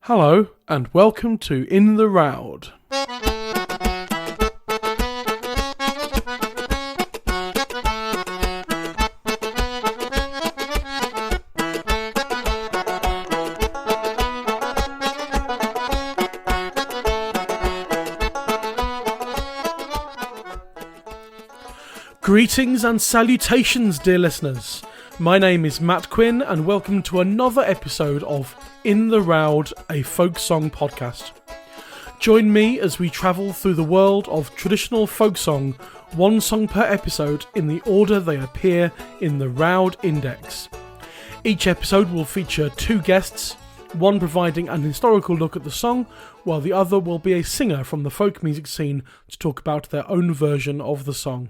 Hello, and welcome to In the Roud. Greetings and salutations, dear listeners. My name is Matt Quinn, and welcome to another episode of In the Roud, a folk song podcast. Join me as we travel through the world of traditional folk song, one song per episode in the order they appear in the Roud Index. Each episode will feature two guests, one providing an historical look at the song, while the other will be a singer from the folk music scene to talk about their own version of the song.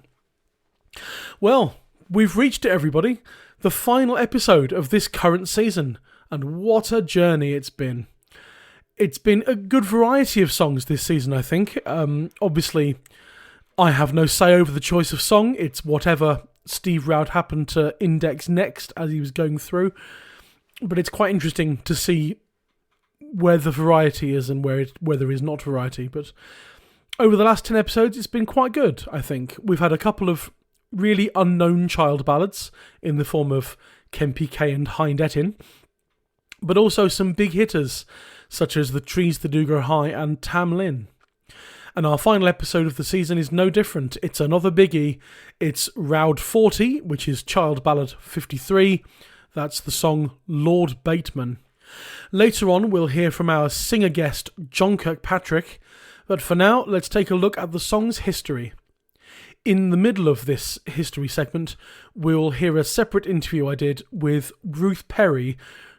Well, we've reached it, everybody. The final episode of this current season, and what a journey it's been. It's been a good variety of songs this season, I think. Obviously, I have no say over the choice of song. It's whatever Steve Roud happened to index next as he was going through. But it's quite interesting to see where the variety is and where there is not variety. But over the last 10 episodes, it's been quite good, I think. We've had a couple of really unknown child ballads in the form of Kempi K and Hind Etin, but also some big hitters such as The Trees That Do Grow High and Tam Lin. And our final episode of the season is no different. It's another biggie. It's Roud 40, which is child ballad 53. That's the song Lord Bateman. Later on, we'll hear from our singer guest John Kirkpatrick, but for now, let's take a look at the song's history. In the middle of this history segment, we'll hear a separate interview I did with Ruth Perry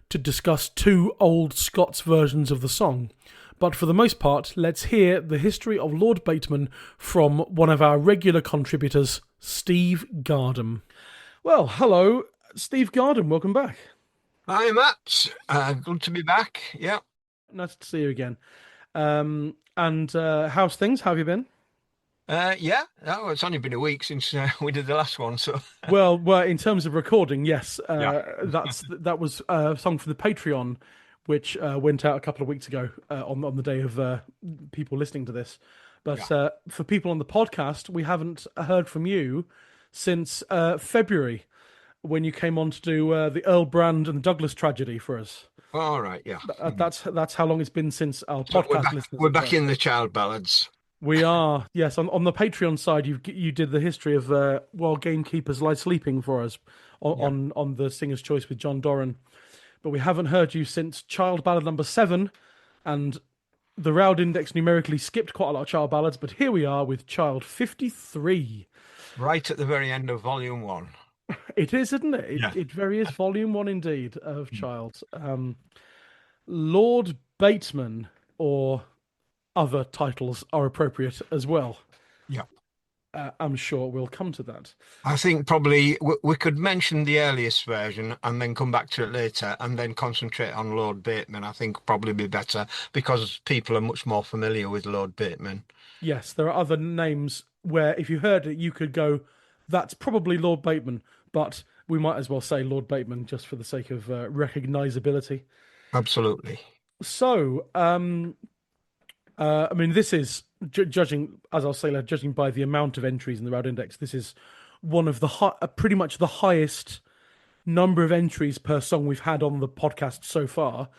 to discuss two old Scots versions of the song. But for the most part, let's hear the history of Lord Bateman from one of our regular contributors, Steve Gardham. Well, hello, Steve Gardham, welcome back. Hi, Matt. Good to be back, yeah. Nice to see you again. How's things? How have you been? It's only been a week since we did the last one, so. well, in terms of recording, yes, that was a song for the Patreon, which went out a couple of weeks ago on the day of people listening to this. But for people on the podcast, we haven't heard from you since February, when you came on to do the Earl Brand and Douglas tragedy for us. All right, yeah. That's how long it's been since our podcast listeners. We're back in the child ballads. We are, yes. On the Patreon side, you did the history of While Gamekeepers Lie Sleeping for us on the Singer's Choice with John Doran. But we haven't heard you since Child Ballad number 7, and the Roud Index numerically skipped quite a lot of child ballads, but here we are with Child 53. Right at the very end of Volume 1. It is, isn't it? It very is Volume 1 indeed of Child. Lord Bateman, or other titles are appropriate as well. Yeah. I'm sure we'll come to that. I think probably we could mention the earliest version and then come back to it later and then concentrate on Lord Bateman. I think probably be better because people are much more familiar with Lord Bateman. Yes, there are other names where if you heard it, you could go, that's probably Lord Bateman, but we might as well say Lord Bateman just for the sake of recognisability. Absolutely. So, this is, judging, as I'll say, judging by the amount of entries in the Roud Index, this is one of the pretty much the highest number of entries per song we've had on the podcast so far,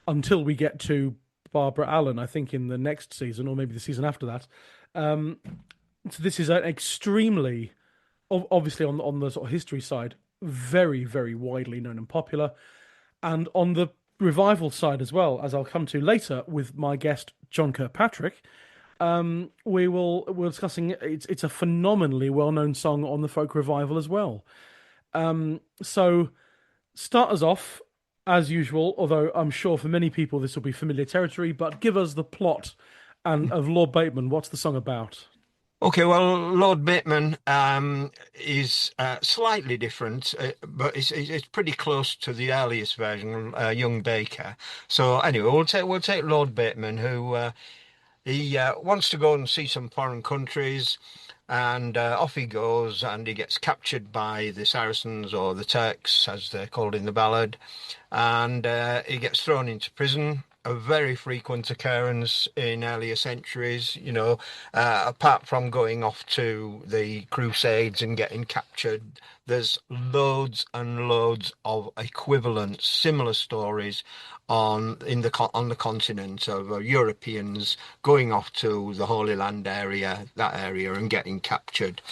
until we get to Barbara Allen, I think, in the next season, or maybe the season after that. So this is an extremely, obviously on the sort of history side, very, very widely known and popular. And on the revival side as well, as I'll come to later with my guest John Kirkpatrick, we're discussing it's a phenomenally well-known song on the folk revival as well. So start us off as usual, although I'm sure for many people this will be familiar territory, but give us the plot of Lord Bateman. What's the song about? Okay, well, Lord Bateman is slightly different, but it's pretty close to the earliest version, Young Baker. So anyway, we'll take Lord Bateman, who he wants to go and see some foreign countries, and off he goes, and he gets captured by the Saracens, or the Turks, as they're called in the ballad, and he gets thrown into prison. a very frequent occurrence in earlier centuries, apart from going off to the Crusades and getting captured, there's loads and loads of equivalent similar stories on the continent of Europeans going off to the Holy Land area, that area, and getting captured.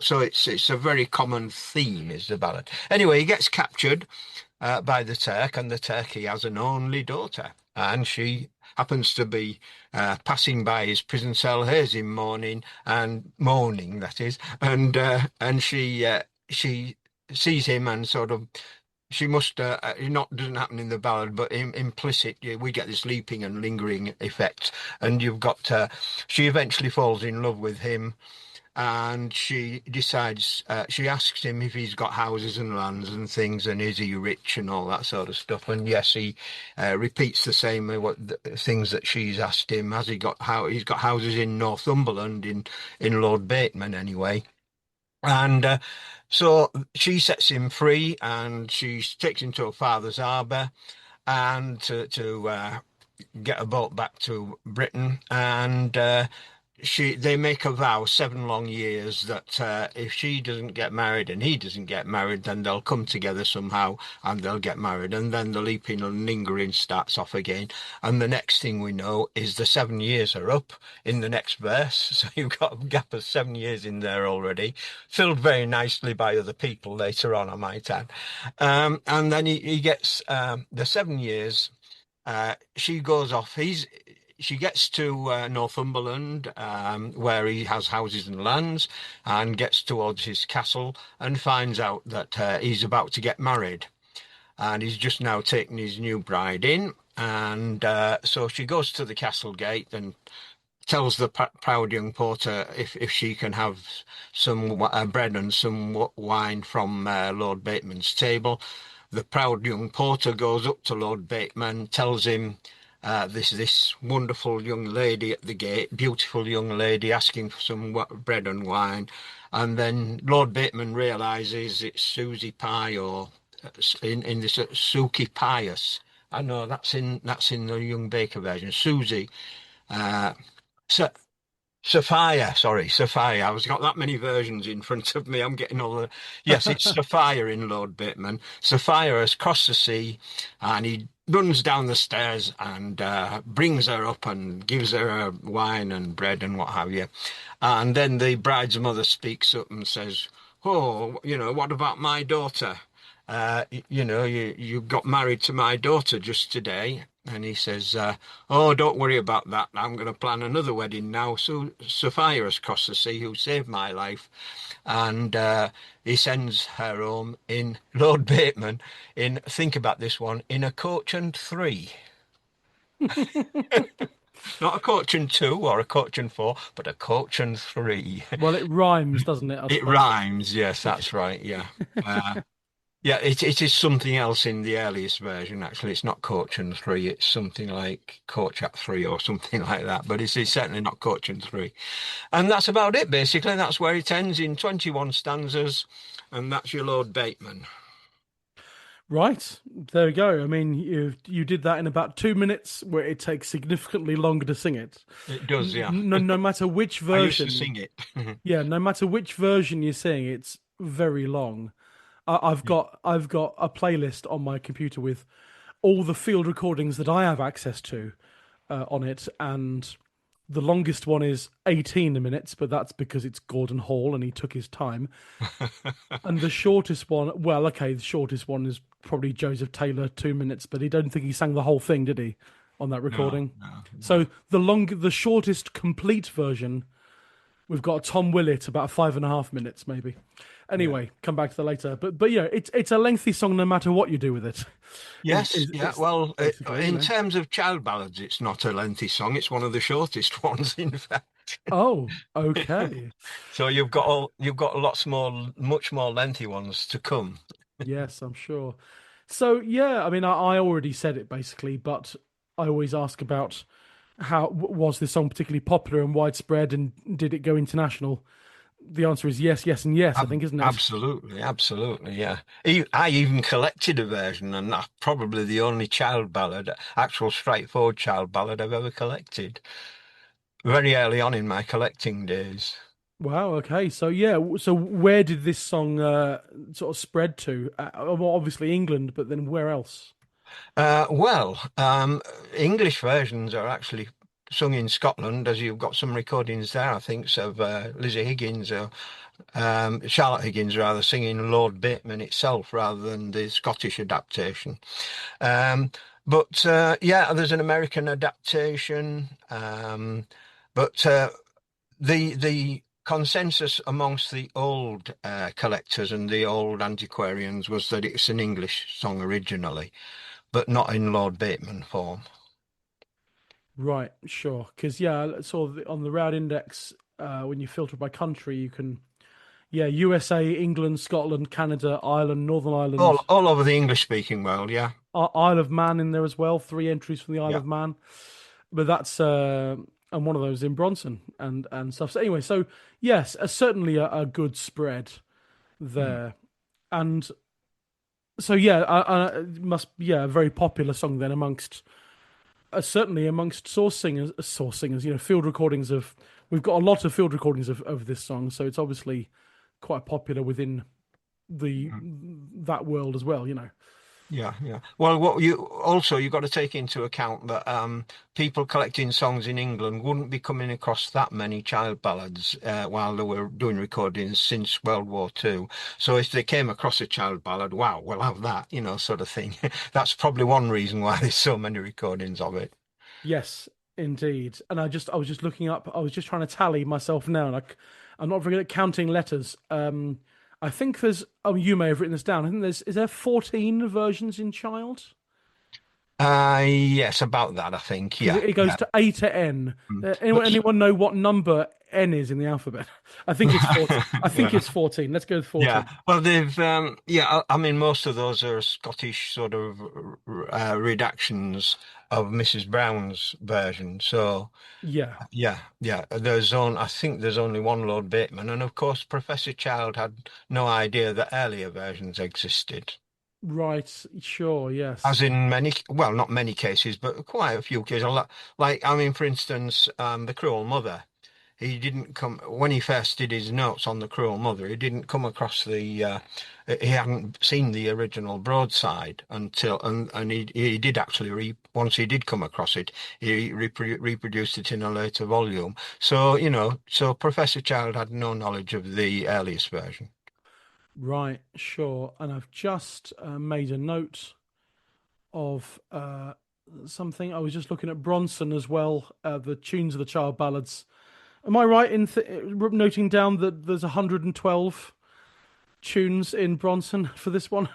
So it's a very common theme is the ballad. Anyway, he gets captured by the Turk, and the Turk he has an only daughter, and she happens to be passing by his prison cell, hears him moaning, that is, and she sees him and sort of. She must not doesn't happen in the ballad, but implicit. We get this leaping and lingering effect, and you've got. She eventually falls in love with him, and she decides, she asks him if he's got houses and lands and things, and is he rich and all that sort of stuff. And yes, he repeats the same things that she's asked him. Has he got how he's got houses in Northumberland in Lord Bateman anyway. And so she sets him free, and she takes him to her father's harbour, and to get a boat back to Britain, and they make a vow 7 long years that if she doesn't get married and he doesn't get married, then they'll come together somehow and they'll get married. And then the leaping and lingering starts off again. And the next thing we know is the 7 years are up in the next verse. So you've got a gap of 7 years in there already, filled very nicely by other people later on, I might add. And then he gets the 7 years. She goes off. She gets to Northumberland, where he has houses and lands, and gets towards his castle and finds out that he's about to get married. And he's just now taken his new bride in. And so she goes to the castle gate and tells the proud young porter if she can have some bread and some wine from Lord Bateman's table. The proud young porter goes up to Lord Bateman, tells him this wonderful young lady at the gate, beautiful young lady asking for some bread and wine. And then Lord Bateman realizes it's Susie Pie, or in this Suki Pius. I know that's in the Young Baker version. Susie. Uh, so Sophia, sorry, Sophia. I was got that many versions in front of me. I'm getting all the. Yes, it's Sophia in Lord Bateman. Sophia has crossed the sea, and he runs down the stairs and brings her up and gives her wine and bread and what have you. And then the bride's mother speaks up and says, "Oh, what about my daughter? You got married to my daughter just today." And he says, "Oh, don't worry about that. I'm going to plan another wedding now." So Sophia has crossed the sea, who saved my life. And he sends her home in Lord Bateman think about this one, in a coach and three. Not a coach and two or a coach and four, but a coach and three. Well, it rhymes, doesn't it? I It suppose. rhymes, yes, that's right, yeah. Yeah, it is something else in the earliest version, actually. It's not Coach and Three, it's something like Coach at Three or something like that, but it's certainly not Coach and Three. And that's about it, basically. That's where it ends in 21 stanzas, and that's your Lord Bateman. Right, there we go. I mean, you did that in about 2 minutes, where it takes significantly longer to sing it. It does, yeah. No matter which I used version, to sing it. yeah, no matter which version you sing, it's very long. I've got a playlist on my computer with all the field recordings that I have access to on it, and the longest one is 18 minutes, but that's because it's Gordon Hall and he took his time. And the shortest one, well, okay, the shortest one is probably Joseph Taylor, 2 minutes, but he don't think he sang the whole thing, did he, on that recording? No. So the shortest complete version, we've got Tom Willett, about 5.5 minutes, maybe. Anyway, come back to that later. But yeah, it's a lengthy song no matter what you do with it. Yes, yeah. Well, in know. terms of child ballads, it's not a lengthy song. It's one of the shortest ones, in fact. Oh, okay. So you've got much more lengthy ones to come. Yes, I'm sure. So yeah, I mean, I already said it basically, but I always ask about how was this song particularly popular and widespread, and did it go international? the answer is yes, yes, and yes, I think, isn't it? Absolutely, absolutely, yeah. I even collected a version, and that's probably the only child ballad, actual straightforward child ballad I've ever collected. Very early on in my collecting days. Wow. Okay. So yeah. So where did this song sort of spread to? Well, obviously England, but then where else? Well, English versions are actually sung in Scotland, as you've got some recordings there, I think, of Lizzie Higgins or Charlotte Higgins, rather, singing Lord Bateman itself rather than the Scottish adaptation. Um, but yeah, there's an American adaptation. But the consensus amongst the old collectors and the old antiquarians was that it's an English song originally, but not in Lord Bateman form. Right. Sure. Because yeah, sort of on the Roud Index, when you filter by country, you can yeah USA, England, Scotland, Canada, Ireland, Northern All Ireland, all over the English speaking world, yeah. Isle of Man in there as well. Three entries from the Isle Yeah. of Man, but that's and one of those in Bronson and stuff. So anyway, so yes, certainly a good spread Mm. there. And so yeah, it must yeah a very popular song then amongst certainly amongst source singers. You know, field recordings of we've got a lot of field recordings of this song, so it's obviously quite popular within the Mm. that world as well. You know. Yeah, yeah. Well, what you got to take into account that people collecting songs in England wouldn't be coming across that many child ballads while they were doing recordings since World War II. So if they came across a child ballad, wow, we'll have that, sort of thing. That's probably one reason why there's so many recordings of it. Yes, indeed. And I was just looking up. I was just trying to tally myself now. Like, I'm not very good at counting letters. I think there's. Oh, you may have written this down. I think there's. Is there 14 versions in Child? Yes, about that, I think. Because Yeah, it goes yeah. to A to N. Mm. But Anyone know what number N is in the alphabet? I think it's 14. I think yeah. it's 14. Let's go with Yeah, 14. well, they've yeah. I mean, most of those are Scottish sort of redactions of Mrs. Brown's version. So Yeah. yeah, yeah. I think there's only one Lord Bateman, and of course, Professor Child had no idea that earlier versions existed. Right. Sure. As Yes. in many, well, not many cases, but quite a few cases. Like, I mean, for instance, the Cruel Mother. He didn't come when he first did his notes on the Cruel Mother. He didn't come across he hadn't seen the original broadside until, and he did actually once he did come across it, he reproduced it in a later volume. So so Professor Child had no knowledge of the earliest version. Right. Sure. And I've just made a note of something. I was just looking at Bronson as well, the tunes of the child ballads. Am I right in noting down that there's 112 tunes in Bronson for this one?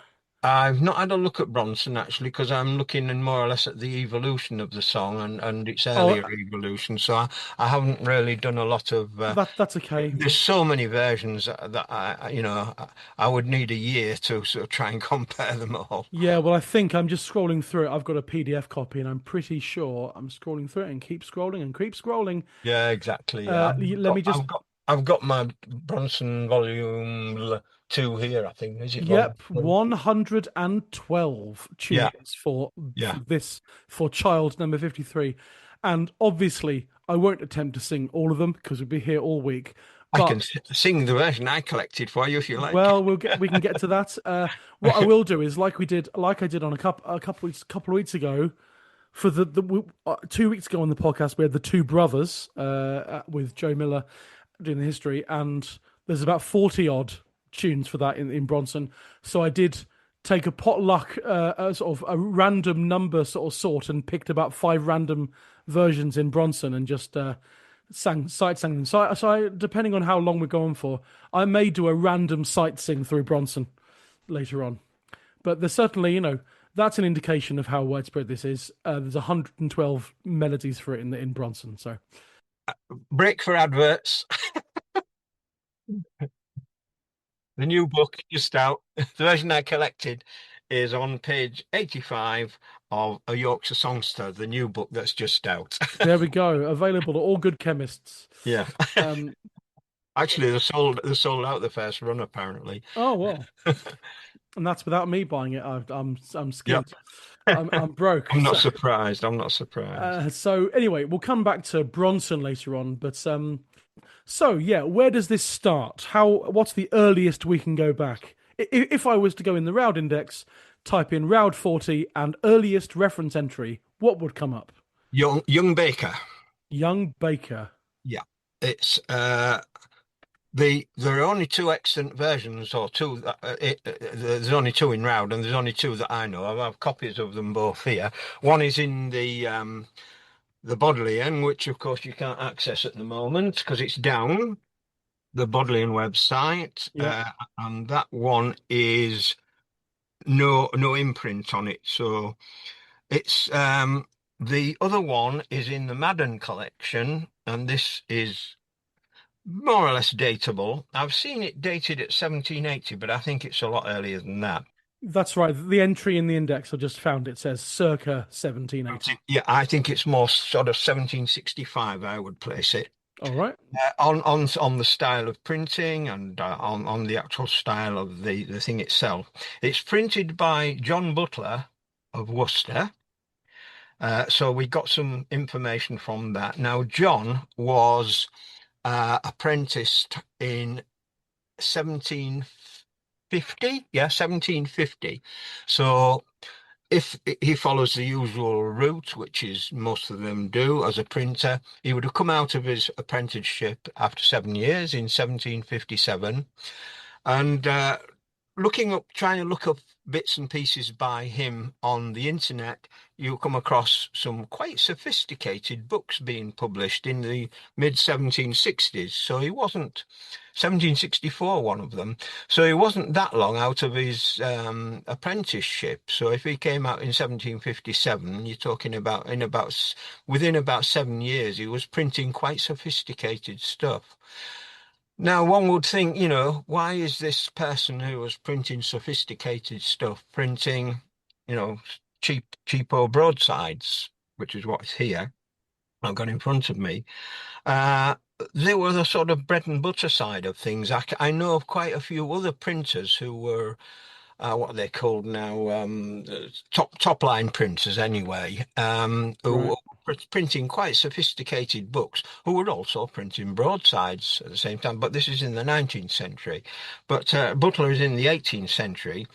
I've not had a look at Bronson actually because I'm looking in more or less at the evolution of the song and its Oh, earlier evolution. So I haven't really done a lot of. that's okay. There's so many versions that I would need a year to sort of try and compare them all. Yeah, well, I think I'm just scrolling through it. I've got a PDF copy, and I'm pretty sure I'm scrolling through it and keep scrolling and keep scrolling. Yeah, exactly. Yeah, Let me just. I've got my Bronson volume 2 here. I think is it volume Yep, 2? 112 Yeah, tunes yeah. for child number 53. And obviously, I won't attempt to sing all of them because we'll be here all week. I can But sing the version I collected for you if you like. well, we can get to that. What I will do is like I did on a couple of weeks ago for the 2 weeks ago on the podcast we had the two brothers with Joe Miller doing the history, and there's about 40 odd tunes for that in Bronson. So I did take a potluck, a sort of a random number sort and picked about five random versions in Bronson and just sang them. Depending on how long we're going for, I may do a random sight sing through Bronson later on. But there's certainly, that's an indication of how widespread this is. There's 112 melodies for it in Bronson. So Break for adverts. The new book just out. The version I collected is on page 85 of A Yorkshire Songster, the new book that's just out. there we go. Available to all good chemists. Yeah. Um, Actually, they sold out the first run apparently. Oh well, and that's without me buying it. I'm Yep. skint. I'm broke. I'm not surprised. I'm not surprised. So anyway, we'll come back to Bronson later on. But so yeah, where does this start? What's the earliest we can go back? If I was to go in the Roud index, type in Roud 40 and earliest reference entry, what would come up? Young Baker. Young Baker. Yeah. It's there are only two extant versions, or two. There's only two in Round, and there's only two that I know of. I have copies of them both here. One is in the Bodleian, which of course you can't access at the moment because it's down the Bodleian website, Yeah, and that one is no imprint on it. So it's the other one is in the Madden collection, and this is more or less datable. I've seen it dated at 1780, but I think it's a lot earlier than that. that's right. The entry in the index I just found it says circa 1780. Yeah, I think it's more sort of 1765, I would place it. All right. On the style of printing and on the actual style of the thing itself. It's printed by John Butler of Worcester. So we got some information from that. Now, John was apprenticed in 1750. Yeah, 1750. So if he follows the usual route, which is most of them do as a printer, he would have come out of his apprenticeship after 7 years in 1757. And trying to look up bits and pieces by him on the internet, you come across some quite sophisticated books being published in the mid 1760s. So he wasn't 1764, one of them. So he wasn't that long out of his apprenticeship. So if he came out in 1757, you're talking about within about 7 years, he was printing quite sophisticated stuff. Now, one would think, why is this person who was printing sophisticated stuff printing, you know, cheapo broadsides, which is what's here. I've got in front of me. Uh, they were the sort of bread and butter side of things. I know of quite a few other printers who were what are they called now? Top line printers anyway, who Right. were printing quite sophisticated books, who were also printing broadsides at the same time. But this is in the 19th century. But Butler is in the 18th century.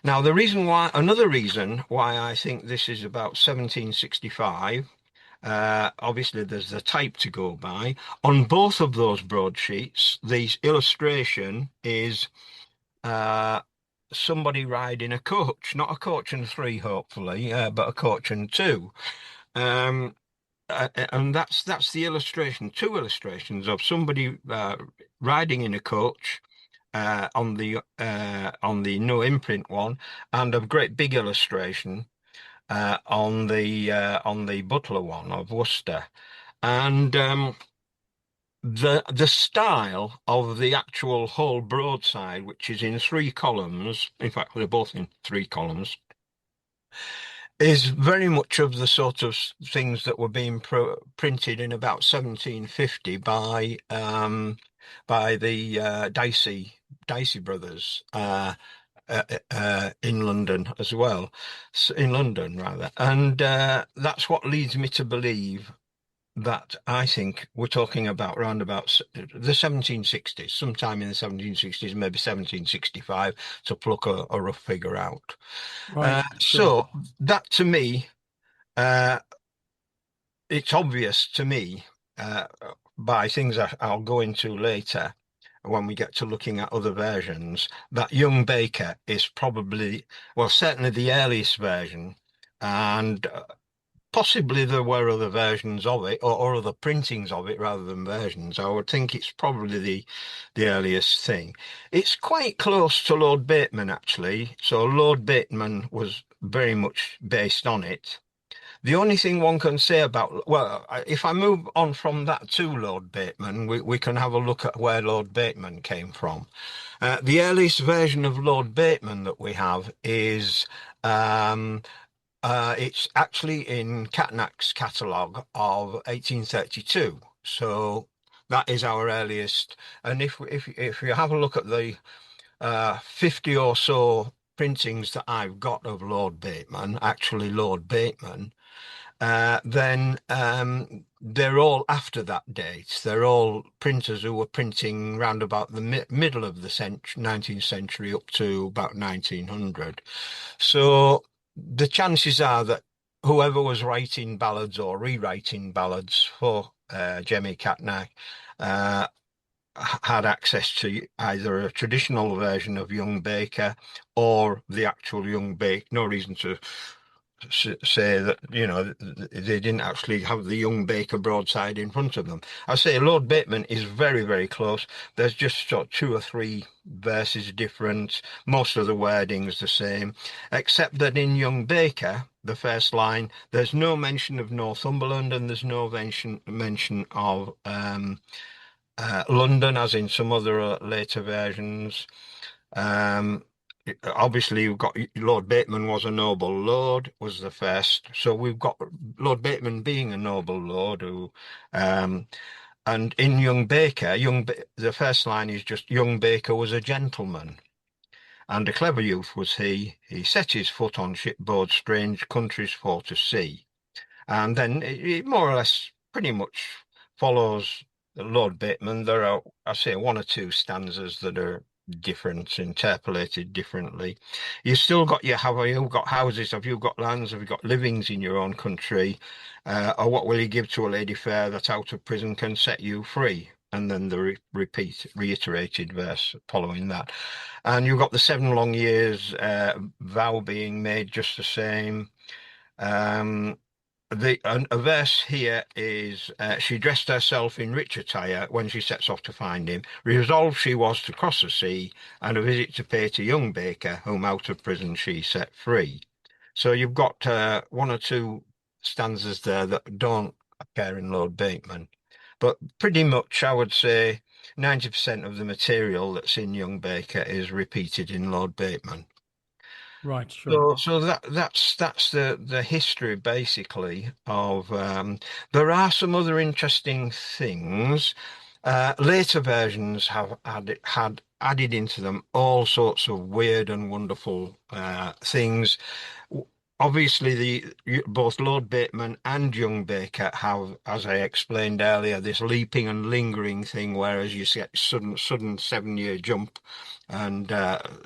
Now, another reason why I think this is about 1765. Obviously, there's the type to go by. On both of those broadsheets, the illustration is uh, somebody riding a coach, not a coach and three, hopefully, but a coach and two. Um, and that's the illustration, two illustrations of somebody riding in a coach on the no imprint one, and a great big illustration on the Butler one of Worcester. And the style of the actual whole broadside, which is in three columns, in fact, they're both in three columns, is very much of the sort of things that were being printed in about 1750 by the Dicey brothers. In London as well, in London rather, and that's what leads me to believe that I think we're talking about around about the 1760s, sometime in the 1760s, maybe 1765, to pluck a rough figure out. Right. Sure. So that to me, uh, it's obvious to me by things I'll go into later when we get to looking at other versions, that young Baker is probably, well, certainly the earliest version. And possibly there were other versions of it, or other printings of it rather than versions. I would think it's probably the earliest thing. It's quite close to Lord Bateman, actually. So Lord Bateman was very much based on it. The only thing one can say about, well, if I move on from that to Lord Bateman, we can have a look at where Lord Bateman came from. The earliest version of Lord Bateman that we have is it's actually in Catnach's catalogue of 1832. So That is our earliest. And if you have a look at the 50 or so printings that I've got of Lord Bateman, actually Lord Bateman, then they're all after that date. They're all printers who were printing round about the middle of the 19th century up to about 1900. So the chances are that whoever was writing ballads or rewriting ballads for Jemmy Catnach uh, had access to either a traditional version of Young Baker or the actual Young Baker. No reason to say that, they didn't actually have the Young Baker broadside in front of them. I say Lord Bateman is very, very close. There's just sort of two or three verses different. Most of the wording's the same, except that in Young Baker, the first line, there's no mention of Northumberland and there's no mention of London, as in some other later versions. Um, Obviously, you've got Lord Bateman was a noble lord, was the first. So we've got Lord Bateman being a noble lord who, um, and in Young Baker, the first line is just young Baker was a gentleman. And a clever youth was he. He set his foot on shipboard strange countries for to see. And then it more or less pretty much follows Lord Bateman. There are, I say, one or two stanzas that are different, interpolated differently. You've still got have you got houses? Have you got lands? Have you got livings in your own country? Or what will you give to a lady fair that out of prison can set you free? And then the reiterated verse following that. And you've got the 7 long years vow being made just the same. Um, a verse here is she dressed herself in rich attire when she sets off to find him. Resolved she was to cross the sea and a visit to pay to young Baker, whom out of prison she set free. So you've got one or two stanzas there that don't appear in Lord Bateman. But pretty much, I would say 90% of the material that's in Young Baker is repeated in Lord Bateman. Right, sure. So that's the history basically of there are some other interesting things. Later versions have had added into them all sorts of weird and wonderful things. Obviously, both Lord Bateman and Young Baker have, as I explained earlier, this leaping and lingering thing, whereas you get sudden 7 year jump, and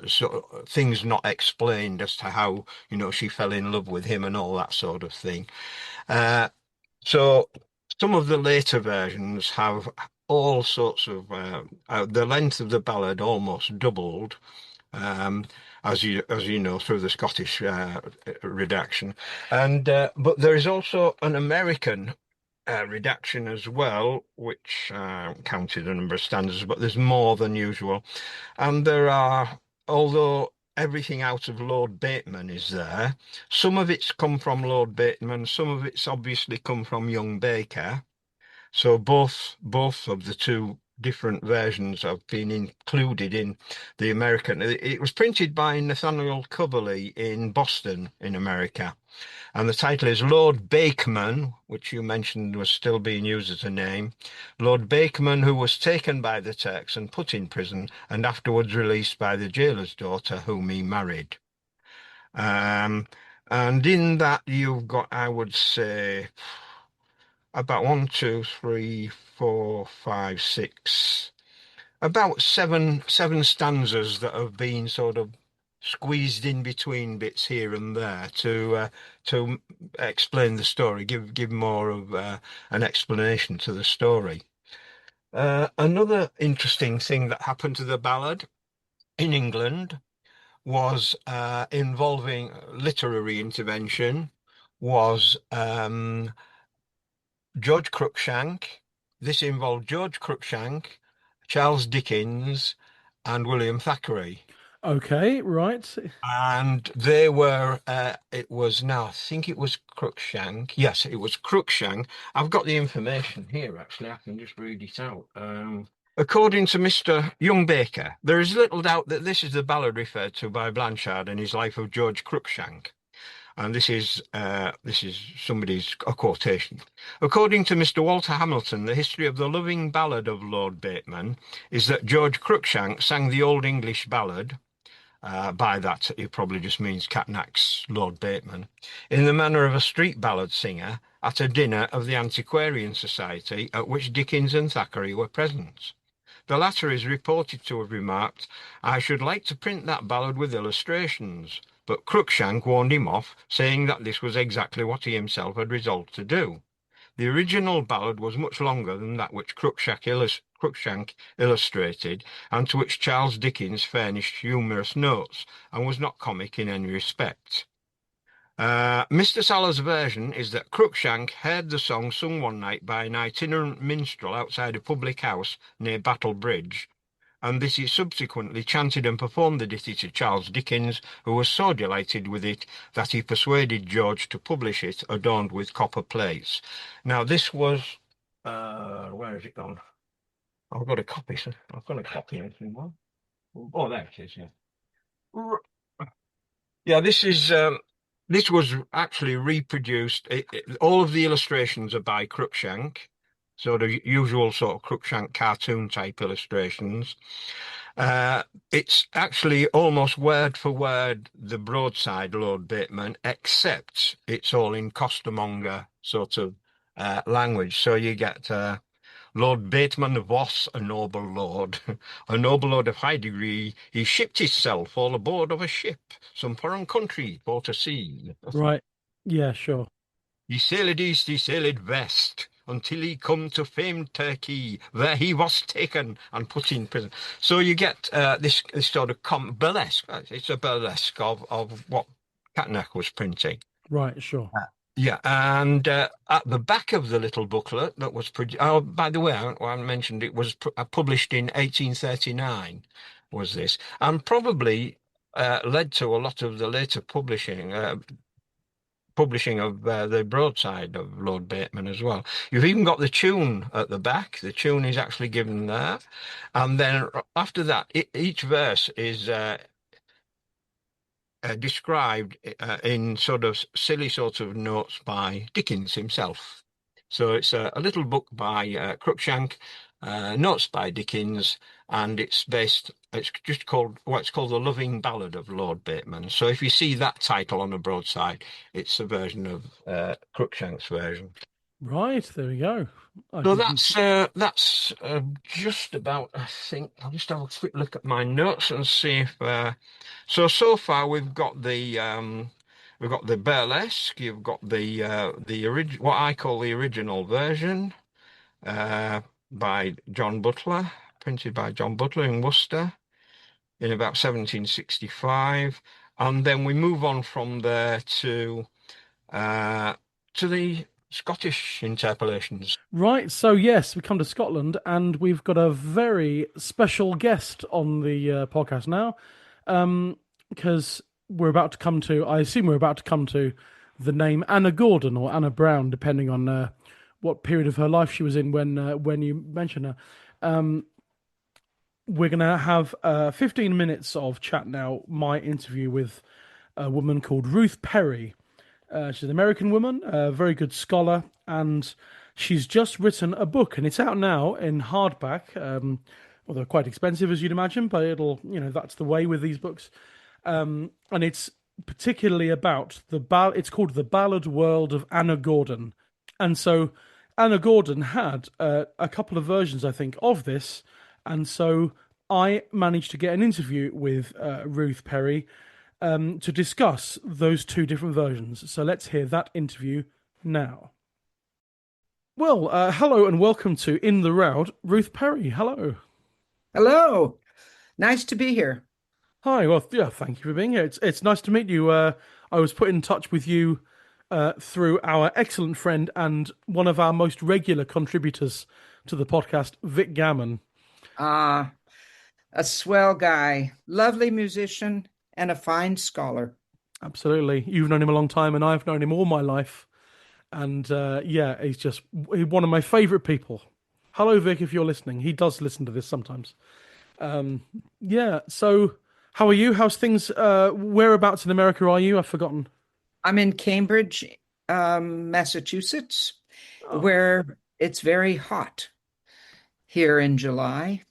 so things not explained as to how she fell in love with him and all that sort of thing. Uh, so some of the later versions have all sorts of the length of the ballad almost doubled, um, as you know through the Scottish redaction, and but there is also an American redaction as well, which counted a number of stanzas, but there's more than usual, and there are, although everything out of Lord Bateman is there, some of it's come from Lord Bateman, some of it's obviously come from Young Baker. So both of the two different versions have been included in the American. It was printed by Nathaniel Coverley in Boston, in America, and the title is Lord Bateman, which you mentioned was still being used as a name. Lord Bateman, who was taken by the Turks and put in prison, and afterwards released by the jailer's daughter, whom he married. Um, and in that you've got, I would say, about one, two, three, four, five, six, about seven stanzas that have been sort of squeezed in between bits here and there to explain the story, give more of an explanation to the story. Another interesting thing that happened to the ballad in England was involving literary intervention, was George Cruikshank. This involved George Cruikshank, Charles Dickens, and William Thackeray. Okay, right. And they were, it was now, I think it was Cruikshank. Yes, it was Cruikshank. I've got the information here, actually. I can just read it out. According to Mr. Young Baker, there is little doubt that this is the ballad referred to by Blanchard in his Life of George Cruikshank. And this is somebody's a quotation. According to Mr. Walter Hamilton, the history of the loving ballad of Lord Bateman is that George Cruikshank sang the Old English ballad. By that, it probably just means Catnach's Lord Bateman, in the manner of a street ballad singer at a dinner of the Antiquarian Society at which Dickens and Thackeray were present. The latter is reported to have remarked, "I should like to print that ballad with illustrations," but Cruikshank warned him off, saying that this was exactly what he himself had resolved to do. The original ballad was much longer than that which Cruikshank illustrated, and to which Charles Dickens furnished humorous notes, and was not comic in any respect. Mr. Saller's version is that Cruikshank heard the song sung one night by an itinerant minstrel outside a public house near Battle Bridge, and this he subsequently chanted and performed the ditty to Charles Dickens, who was so delighted with it that he persuaded George to publish it adorned with copper plates. Now this was, where has it gone? I've got a copy, sir. I've got a copy of it. Oh, there it is, yeah. Yeah, this was actually reproduced. All of the illustrations are by Cruikshank, so the usual sort of Cruikshank cartoon type illustrations. It's actually almost word for word the broadside Lord Bateman, except it's all in costermonger sort of language. So you get Lord Bateman was a noble lord, a noble lord of high degree. He shipped himself all aboard of a ship, some foreign country for to see. Right. Yeah, sure. He sailed east, he sailed west, until he come to famed Turkey, where he was taken and put in prison. So you get this sort of burlesque. It's a burlesque of what Catnach was printing. Right, sure. Yeah, and at the back of the little booklet that was produced, oh, by the way, I mentioned it was published in 1839, was this, and probably led to a lot of the later publishing of the broadside of Lord Bateman as well. You've even got the tune at the back. The tune is actually given there, and then after that, each verse is described in sort of silly sort of notes by Dickens himself. So it's a little book by Cruikshank, notes by Dickens, and it's just called, it's called The Loving Ballad of Lord Bateman. So if you see that title on a broadside, it's a version of Cruikshank's version. Right, there we go. So that's just about. I think I'll just have a quick look at my notes and see if. So far we've got the burlesque. You've got the original, what I call the original version, by John Butler, printed by John Butler in Worcester in about 1765, and then we move on from there to the Scottish interpolations. Right, so yes, we come to Scotland and we've got a very special guest on the podcast now, because we're about to come to, I assume we're about to come to the name Anna Gordon or Anna Brown, depending on what period of her life she was in when you mention her. We're going to have 15 minutes of chat now, my interview with a woman called Ruth Perry. She's an American woman, a very good scholar, and she's just written a book, and it's out now in hardback. Well, they're quite expensive, as you'd imagine, but that's the way with these books. And it's particularly about it's called The Ballad World of Anna Gordon. And so Anna Gordon had a couple of versions, I think, of this. And so I managed to get an interview with Ruth Perry, to discuss those two different versions. So let's hear that interview now. Well, hello and welcome to In the Roud, Ruth Perry. Hello. Hello. Nice to be here. Hi. Well, yeah, thank you for being here. It's nice to meet you. I was put in touch with you through our excellent friend and one of our most regular contributors to the podcast, Vic Gammon. A swell guy, lovely musician, and a fine scholar. Absolutely. You've known him a long time, and I've known him all my life. And he's just one of my favourite people. Hello, Vic, if you're listening. He does listen to this sometimes. So how are you? How's things? Whereabouts in America are you? I've forgotten. I'm in Cambridge, Massachusetts, Oh, where it's very hot here in July.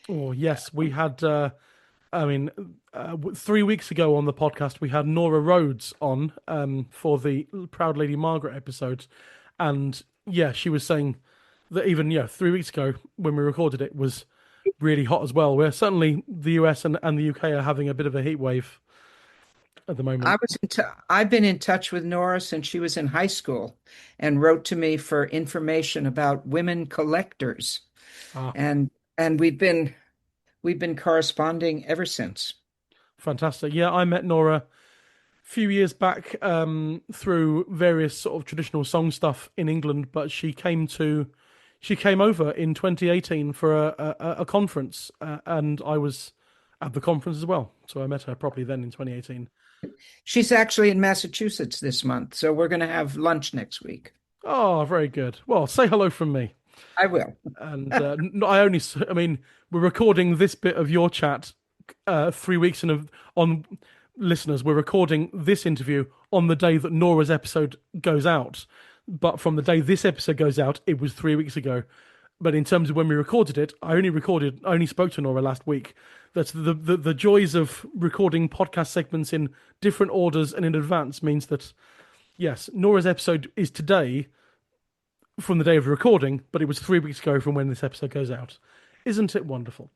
oh yes, we had. I mean, 3 weeks ago on the podcast, we had Nora Rhodes on for the Proud Lady Margaret episode, and yeah, she was saying that even 3 weeks ago when we recorded it was really hot as well. Where certainly the US and the UK are having a bit of a heat wave at the moment. I've been in touch with Nora since she was in high school and wrote to me for information about women collectors. Ah, And and we've been corresponding ever since. fantastic. Yeah, I met Nora few years back through various sort of traditional song stuff in England, but she came over in 2018 for a conference, and I was at the conference as well. So I met her properly then in 2018. She's actually in Massachusetts this month, so we're going to have lunch next week. Oh, very good. Well, say hello from me. I will. And I only, I mean, we're recording this bit of your chat 3 weeks on listeners. We're recording this interview on the day that Nora's episode goes out. But from the day this episode goes out, it was 3 weeks ago. But in terms of when we recorded it, I only spoke to Nora last week. That's the joys of recording podcast segments in different orders and in advance means that, yes, Nora's episode is today from the day of the recording, but it was 3 weeks ago from when this episode goes out. Isn't it wonderful?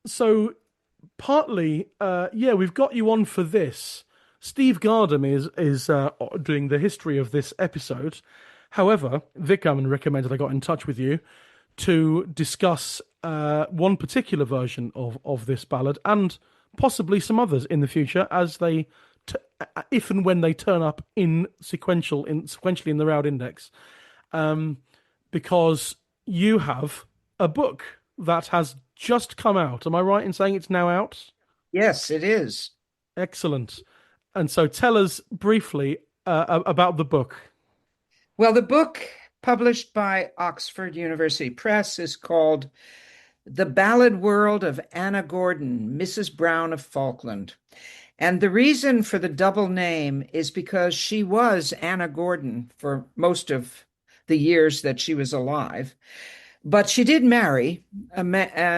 So partly, yeah, we've got you on for this. Steve Gardham is doing the history of this episode. However, Vic Gammon recommended I got in touch with you to discuss one particular version of this ballad and possibly some others in the future as they, if and when they turn up in sequentially in the Roud Index, because you have a book that has just come out. Am I right in saying it's now out? Yes, it is. Excellent. And so tell us briefly about the book. Well, the book published by Oxford University Press is called The Ballad World of Anna Gordon, Mrs. Brown of Falkland. And the reason for the double name is because she was Anna Gordon for most of the years that she was alive. But she did marry.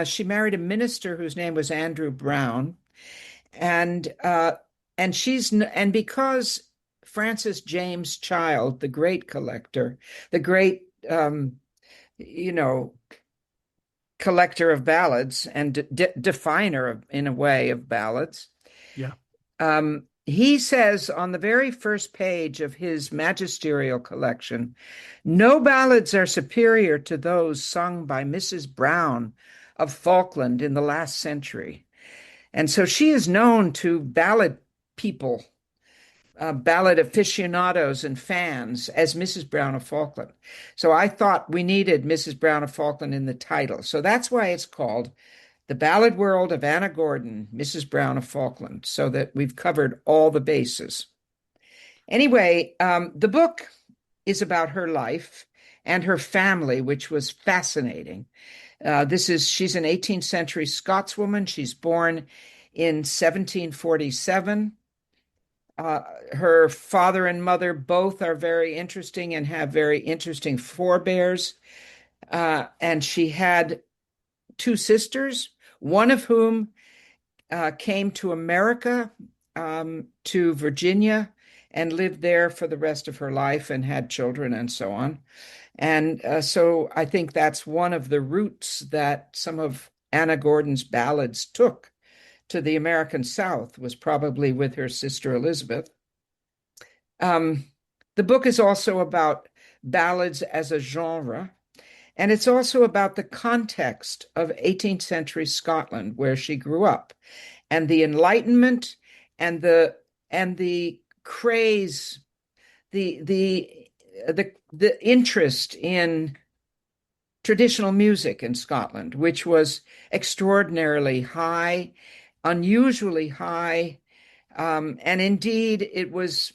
She married a minister whose name was Andrew Brown, and because Francis James Child, the great collector, the great you know collector of ballads and definer in a way of ballads. Yeah. He says on the very first page of his magisterial collection, no ballads are superior to those sung by Mrs. Brown of Falkland in the last century. And so she is known to ballad people, ballad aficionados and fans as Mrs. Brown of Falkland. So I thought we needed Mrs. Brown of Falkland in the title. So that's why it's called The Ballad World of Anna Gordon, Mrs. Brown of Falkland, so that we've covered all the bases. Anyway, the book is about her life and her family, which was fascinating. She's an 18th century Scotswoman. She's born in 1747. Her father and mother both are very interesting and have very interesting forebears. And she had two sisters, one of whom came to America, to Virginia, and lived there for the rest of her life and had children and so on. And so I think that's one of the routes that some of Anna Gordon's ballads took to the American South, was probably with her sister Elizabeth. The book is also about ballads as a genre, and it's also about the context of 18th century Scotland, where she grew up, and the Enlightenment and the craze, the interest in traditional music in Scotland, which was extraordinarily high, unusually high, and indeed it was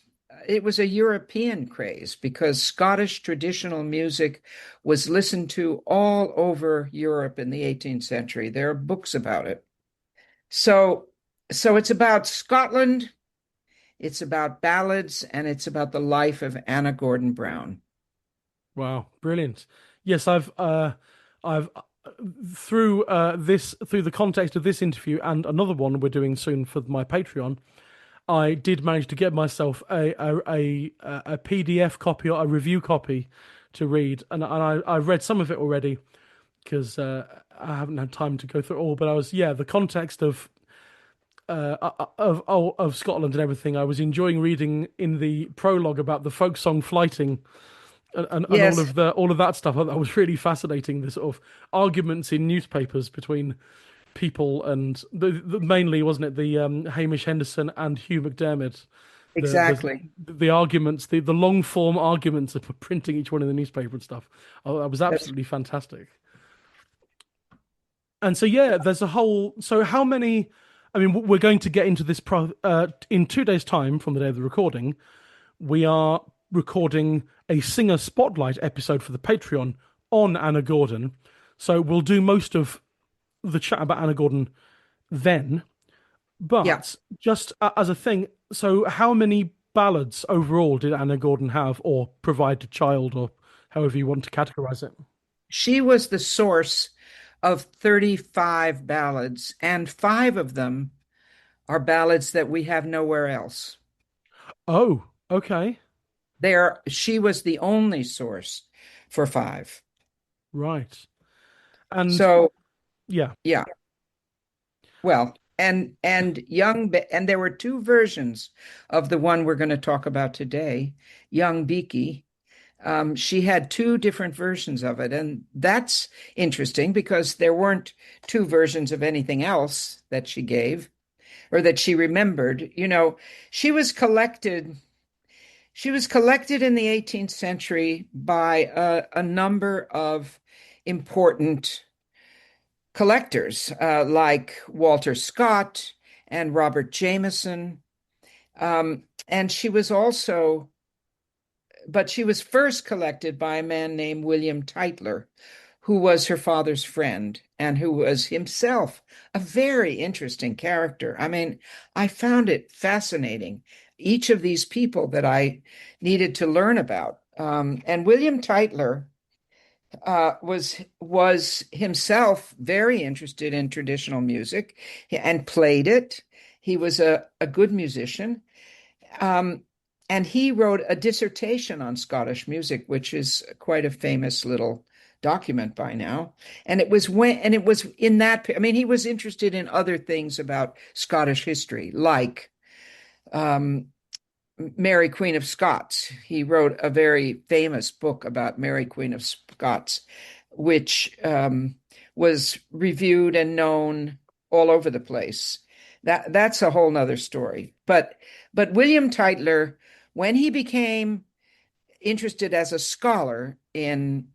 a European craze because Scottish traditional music was listened to all over Europe in the 18th century. There are books about it. So it's about Scotland It's about ballads, and it's about the life of Anna Gordon Brown. Wow, brilliant. Yes, I've through the context of this interview and another one we're doing soon for my Patreon, I did manage to get myself a PDF copy or a review copy to read, and I've read some of it already because I haven't had time to go through it all. But the context of Scotland and everything. I was enjoying reading in the prologue about the folk song flighting and Yes, all of that stuff. That was really fascinating. The sort of arguments in newspapers between people and mainly wasn't it the Hamish Henderson and Hugh McDermott, exactly. the arguments, the long form arguments of printing each one in the newspaper and stuff. Oh, that was That's absolutely fantastic. And so yeah, there's a whole. So how many? I mean, we're going to get into this in 2 days' time from the day of the recording. We are recording a singer spotlight episode for the Patreon on Anna Gordon. So we'll do most of the chat about Anna Gordon then. yeah. But just as a thing, so how many ballads overall did Anna Gordon have or provide to child or however you want to categorize it? She was the source of 35 ballads, and five of them are ballads that we have nowhere else. Oh, okay. She was the only source for five. Right. And So, yeah. yeah. Well, and there were two versions of the one we're going to talk about today, Young Beaky. She had two different versions of it, and that's interesting because there weren't two versions of anything else that she gave or that she remembered. She was collected. She was collected in the 18th century by a number of important collectors like Walter Scott and Robert Jameson. And she was also, but she was first collected by a man named William Tytler, who was her father's friend and who was himself a very interesting character. I mean, I found it fascinating, each of these people that I needed to learn about. And William Tytler was himself very interested in traditional music and played it. He was a good musician. Um, and he wrote a dissertation on Scottish music, which is quite a famous little document by now. And it was in that, I mean, he was interested in other things about Scottish history, like um, Mary, Queen of Scots. He wrote a very famous book about Mary, Queen of Scots, which was reviewed and known all over the place. That's a whole nother story. But William Tytler, when he became interested as a scholar in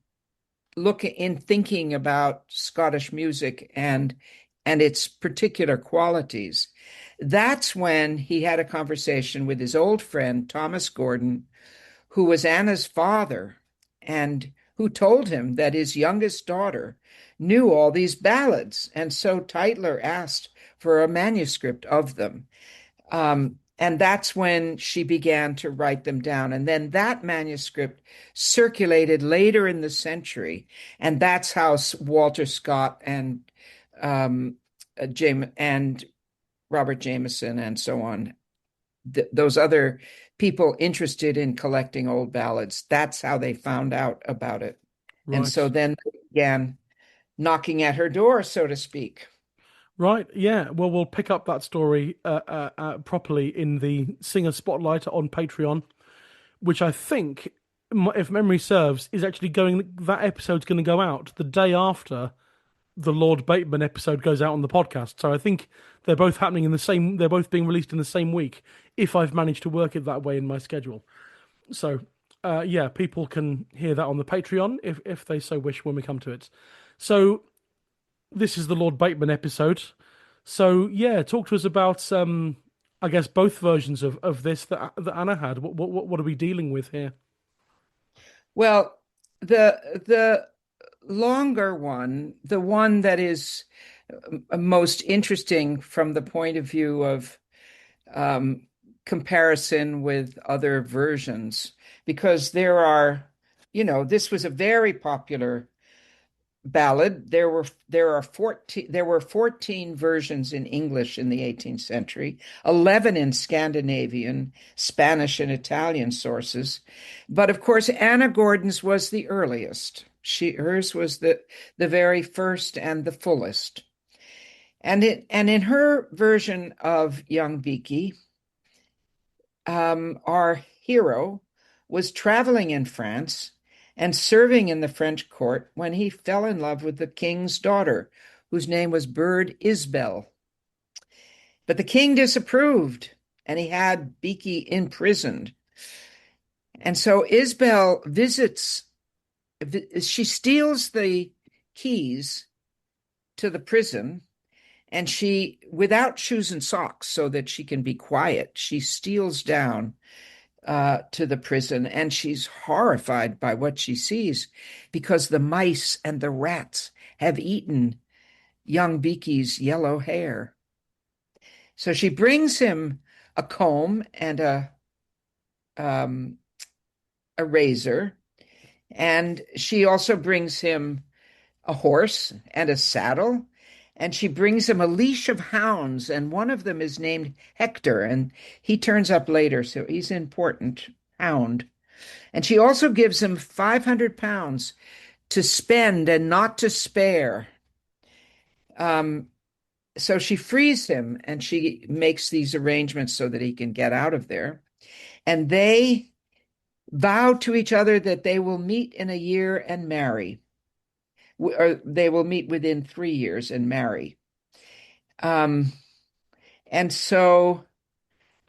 thinking about Scottish music and its particular qualities, that's when he had a conversation with his old friend Thomas Gordon, who was Anna's father, and who told him that his youngest daughter knew all these ballads. And so Tytler asked for a manuscript of them. And that's when she began to write them down. And then that manuscript circulated later in the century. And that's how Walter Scott and and Robert Jameson and so on, those other people interested in collecting old ballads, that's how they found out about it. And so Right. then they began knocking at her door, so to speak. Right. Yeah. Well, we'll pick up that story properly in the Singer Spotlight on Patreon, which I think, if memory serves, is actually that episode's going to go out the day after the Lord Bateman episode goes out on the podcast. So I think they're both happening they're both being released in the same week, if I've managed to work it that way in my schedule. So, yeah, people can hear that on the Patreon if they so wish when we come to it. So, this is the Lord Bateman episode. So, yeah, talk to us about, I guess, both versions of this that Anna had. What are we dealing with here? Well, the longer one, the one that is most interesting from the point of view of comparison with other versions, because there are, this was a very popular ballad. There were 14 versions in English in the 18th century, 11 in Scandinavian, Spanish, and Italian sources. But of course, Anna Gordon's was the earliest. Hers was the very first and the fullest. And in her version of Young Beaky, our hero was traveling in France and serving in the French court when he fell in love with the king's daughter, whose name was Bird Isbel. But the king disapproved, and he had Beaky imprisoned. And so Isbel she steals the keys to the prison, and she, without shoes and socks so that she can be quiet, she steals down to the prison, and she's horrified by what she sees, because the mice and the rats have eaten young Beaky's yellow hair. So she brings him a comb and a razor, and she also brings him a horse and a saddle, and she brings him a leash of hounds, and one of them is named Hector, and he turns up later, so he's an important hound. And she also gives him 500 pounds to spend and not to spare. So she frees him, and she makes these arrangements so that he can get out of there. And they vow to each other that they will meet in a year and marry. Or they will meet within 3 years and marry. And so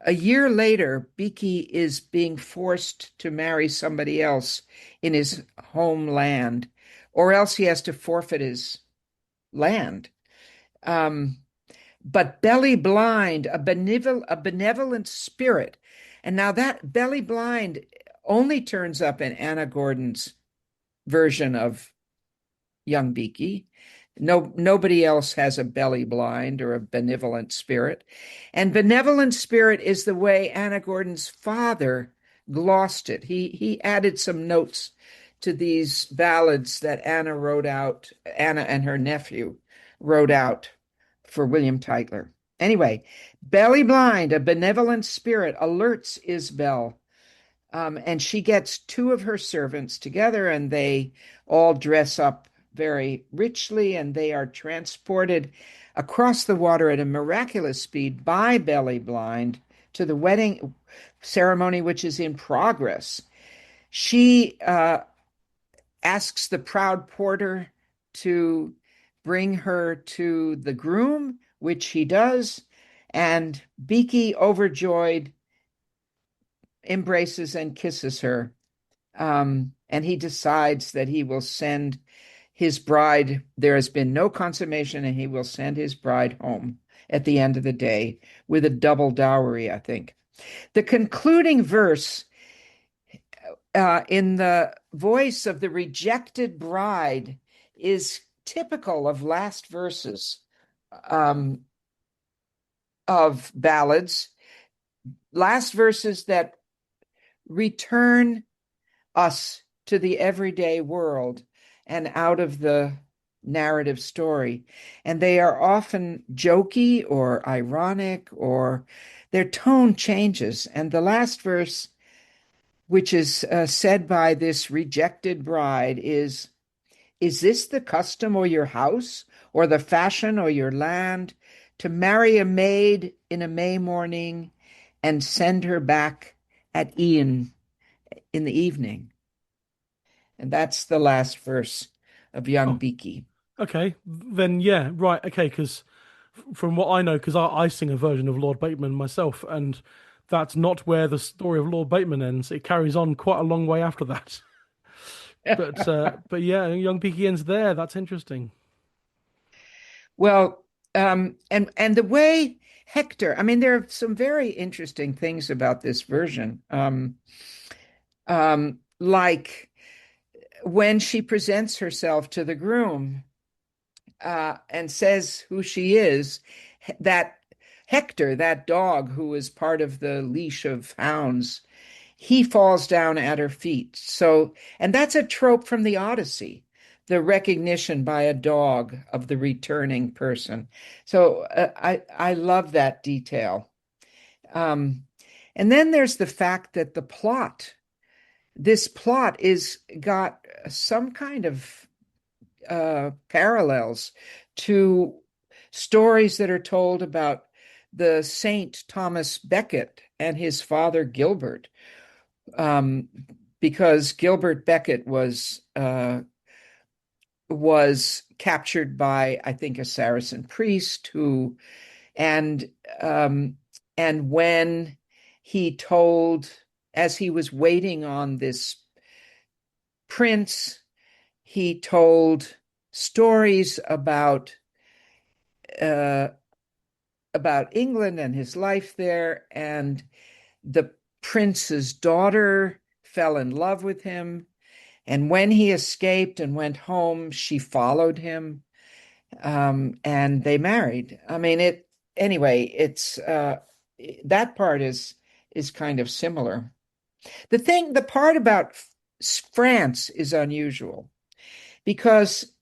a year later, Beaky is being forced to marry somebody else in his homeland, or else he has to forfeit his land. But Belly Blind, a benevolent spirit, and now that Belly Blind only turns up in Anna Gordon's version of Young Beaky. Nobody else has a belly blind or a benevolent spirit. And benevolent spirit is the way Anna Gordon's father glossed it. He added some notes to these ballads that Anna and her nephew wrote out for William Tytler. Anyway, Belly Blind, a benevolent spirit, alerts Isbel. And she gets 2 of her servants together, and they all dress up very richly, and they are transported across the water at a miraculous speed by Belly Blind to the wedding ceremony, which is in progress. She asks the proud porter to bring her to the groom, which he does, and Beaky, overjoyed, embraces and kisses her. And he decides that he will send his bride. There has been no consummation, and he will send his bride home at the end of the day with a double dowry, I think. The concluding verse, in the voice of the rejected bride, is typical of last verses of ballads, last verses that return us to the everyday world and out of the narrative story. And they are often jokey or ironic, or their tone changes. And the last verse, which is said by this rejected bride, is this the custom or your house, or the fashion or your land, to marry a maid in a May morning and send her back at e'en in the evening? And that's the last verse of Young Beaky. Okay, then yeah, right. Okay, because from what I know, because I sing a version of Lord Bateman myself, and that's not where the story of Lord Bateman ends. It carries on quite a long way after that. But yeah, Young Beaky ends there. That's interesting. Well, and the way Hector, I mean, there are some very interesting things about this version. Like when she presents herself to the groom and says who she is, that Hector, that dog who was part of the leash of hounds, he falls down at her feet. So, and that's a trope from the Odyssey, the recognition by a dog of the returning person. So I love that detail. Um, and then there's the fact that this plot is got some kind of parallels to stories that are told about the Saint Thomas Becket and his father Gilbert, because Gilbert Becket was captured by, I think, a Saracen priest who, and and when he told, as he was waiting on this prince, he told stories uh, about England and his life there, and the prince's daughter fell in love with him. And when he escaped and went home, she followed him, and they married. I mean, it's that part is kind of similar. The part about France is unusual because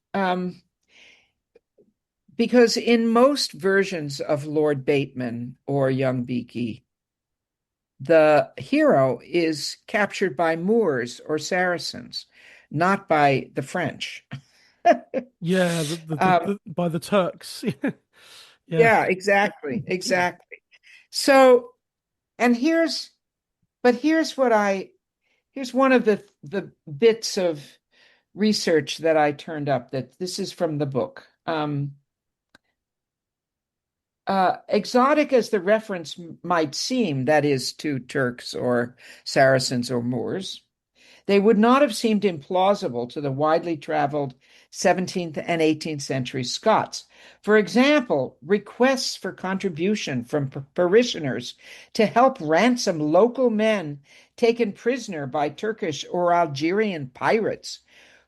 because in most versions of Lord Bateman or Young Beaky, the hero is captured by Moors or Saracens, not by the French. Yeah, by the Turks. Yeah. Yeah, exactly, exactly. So, and here's here's one of the bits of research that I turned up, that this is from the book. Exotic as the reference might seem, that is, to Turks or Saracens or Moors, they would not have seemed implausible to the widely traveled 17th and 18th century Scots. For example, requests for contribution from parishioners to help ransom local men taken prisoner by Turkish or Algerian pirates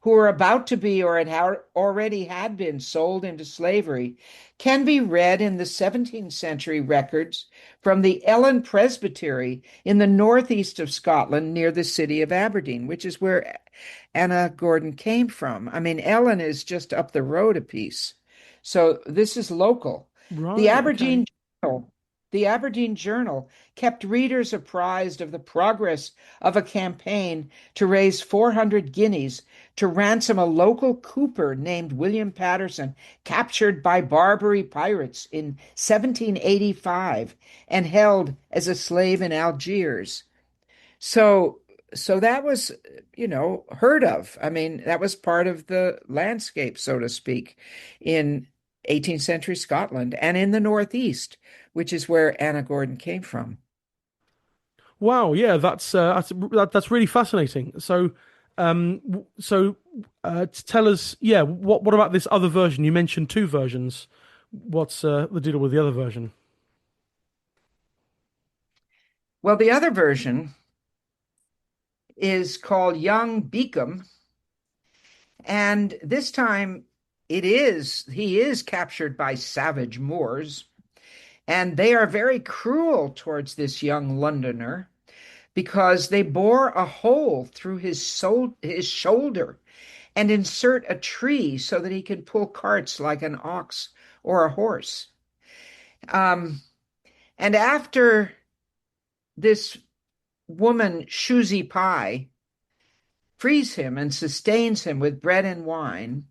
who were about to be or had already had been sold into slavery can be read in the 17th century records from the Ellen Presbytery in the northeast of Scotland near the city of Aberdeen, which is where Anna Gordon came from. I mean, Ellen is just up the road a piece. So this is local. The Right, okay. Aberdeen Journal, the Aberdeen Journal kept readers apprised of the progress of a campaign to raise 400 guineas to ransom a local cooper named William Patterson, captured by Barbary pirates in 1785 and held as a slave in Algiers. So, so that was, heard of. I mean, that was part of the landscape, so to speak, in 18th century Scotland and in the Northeast, which is where Anna Gordon came from. Wow, yeah, that's really fascinating. So, to tell us, yeah, what about this other version? You mentioned two versions. What's the deal with the other version? Well, the other version is called Young Beacom, and this time he is captured by savage Moors, and they are very cruel towards this young Londoner because they bore a hole through his shoulder and insert a tree so that he can pull carts like an ox or a horse. Um, and after this woman, Shusy Pie, frees him and sustains him with bread and wine,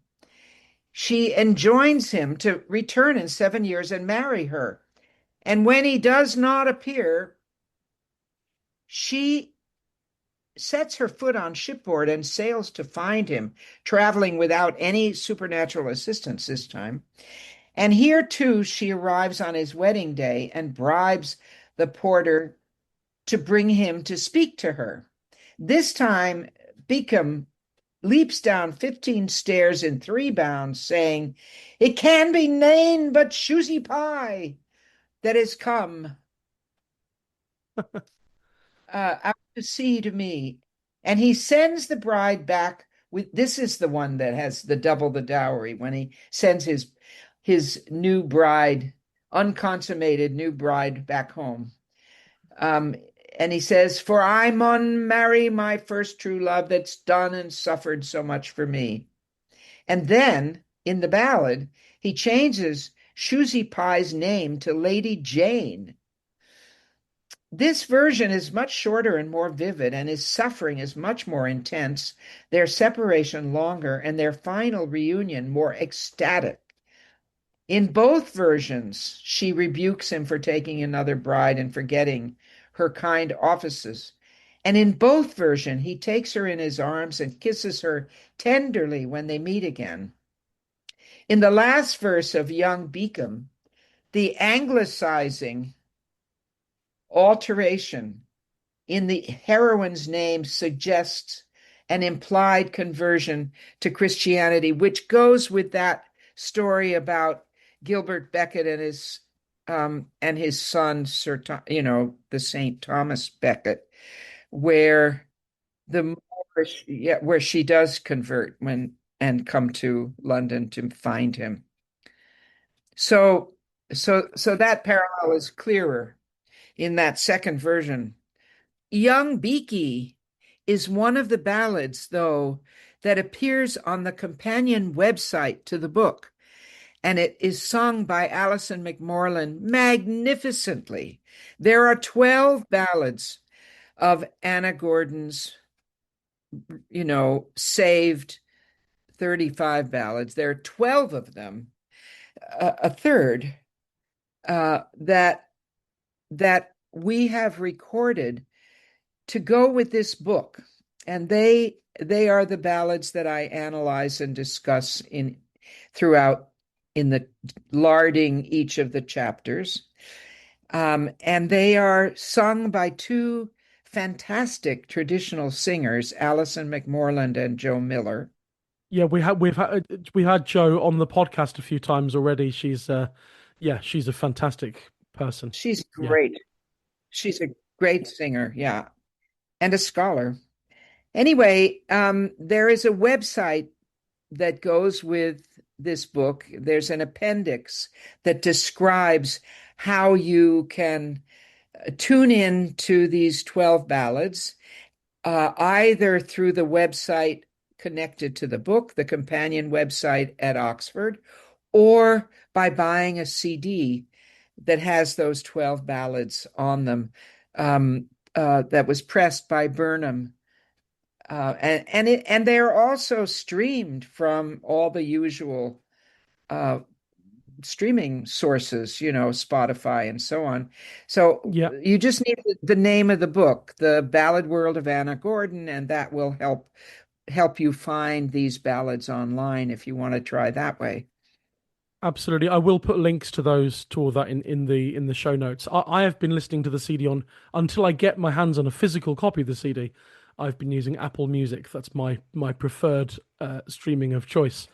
she enjoins him to return in 7 years and marry her. And when he does not appear, she sets her foot on shipboard and sails to find him, traveling without any supernatural assistance this time. And here too, she arrives on his wedding day and bribes the porter to bring him to speak to her. This time, Beacom leaps down 15 stairs in 3 bounds, saying, "It can be nane but Shusy Pie that is come out to sea to me." And he sends the bride back with, this is the one that has the double the dowry, when he sends his new bride unconsummated new bride back home. Um, and he says, "For I maun marry my first true love that's done and suffered so much for me." And then in the ballad, he changes Shusy Pye's name to Lady Jane. This version is much shorter and more vivid, and his suffering is much more intense, their separation longer, and their final reunion more ecstatic. In both versions, she rebukes him for taking another bride and forgetting her kind offices. And in both versions, he takes her in his arms and kisses her tenderly when they meet again. In the last verse of Young Beacom, the anglicizing alteration in the heroine's name suggests an implied conversion to Christianity, which goes with that story about Gilbert Becket and his son, the Saint Thomas Becket, where where she does convert and come to London to find him. So that parallel is clearer in that second version. Young Beaky is one of the ballads, though, that appears on the companion website to the book, and it is sung by Alison McMorland magnificently. There are 12 ballads of Anna Gordon's, saved 35 ballads. There are 12 of them, a third, that we have recorded to go with this book, and they are the ballads that I analyze and discuss throughout in the larding each of the chapters, and they are sung by two fantastic traditional singers, Alison McMorland and Joe Miller. Yeah, we had Joe on the podcast a few times already. She's a fantastic person. She's great. Yeah. She's a great singer, yeah, and a scholar. Anyway, there is a website that goes with this book. There's an appendix that describes how you can tune in to these 12 ballads, either through the website connected to the book, the companion website at Oxford, or by buying a CD that has those 12 ballads on them, that was pressed by Burnham. And they're also streamed from all the usual streaming sources, Spotify and so on. So you just need the name of the book, The Ballad World of Anna Gordon, and that will help you find these ballads online if you want to try that way. Absolutely. I will put links to all that in the show notes. I have been listening to the CD until I get my hands on a physical copy of the CD. I've been using Apple Music. That's my preferred streaming of choice.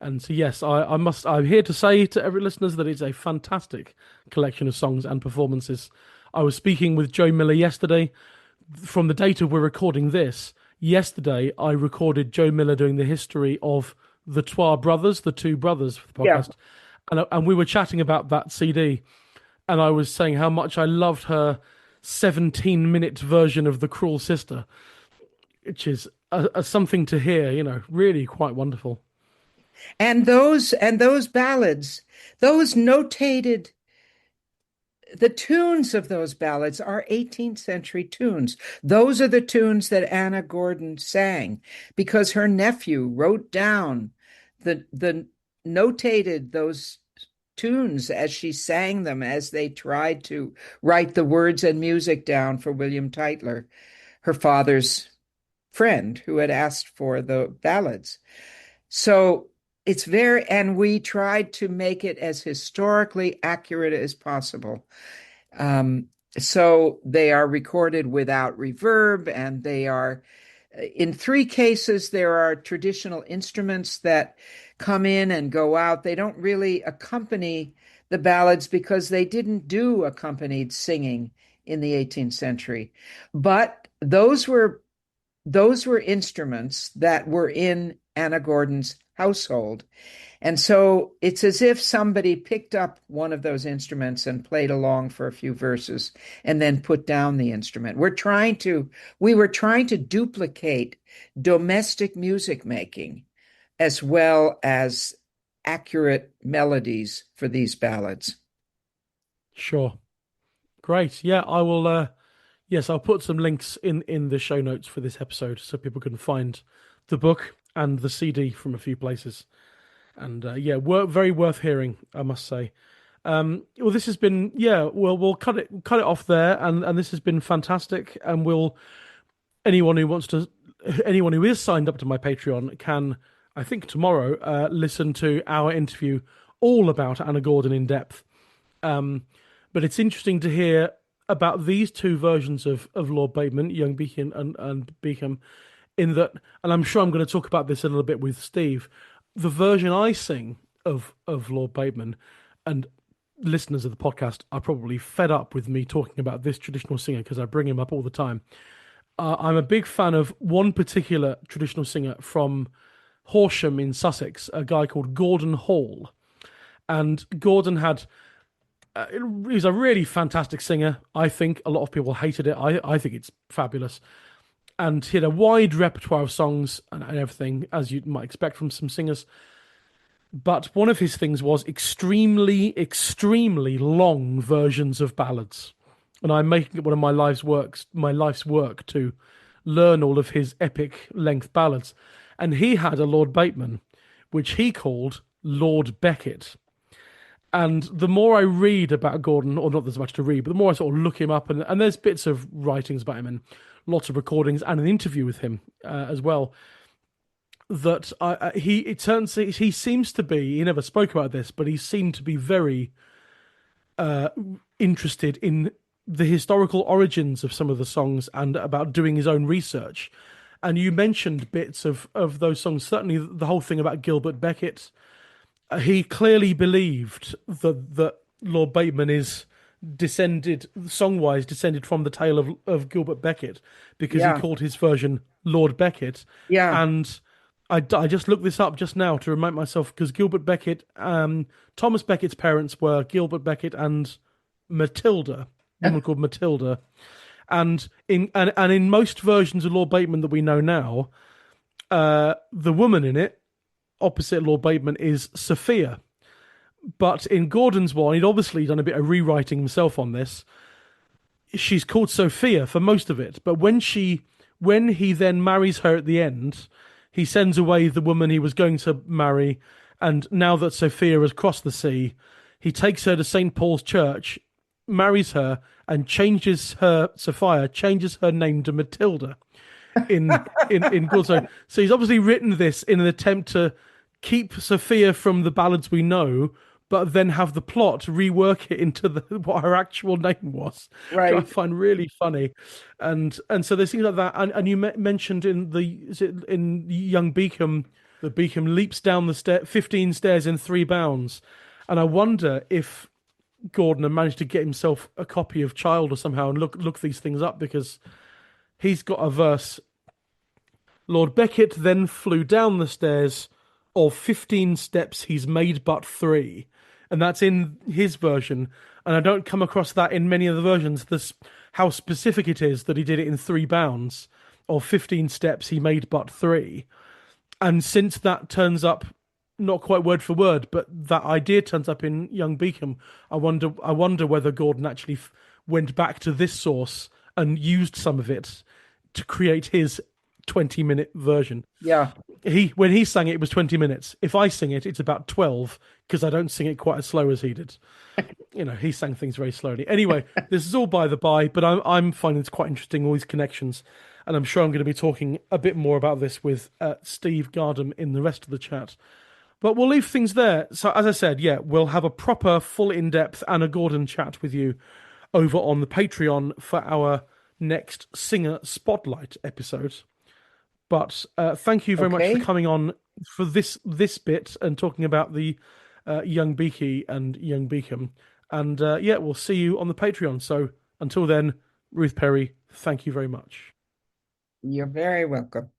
And so, yes, I'm here to say to every listeners that it's a fantastic collection of songs and performances. I was speaking with Joe Miller yesterday. From the date of we're recording this, yesterday I recorded Joe Miller doing the history of the Trois Brothers, the two brothers for the podcast. Yeah. And we were chatting about that CD. And I was saying how much I loved her 17-minute version of The Cruel Sister, which is something to hear, really quite wonderful. And those ballads, those notated, the tunes of those ballads are 18th century tunes. Those are the tunes that Anna Gordon sang because her nephew wrote down the notated those tunes as she sang them, as they tried to write the words and music down for William Tytler, her father's friend who had asked for the ballads. So and we tried to make it as historically accurate as possible. So they are recorded without reverb, and they are, in 3 cases, there are traditional instruments that come in and go out. They don't really accompany the ballads because they didn't do accompanied singing in the 18th century. But those were instruments that were in Anna Gordon's household. And so it's as if somebody picked up one of those instruments and played along for a few verses and then put down the instrument. We were trying to duplicate domestic music making as well as accurate melodies for these ballads. Sure. Great. Yeah, I will. Yes, I'll put some links in the show notes for this episode so people can find the book and the CD from a few places. And yeah, very worth hearing, I must say. Well, this has been, yeah. Well, we'll cut it off there, and this has been fantastic. And anyone who wants to, anyone who is signed up to my Patreon can, I think tomorrow, listen to our interview all about Anna Gordon in depth. But it's interesting to hear about these two versions of Lord Bateman, young Beacon and Beacom, in that, and I'm sure I'm going to talk about this a little bit with Steve. The version I sing of Lord Bateman, and listeners of the podcast are probably fed up with me talking about this traditional singer because I bring him up all the time. I'm a big fan of one particular traditional singer from Horsham in Sussex, a guy called Gordon Hall. And Gordon had he's a really fantastic singer. I think a lot of people hated it. I think it's fabulous. And he had a wide repertoire of songs and everything, as you might expect from some singers. But one of his things was extremely, extremely long versions of ballads. And I'm making it one of my life's work to learn all of his epic length ballads. And he had a Lord Bateman, which he called Lord Beckett. And the more I read about Gordon, or not there's much to read, but the more I sort of look him up, and there's bits of writings about him and lots of recordings and an interview with him as well. That he seems to be, he never spoke about this, but he seemed to be very interested in the historical origins of some of the songs and about doing his own research. And you mentioned bits of those songs, certainly the whole thing about Gilbert Beckett. He clearly believed that Lord Bateman is song-wise, descended from the tale of Gilbert Beckett, because he called his version Lord Beckett. Yeah. And I just looked this up just now to remind myself, because Gilbert Beckett, Thomas Beckett's parents were Gilbert Beckett and Matilda, a woman called Matilda. And in most versions of Lord Bateman that we know now, the woman in it, opposite Lord Bateman, is Sophia. But in Gordon's one, he'd obviously done a bit of rewriting himself on this. She's called Sophia for most of it, but when he then marries her at the end, he sends away the woman he was going to marry, and now that Sophia has crossed the sea, he takes her to St. Paul's Church, marries her, and changes her name to Matilda. In Gordon. So he's obviously written this in an attempt to keep Sophia from the ballads we know, but then have the plot rework it into what her actual name was, right? which I find really funny. And so there's things like that. And you mentioned in young Beacom, that Beacom leaps down the 15 stairs in 3 bounds. And I wonder if Gordon had managed to get himself a copy of Child or somehow and look these things up, because he's got a verse. Lord Beckett then flew down the stairs. Of 15 steps, he's made but 3. And that's in his version. And I don't come across that in many of the versions. How specific it is that he did it in 3 bounds. Of 15 steps, he made but 3. And since that turns up, not quite word for word, but that idea turns up in Young Beacom, I wonder whether Gordon actually went back to this source and used some of it to create his 20-minute version. Yeah. When he sang it was 20 minutes. If I sing it, it's about 12, because I don't sing it quite as slow as he did. He sang things very slowly. Anyway, this is all by the by, but I'm finding it's quite interesting, all these connections. And I'm sure I'm going to be talking a bit more about this with Steve Gardham in the rest of the chat. But we'll leave things there. So as I said, we'll have a proper, full, in-depth Anna Gordon chat with you over on the Patreon for our next Singer Spotlight episode. But thank you very much for coming on for this bit and talking about the Young Beaky and Young Beacom. And we'll see you on the Patreon. So until then, Ruth Perry, thank you very much. You're very welcome.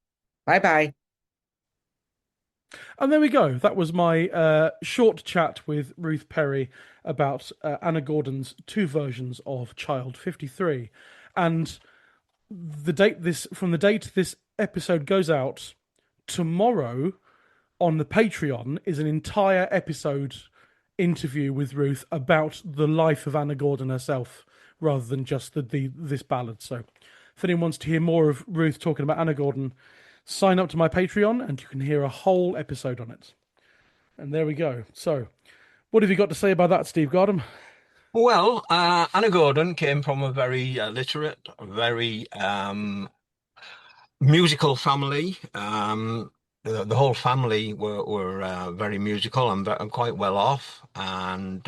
Bye-bye. And there we go. That was my short chat with Ruth Perry about Anna Gordon's two versions of Child 53. And the date this episode goes out, tomorrow on the Patreon is an entire episode interview with Ruth about the life of Anna Gordon herself, rather than just this ballad. So, if anyone wants to hear more of Ruth talking about Anna Gordon, sign up to my Patreon, and you can hear a whole episode on it. And there we go. So, what have you got to say about that, Steve Gardham? Well, Anna Gordon came from a very literate, very musical family. The whole family were very musical and quite well off, and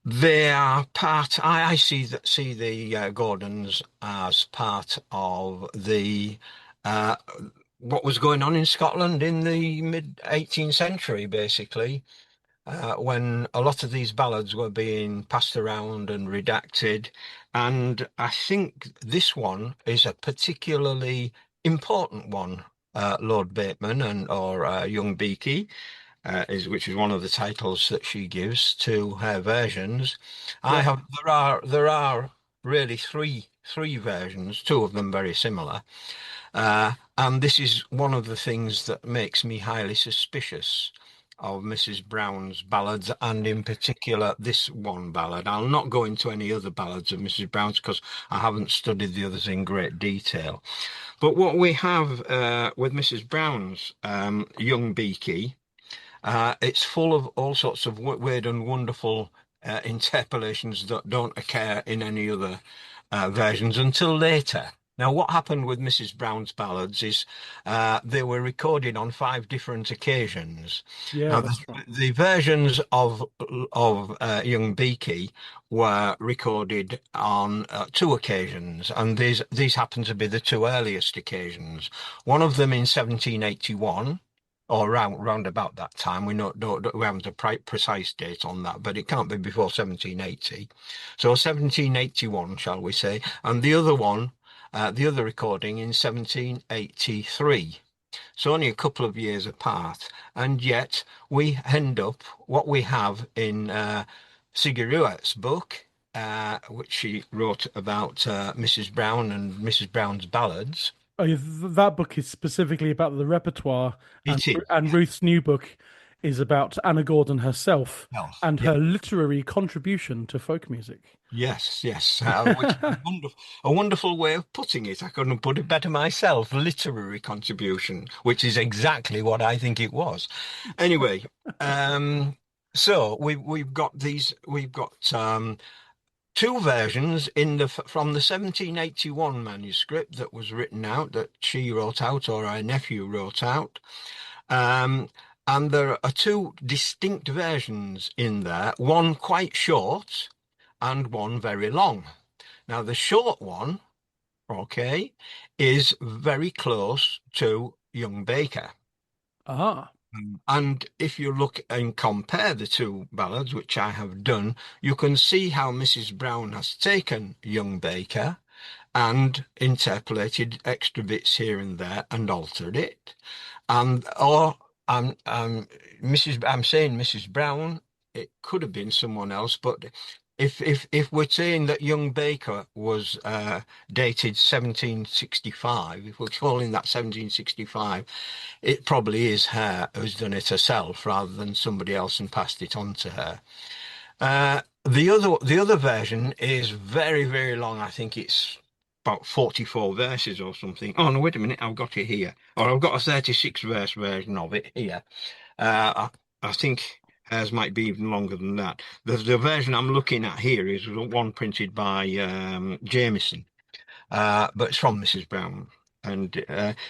they are part. I see the Gordons as part of the uh, what was going on in Scotland in the mid 18th century, basically, when a lot of these ballads were being passed around and redacted. And I think this one is a particularly important one. Lord Bateman or Young Beaky, which is one of the titles that she gives to her versions. I Yeah. have there are really three versions, two of them very similar. And this is one of the things that makes me highly suspicious of Mrs. Brown's ballads, and in particular this one ballad. I'll not go into any other ballads of Mrs. Brown's because I haven't studied the others in great detail. But what we have with Mrs. Brown's Young Beaky, it's full of all sorts of weird and wonderful interpolations that don't occur in any other versions until later. Now, what happened with Mrs. Brown's ballads is they were recorded on five different occasions. Yeah, Now, that's right. the versions of Young Beaky were recorded on two occasions, and these happen to be the two earliest occasions. One of them in 1781, or round about that time. We we haven't a precise date on that, but it can't be before 1780. So 1781, shall we say? And the other recording in 1783. So only a couple of years apart, and yet we end up what we have in Siggy Ruart's book, which she wrote about Mrs. Brown and Mrs. Brown's ballads. Oh, yeah, that book is specifically about the repertoire, and It is. Ruth's new book is about Anna Gordon herself Yes. and Yeah. her literary contribution to folk music. Yes, yes, which is a wonderful way of putting it. I couldn't put it better myself. Literary contribution, which is exactly what I think it was. Anyway, so we've got two versions from the 1781 manuscript that was written out, that she wrote out or her nephew wrote out. Um, and there are two distinct versions in there, one quite short and one very long. Now, the short one, okay, is very close to Young Baker. Ah, And if you look and compare the two ballads, which I have done, you can see how Mrs. Brown has taken Young Baker and interpolated extra bits here and there and altered it. And or I'm saying Mrs. Brown, it could have been someone else, but if we're saying that Young Baker was dated 1765, if we're calling that 1765, it probably is her who's done it herself rather than somebody else and passed it on to her. The other version is very, very long. I think it's about 44 verses or something. Oh no, wait a minute, I've got it here. Or I've got a 36 verse version of it here. I think hers might be even longer than that. The version I'm looking at here is one printed by Jameson, but it's from Mrs. Brown. And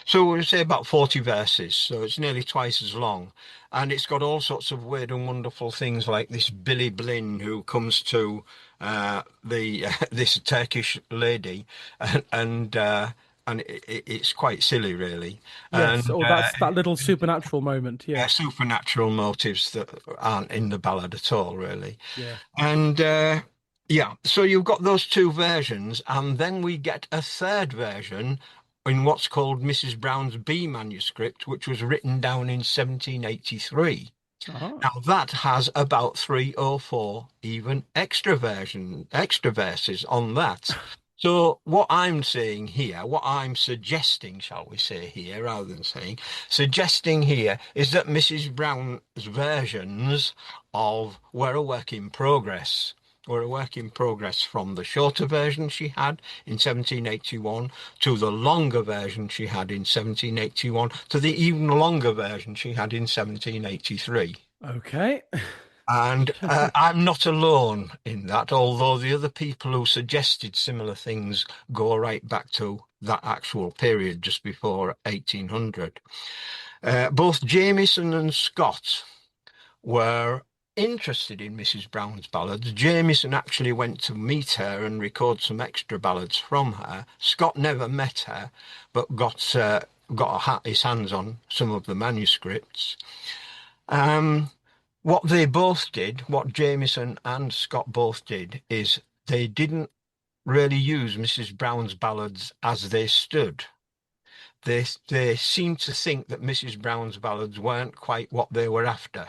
so we'll say about 40 verses, so it's nearly twice as long. And it's got all sorts of weird and wonderful things like this Billy Blinn who comes to the this Turkish lady, and it's quite silly, really. yes. And Or that's that little supernatural moment. Yeah, supernatural motives that aren't in the ballad at all, really. yeah. And yeah, so you've got those two versions, and then we get a third version in what's called Mrs. Brown's B manuscript, which was written down in 1783. Ah, Now that has about 3 or 4 even extra verses on that. So what I'm saying here, what I'm suggesting, shall we say here, rather than saying, suggesting here is that Mrs. Brown's versions of were a work in progress. Were a work in progress from the shorter version she had in 1781 to the longer version she had in 1781 to the even longer version she had in 1783. okay. And I'm not alone in that, although the other people who suggested similar things go right back to that actual period just before 1800. Both Jamieson and Scott were interested in Mrs. Brown's ballads. Jamieson actually went to meet her and record some extra ballads from her. Scott never met her, but got his hands on some of the manuscripts. What they both did, what Jamieson and Scott both did, is they didn't really use Mrs. Brown's ballads as they stood. They seemed to think that Mrs. Brown's ballads weren't quite what they were after.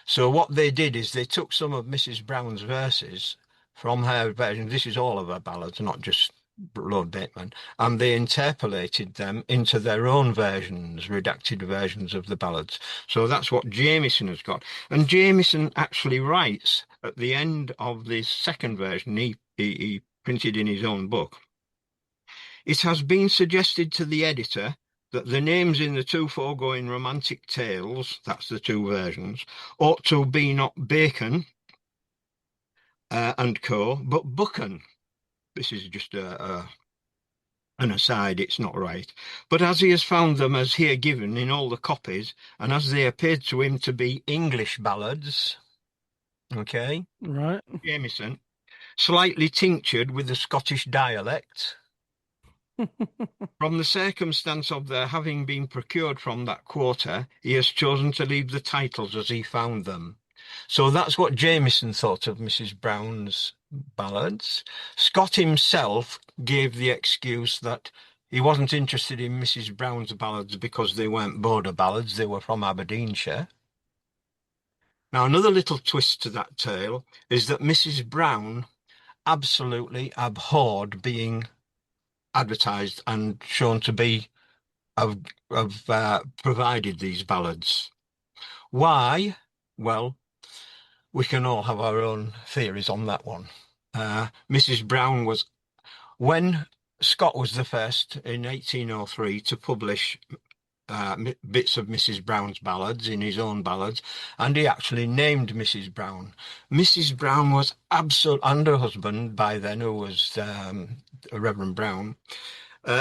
So what they did is they took some of Mrs. Brown's verses from her version. This is all of her ballads, not just Lord Bateman, and they interpolated them into their own versions, redacted versions of the ballads. So that's what Jamieson has got. And Jamieson actually writes at the end of the second version he printed in his own book. It has been suggested to the editor that the names in the two foregoing romantic tales, that's the two versions, ought to be not Bacon and co, but Buchan. This is just an aside, it's not right. But as he has found them as here given in all the copies, and as they appeared to him to be English ballads, okay, Right. Jamieson, slightly tinctured with the Scottish dialect, from the circumstance of their having been procured from that quarter, he has chosen to leave the titles as he found them. So that's what Jamieson thought of Mrs. Brown's ballads. Scott himself gave the excuse that he wasn't interested in Mrs. Brown's ballads because they weren't border ballads, they were from Aberdeenshire. Now, another little twist to that tale is that Mrs. Brown absolutely abhorred being advertised and shown to be have provided these ballads. Why? Well, we can all have our own theories on that one. Mrs. Brown was, when Scott was the first in 1803 to publish bits of Mrs. Brown's ballads in his own ballads, and he actually named Mrs. Brown. Mrs. Brown was absolute, and her husband by then, who was Reverend Brown,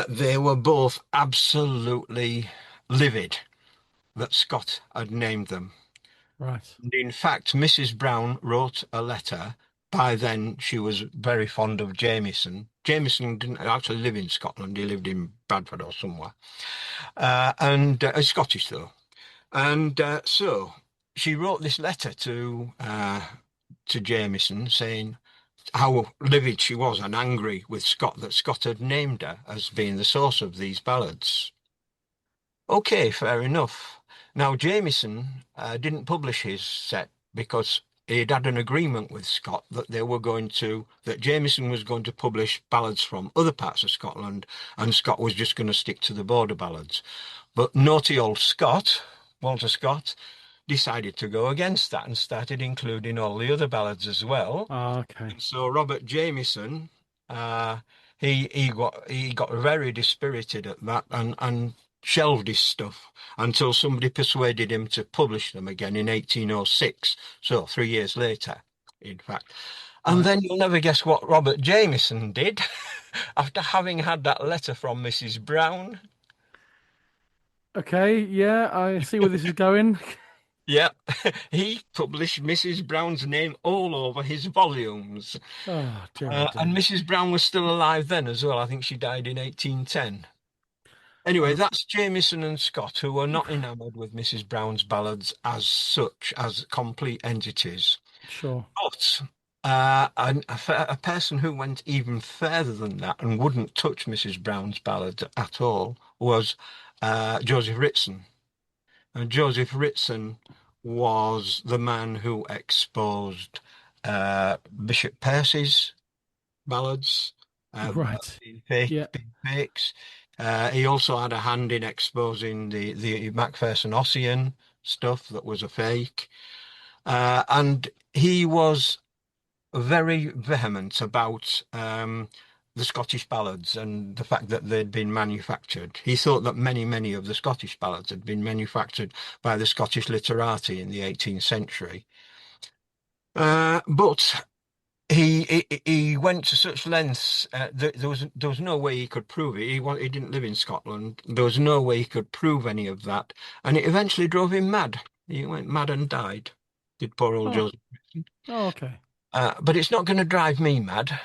they were both absolutely livid that Scott had named them. Right. And in fact, Mrs. Brown wrote a letter. By then, she was very fond of Jamieson. Jamieson didn't actually live in Scotland. He lived in Bradford or somewhere. And Scottish, though. And so she wrote this letter to Jamieson saying how livid she was and angry with Scott that Scott had named her as being the source of these ballads. Okay, fair enough. Now, Jamieson didn't publish his set because he'd had an agreement with Scott that that Jamieson was going to publish ballads from other parts of Scotland and Scott was just going to stick to the border ballads. But naughty old Scott, Walter Scott, decided to go against that and started including all the other ballads as well. Okay. And so Robert Jamieson, he got very dispirited at that and shelved his stuff until somebody persuaded him to publish them again in 1806. So 3 years later, in fact. And then you'll never guess what Robert Jamieson did after having had that letter from Mrs. Brown. Okay. Yeah, I see where this is going. Yep, he published Mrs. Brown's name all over his volumes. Oh, dear, oh And dear. Mrs. Brown was still alive then as well. I think she died in 1810. Anyway, Oh, that's Jamieson and Scott, who were not enamoured with Mrs. Brown's ballads as such, as complete entities. sure. But And a person who went even further than that and wouldn't touch Mrs. Brown's ballad at all was Joseph Ritson. And Joseph Ritson was the man who exposed Bishop Percy's ballads, Right. being Yeah. being fakes. He also had a hand in exposing the Macpherson Ossian stuff that was a fake. And he was very vehement about the Scottish ballads and the fact that they'd been manufactured. He thought that many of the Scottish ballads had been manufactured by the Scottish literati in the 18th century. But he went to such lengths. There was no way he could prove it. He didn't live in Scotland. There was no way he could prove any of that, and it eventually drove him mad. He went mad and died. Did poor old Oh. Joseph. Oh, okay. But it's not going to drive me mad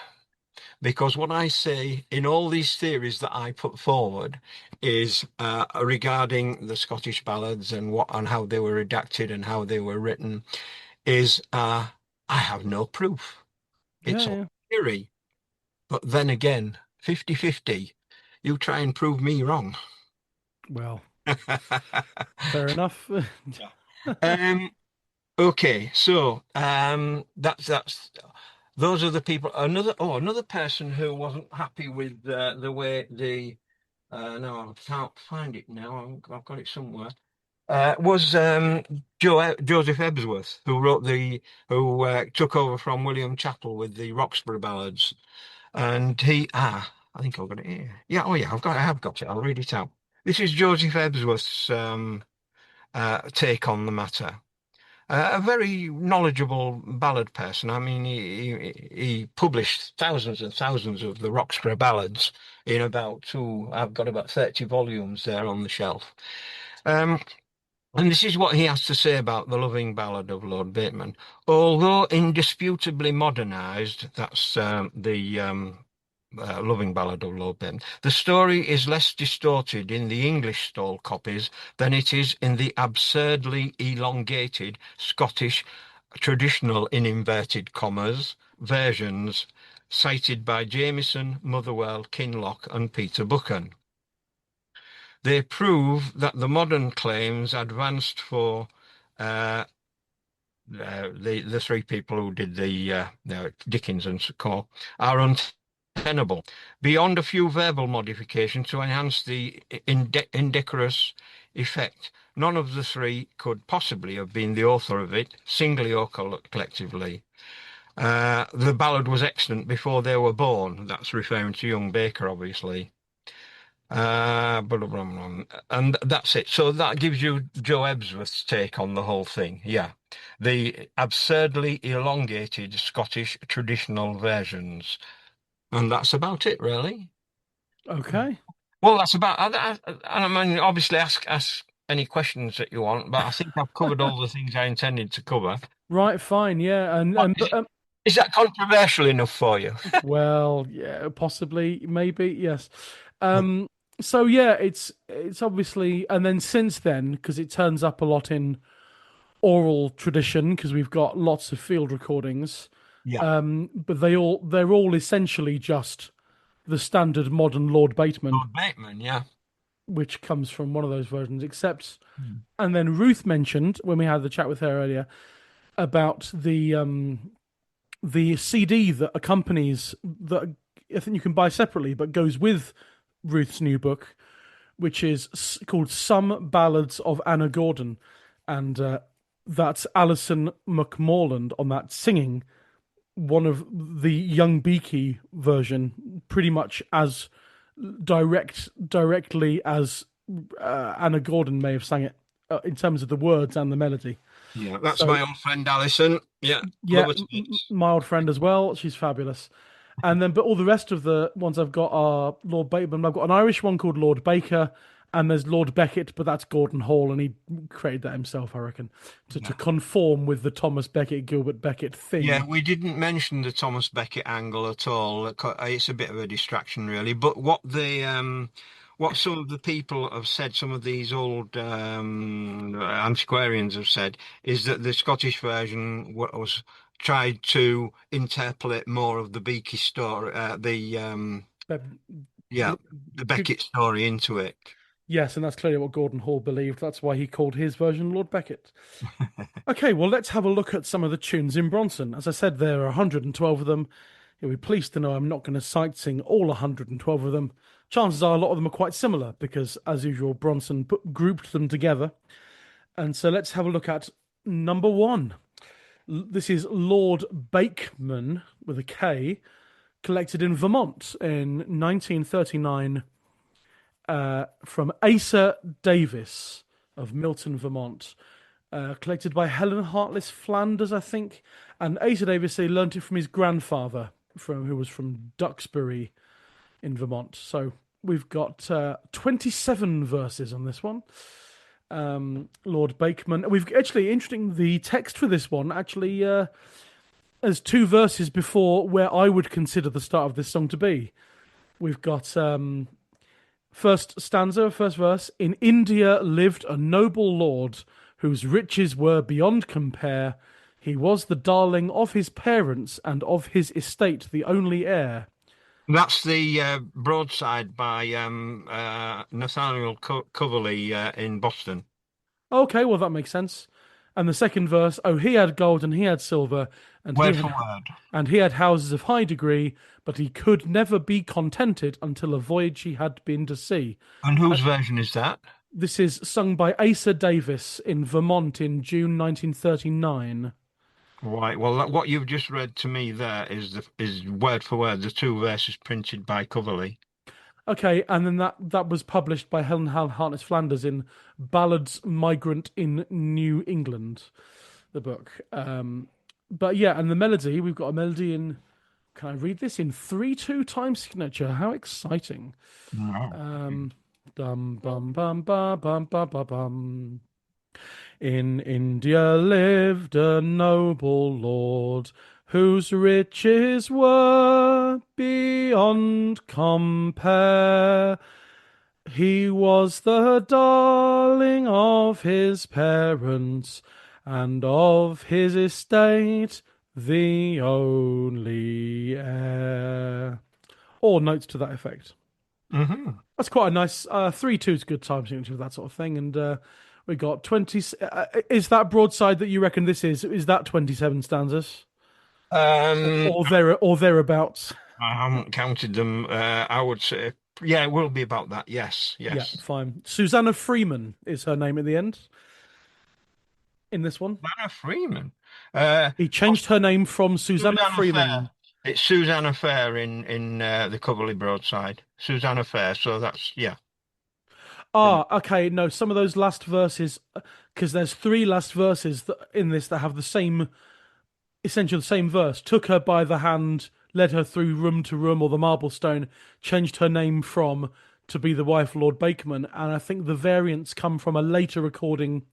because what I say in all these theories that I put forward is regarding the Scottish ballads and what and how they were redacted and how they were written is I have no proof. Yeah, It's all yeah. theory. But then again, 50-50. You try and prove me wrong. Well, fair enough. Um, okay, so that's those are the people. Another person who wasn't happy with the way the no, I can't find it now. I've got it somewhere. Was Joseph Ebsworth, who took over from William Chattel with the Roxburgh ballads. And I think I've got it here. Yeah, oh yeah, I have got it. I'll read it out. This is Joseph Ebsworth's take on the matter. A very knowledgeable ballad person. I mean, he published thousands and thousands of the Roxburgh ballads in I've got about 30 volumes there on the shelf. Um, and this is what he has to say about the loving ballad of Lord Bateman. Although indisputably modernised, that's the loving ballad of Lord Bateman. The story is less distorted in the English stole copies than it is in the absurdly elongated Scottish traditional in inverted commas versions cited by Jamieson, Motherwell, Kinloch, and Peter Buchan. They prove that the modern claims advanced for uh, the three people who did the Dickens and Co are untenable beyond a few verbal modifications to enhance the indecorous effect. None of the three could possibly have been the author of it, singly or collectively. The ballad was extant before they were born. That's referring to young Baker, obviously. And that's it. So that gives you Joe Ebsworth's take on the whole thing. Yeah. The absurdly elongated Scottish traditional versions. And that's about it, really. Okay. Well, that's about, I mean, obviously ask any questions that you want, but I think I've covered all the things I intended to cover. Right, fine. Yeah, What, is that controversial enough for you? well, yeah, possibly, maybe, yes. Um, so yeah, it's obviously, and then since then, because it turns up a lot in oral tradition, because we've got lots of field recordings, Yeah. but they're all essentially just the standard modern Lord Bateman, Lord Bateman, yeah. which comes from one of those versions, except, and then Ruth mentioned when we had the chat with her earlier about the CD that accompanies that I think you can buy separately, but goes with Ruth's new book, which is called "Some Ballads of Anna Gordon," and that's Alison McMorland on that singing one of the Young Beaky version, pretty much as directly as Anna Gordon may have sang it in terms of the words and the melody. Yeah, that's So my old friend Alison. Yeah, yeah, love her to bits. my old friend as well. She's fabulous. And then, but all the rest of the ones I've got are Lord Bateman. I've got an Irish one called Lord Baker, and there's Lord Beckett, but that's Gordon Hall, and he created that himself, I reckon, to Yeah. conform with the Thomas Becket, Gilbert Beckett Yeah, thing. we didn't mention the Thomas Becket angle at all. It's a bit of a distraction, really. But what some of the people have said, some of these old antiquarians have said, is that the Scottish version was tried to interpolate more of the Beaky story, Uh, yeah, the Beckett story into it. Yes, and that's clearly what Gordon Hall believed. That's why he called his version Lord Beckett. Okay, well, let's have a look at some of the tunes in Bronson. As I said, there are 112 of them. You'll be pleased to know I'm not going to sight sing all 112 of them. Chances are a lot of them are quite similar because, as usual, Bronson grouped them together. And so let's have a look at number one. This is Lord Bateman with a K, collected in Vermont in 1939 from Asa Davis of Milton, Vermont. Collected by Helen Hartless Flanders, I think. And Asa Davis, he learnt it from his grandfather, who was from Duxbury in Vermont. So we've got 27 verses on this one. Lord Bateman. We've actually, interesting, the text for this one actually has two verses before where I would consider the start of this song to be. We've got first stanza, first verse. In India lived a noble lord whose riches were beyond compare. He was the darling of his parents and of his estate the only heir. That's the broadside by Nathaniel Coverley in Boston. Okay, well that makes sense. And the second verse, oh, he had gold and he had silver, and Word for word. and he had houses of high degree, but he could never be contented until a voyage he had been to sea. And whose version is that? This is sung by Asa Davis in Vermont in June 1939. Right. Well, what you've just read to me there is word for word the two verses printed by Coverley. Okay, and then that was published by Helen Hartless Flanders in Ballads Migrant in New England, the book. But yeah, and the melody, we've got a melody in, can I read this? In 3/2 time signature. How exciting. No. Dum bum bum ba bum ba ba bum. In India lived a noble lord whose riches were beyond compare. He was the darling of his parents and of his estate the only heir. Or notes to that effect. Mm-hmm. That's quite a nice 3/2 is good time signature for that sort of thing, and we got 20. Is that broadside that you reckon this is? Is that 27 stanzas, or thereabouts? I haven't counted them. I would say, yeah, it will be about that. Yes, Yeah, yes. fine. Susanna Freeman is her name at the end in this one. Susanna Freeman. He changed her name from Susanna Freeman. Fair. It's Susanna Fair in the Coverley broadside. Susanna Fair. So that's yeah. Ah, okay. No, some of those last verses, because there's three last verses in this that have the same, essentially the same verse. Took her by the hand, led her through room to room, or the marble stone, changed her name from to be the wife of Lord Bateman. And I think the variants come from a later recording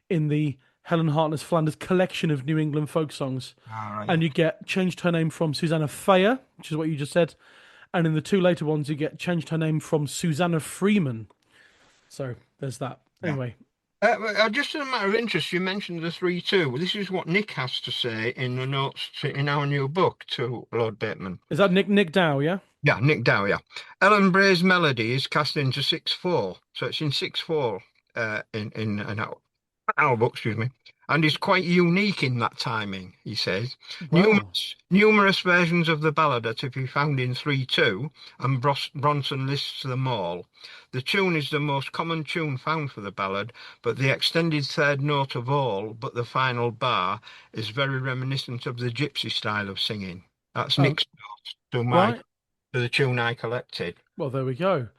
in the Helen Hartless Flanders collection of New England folk songs. All right. And you get changed her name from Susanna Fair, which is what you just said. And in the two later ones, you get changed her name from Susanna Freeman. So there's that. Anyway. Just as a matter of interest, you mentioned the 3/2. This is what Nick has to say in the notes in our new book to Lord Bateman. Is that Nick Dow, yeah? Yeah, Nick Dow, yeah. Ellen Bray's melody is cast into 6/4. So it's in 6/4 in our book, excuse me. And is quite unique in that timing, he says. Wow. Numerous versions of the ballad are to be found in 3/2, and Bronson lists them all. The tune is the most common tune found for the ballad, but the extended third note of all, but the final bar, is very reminiscent of the gypsy style of singing. That's Nick's note to the tune I collected. Well, there we go.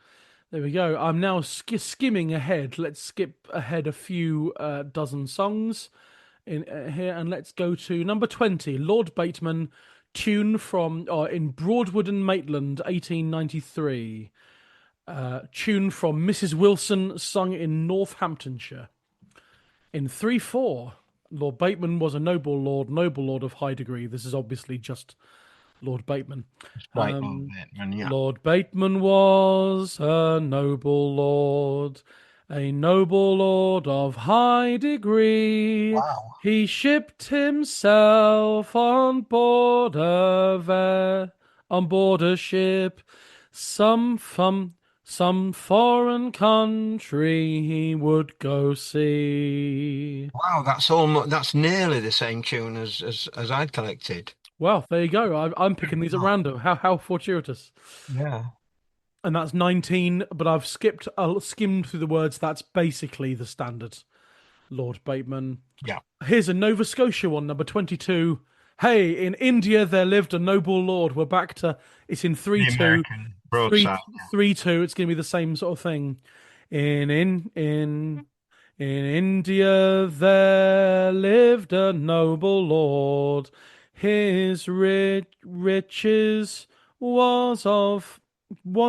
There we go. I'm now skimming ahead. Let's skip ahead a few dozen songs in here, and let's go to number 20, Lord Bateman, tune from in Broadwood and Maitland, 1893. Tune from Mrs. Wilson, sung in Northamptonshire. In 3/4, Lord Bateman was a noble lord of high degree. This is obviously just Lord Bateman. Right, Lord Bateman, yeah. Lord Bateman was a noble lord, A noble lord of high degree, Wow. he shipped himself on board a ship, some foreign country he would go see. Wow, that's nearly the same tune as I'd collected. Well, there you go. I'm picking these at random. How fortuitous. Yeah. And that's 19, but I've skimmed through the words. That's basically the standard Lord Bateman. Yeah. Here's a Nova Scotia one, number 22. Hey, in India there lived a noble lord. We're back to it's in 3 The 2. American 3 broadside. 3 2. It's going to be the same sort of thing. In India there lived a noble lord. His riches was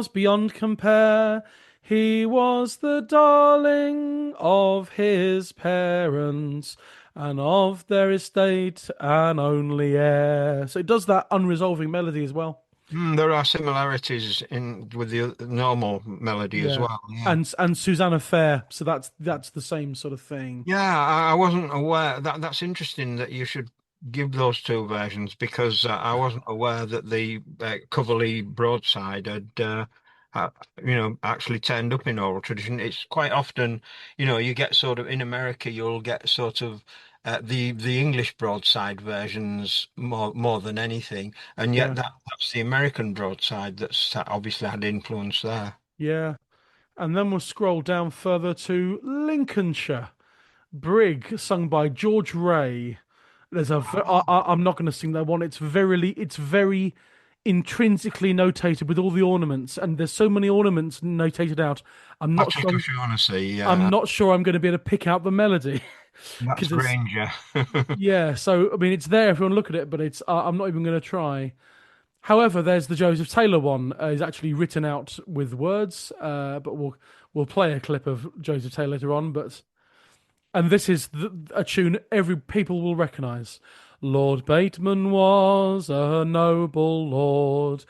beyond compare. He was the darling of his parents and of their estate an only heir. So it does that unresolving melody as well. There are similarities in with the normal melody as Yeah. well. Yeah. And Susanna Fair. So that's the same sort of thing. Yeah, I wasn't aware that's interesting that you should give those two versions because I wasn't aware that the Coverley broadside had uh, actually turned up in oral tradition. It's quite often, you get sort of in America you'll get sort of the English broadside versions more than anything, and yet Yeah. that's the American broadside that's obviously had influence there. Yeah. And then we'll scroll down further to Lincolnshire. Brig, sung by George Ray. I'm not going to sing that one. It's very intrinsically notated with all the ornaments, and there's so many ornaments notated out. I'm not Patrick sure. O'Shaughnessy, I'm not sure I'm going to be able to pick out the melody that's because it's Granger. yeah. So I mean, it's there if you want to look at it, but it's I'm not even going to try. However, there's the Joseph Taylor one. Is actually written out with words, but we'll play a clip of Joseph Taylor later on. But and this is a tune every people will recognise. Lord Bateman was a noble lord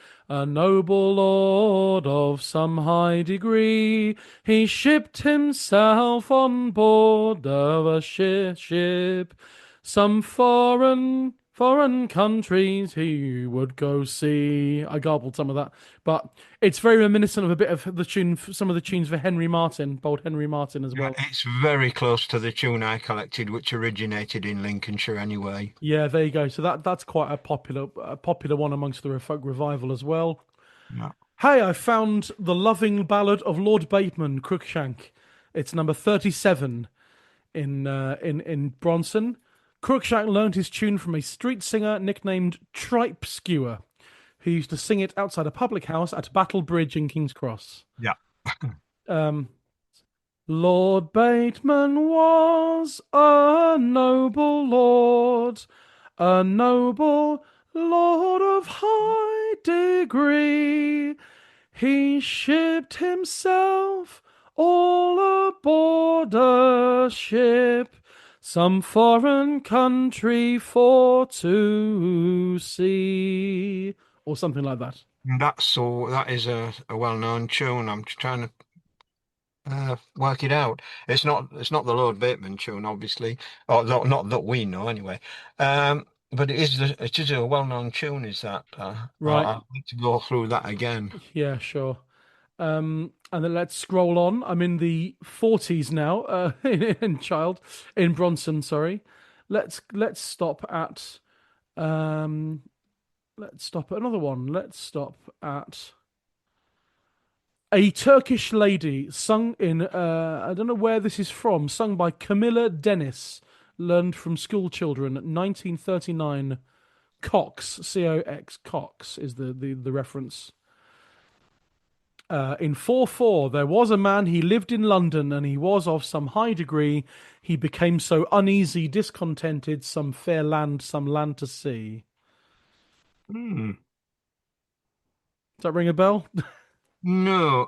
of some high degree. He shipped himself on board of a ship. Some foreign countries he would go see. I garbled some of that, but it's very reminiscent of a bit of the tune, some of the tunes for Henry Martin, bold Henry Martin as Yeah, well. it's very close to the tune I collected, which originated in Lincolnshire anyway. Yeah, there you go. So that's quite a popular one amongst the folk revival as well. Yeah. Hey, I found the loving ballad of Lord Bateman, Crookshank. It's number 37 in Bronson. Crookshank learned his tune from a street singer nicknamed Tripe Skewer, who used to sing it outside a public house at Battle Bridge in King's Cross. Yeah. Um, Lord Bateman was a noble lord of high degree. He shipped himself all aboard a ship, some foreign country for to see, or something like that. That is a well-known tune. I'm just trying to work it out. It's not the Lord Bateman tune, obviously, or not that we know anyway. But it is a well-known tune. Is that? Right. I'll need to go through that again. Yeah, sure. And then let's scroll on. I'm in the 40s now, in Bronson. Sorry. Let's stop at let's stop at another one. Let's stop at a Turkish lady sung in I don't know where this is from, sung by Camilla Dennis, learned from school children, 1939. Cox, Cox, Cox is the reference. In 4-4, there was a man, he lived in London, and he was of some high degree. He became so uneasy, discontented, some land to see. Hmm. Does that ring a bell? No.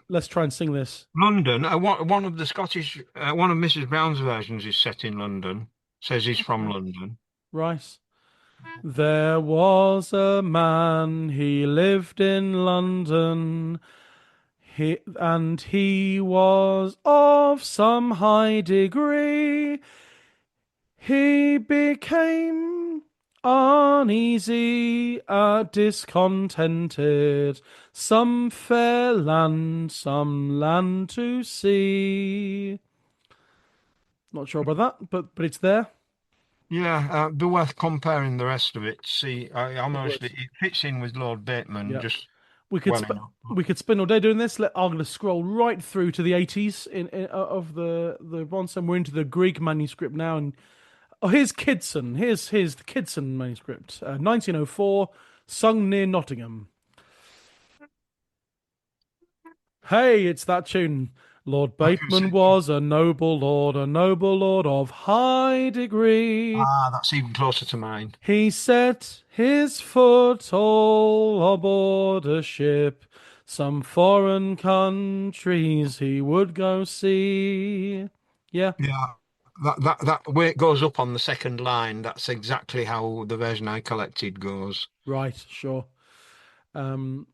Let's try and sing this. London. One of the Scottish, one of Mrs. Brown's versions is set in London. Says he's from London. Right. There was a man, he lived in London. He was of some high degree. He became uneasy, discontented. Some land to see. Not sure about that, but it's there. Yeah, be worth comparing the rest of it. See, I'm It would. honestly, it fits in with Lord Bateman Yeah. just We could well sp enough. we could spend all day doing this. I'm going to scroll right through to the 80s of the Bronze, and we're into the Greek manuscript now. And oh, here's Kidson. Here's the Kidson manuscript, 1904, sung near Nottingham. Hey, it's that tune. Lord I can Bateman see. was a noble lord of high degree. Ah, that's even closer to mine. He set his foot all aboard a ship. Some foreign countries he would go see. Yeah, Yeah, that way it goes up on the second line. That's exactly how the version I collected goes. right, sure. Um,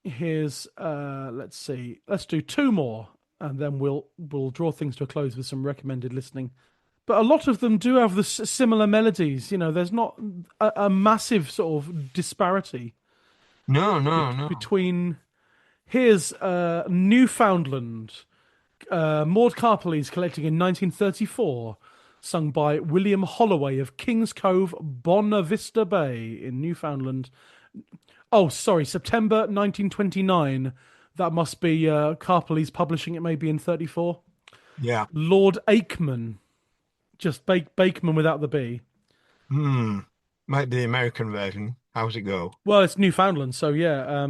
here's let's see. Let's do two more, and then we'll draw things to a close with some recommended listening. But a lot of them do have the similar melodies. You know, there's not a massive sort of disparity No, no, no. between. Here's Newfoundland. Maud Carpelly's collecting in 1934, sung by William Holloway of Kings Cove, Bonavista Bay in Newfoundland. Oh, sorry, September 1929. That must be Carpelly's publishing it maybe in 34. Yeah. Lord Aikman, just Bakeman without the B. Hmm. Might be the American version. How's it go? Well, it's Newfoundland, so yeah.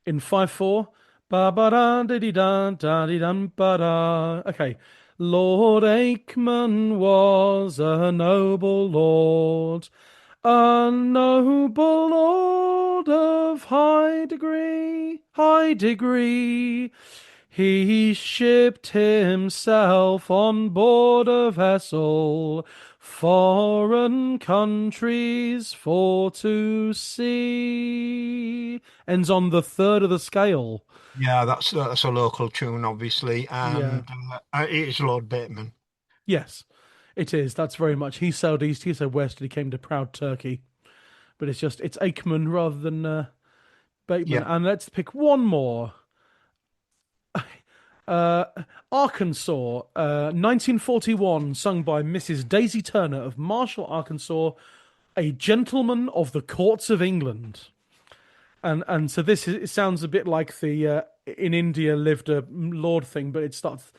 In 5/4, ba ba da diddy da da dee dum ba da. Okay, Lord Aikman was a noble lord of high degree. He shipped himself on board a vessel, foreign countries for to see. Ends on the third of the scale. Yeah, that's a local tune, obviously, Yeah. and it is Lord Bateman. Yes, it is. That's very much. He sailed east, he sailed west, and he came to proud Turkey. But it's Aikman rather than Bateman. Yeah. And let's pick one more. Uh, Arkansas, 1941, sung by Mrs. Daisy Turner of Marshall, Arkansas, a gentleman of the courts of England. And so it sounds a bit like the in India lived a lord thing, but it starts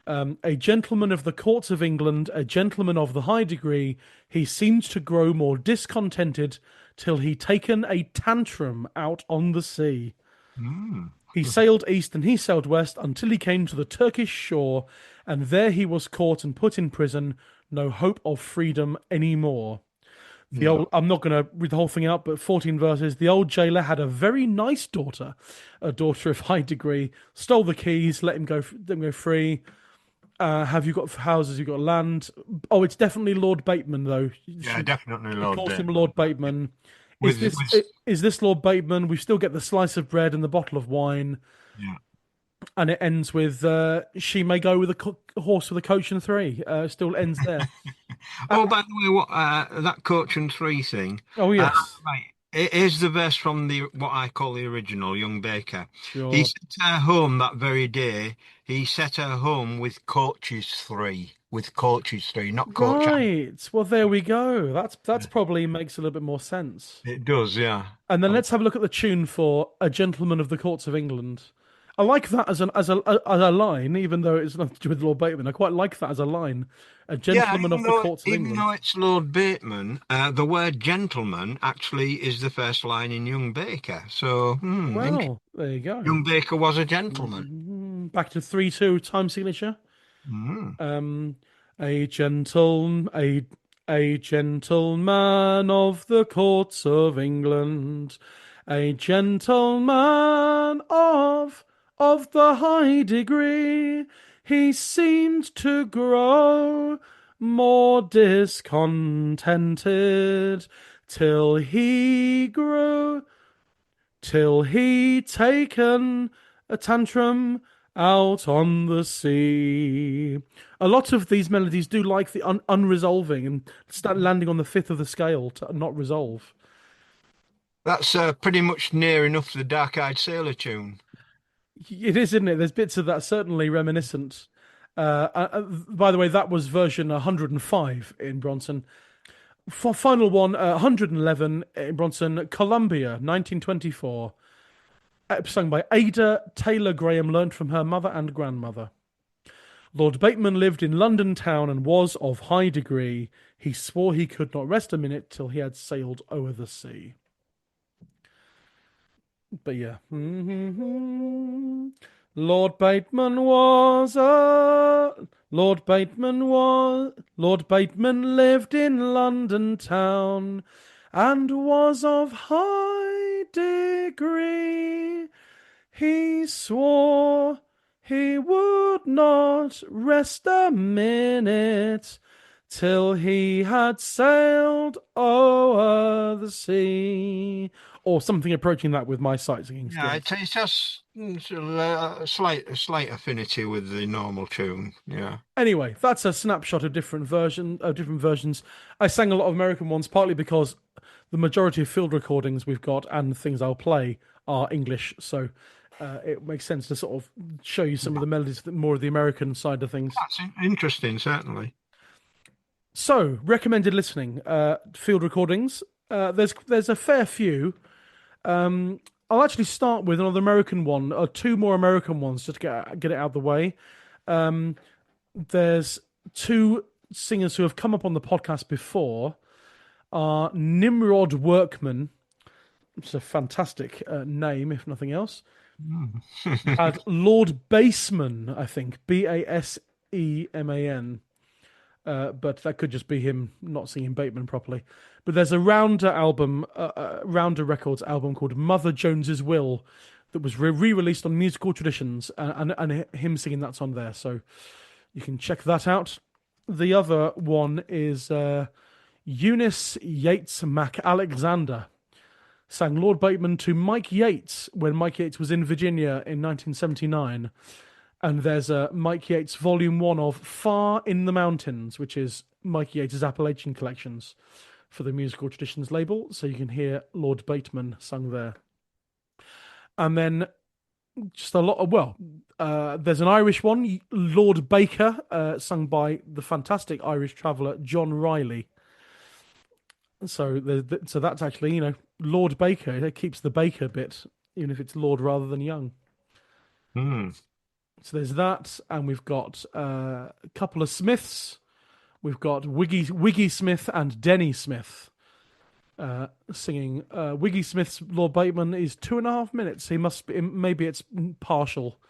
a gentleman of the courts of England, a gentleman of the high degree. He seemed to grow more discontented till he taken a tantrum out on the sea. Mm. He sailed east and he sailed west until he came to the Turkish shore, and there he was caught and put in prison. No hope of freedom any more. Yeah. I'm not going to read the whole thing out, but 14 verses. The old jailer had a very nice daughter, a daughter of high degree. Stole the keys, let them go free. Have you got houses? You got land? Oh, it's definitely Lord Bateman though. Yeah, definitely She Lord calls him Bateman. Lord Bateman. Is With, this with is this Lord Bateman? We still get the slice of bread and the bottle of wine, yeah. and it ends with she may go with a horse with a coach and three. Still ends there. Uh, Oh, by the way, what that coach and three thing? oh yes, Right. It is the verse from the what I call the original Young Baker. He sure. set her home that very day. He set her home with coaches three, not coach. Right. Well, there we go. That's Yeah. probably makes a little bit more sense. It does, yeah. And then Oh, let's have a look at the tune for "A Gentleman of the Courts of England." I like that as a line, even though it's nothing to do with Lord Bateman. I quite like that as a line. A yeah, gentleman of the Courts of even England. though it's Lord Bateman, the word gentleman actually is the first line in Young Baker. So, Well, there you go. Young Baker was a gentleman. Back to 3/2 time signature. Mm. Um, a gentle a gentleman of the courts of England, a gentleman of the high degree. He seemed to grow more discontented till he grew till he taken a tantrum out on the sea. A lot of these melodies do like the unresolving and start landing on the fifth of the scale to not resolve. That's pretty much near enough the Dark Eyed Sailor tune. It is, isn't it? There's bits of that certainly reminiscent. By the way, that was version 105 in Bronson. For final one, 111 in Bronson, Columbia, 1924. Sung by Ada Taylor Graham, learned from her mother and grandmother. Lord Bateman lived in London town and was of high degree. He swore he could not rest a minute till he had sailed o'er the sea. But yeah. Lord Bateman was a Lord Bateman lived in London town and was of high degree. He swore he would not rest a minute till he had sailed o'er the sea. Or something approaching that with my sight singing Yeah, skills. it has a slight affinity with the normal tune. Yeah. Anyway, that's a snapshot of different versions. I sang a lot of American ones partly because the majority of field recordings we've got and things I'll play are English, so it makes sense to sort of show you some of the melodies, more of the American side of things. That's interesting, certainly. So, recommended listening, field recordings. There's a fair few. I'll actually start with another American one, or two more American ones, just to get it out of the way. There's two singers who have come up on the podcast before. Are Nimrod Workman, which is a fantastic name, if nothing else. And Lord Baseman, I think, Baseman. But that could just be him not singing Bateman properly. But there's a Rounder album, Rounder Records album called Mother Jones's Will that was re-released on Musical Traditions, and him singing that's on there. So you can check that out. The other one is Eunice Yates McAlexander sang Lord Bateman to Mike Yates when Mike Yates was in Virginia in 1979. And there's a Mike Yates Volume 1 of Far in the Mountains, which is Mike Yates' Appalachian collections for the Musical Traditions label. So you can hear Lord Bateman sung there. And then just a lot of, there's an Irish one, Lord Baker, sung by the fantastic Irish traveller John Riley. So that's actually, Lord Baker. It keeps the Baker bit, even if it's Lord rather than Young. So there's that, and we've got a couple of Smiths. We've got Wiggy Smith and Denny Smith singing. Wiggy Smith's Lord Bateman is 2.5 minutes. He must be, maybe it's partial.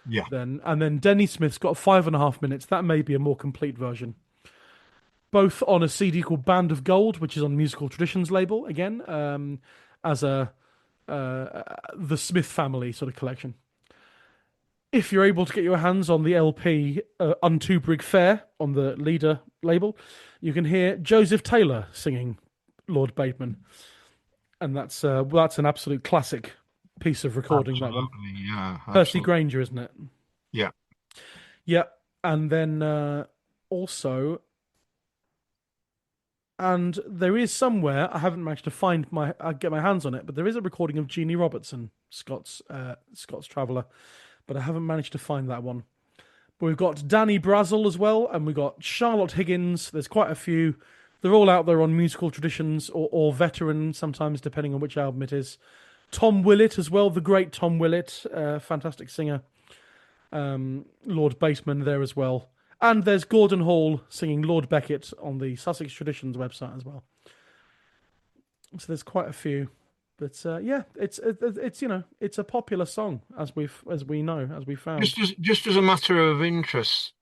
Yeah. Then and then Denny Smith's got 5.5 minutes. That may be a more complete version. Both on a CD called Band of Gold, which is on Musical Traditions label again, as the Smith family sort of collection. If you're able to get your hands on the LP Unto Brig Fair on the Leader label, you can hear Joseph Taylor singing Lord Bateman, and that's an absolute classic piece of recording. Absolutely, that one, yeah, Percy Granger, isn't it? Yeah, yeah, and then also. And there is somewhere I haven't managed to get my hands on it, but there is a recording of Jeannie Robertson, Scott's Traveller, but I haven't managed to find that one. But we've got Danny Brazel as well, and we've got Charlotte Higgins. There's quite a few. They're all out there on Musical Traditions or Veteran, sometimes depending on which album it is. Tom Willett as well, the great Tom Willett, fantastic singer. Lord Bateman there as well. And there's Gordon Hall singing Lord Beckett on the Sussex Traditions website as well. So there's quite a few, but yeah, it's a popular song as we found. Just as a matter of interest,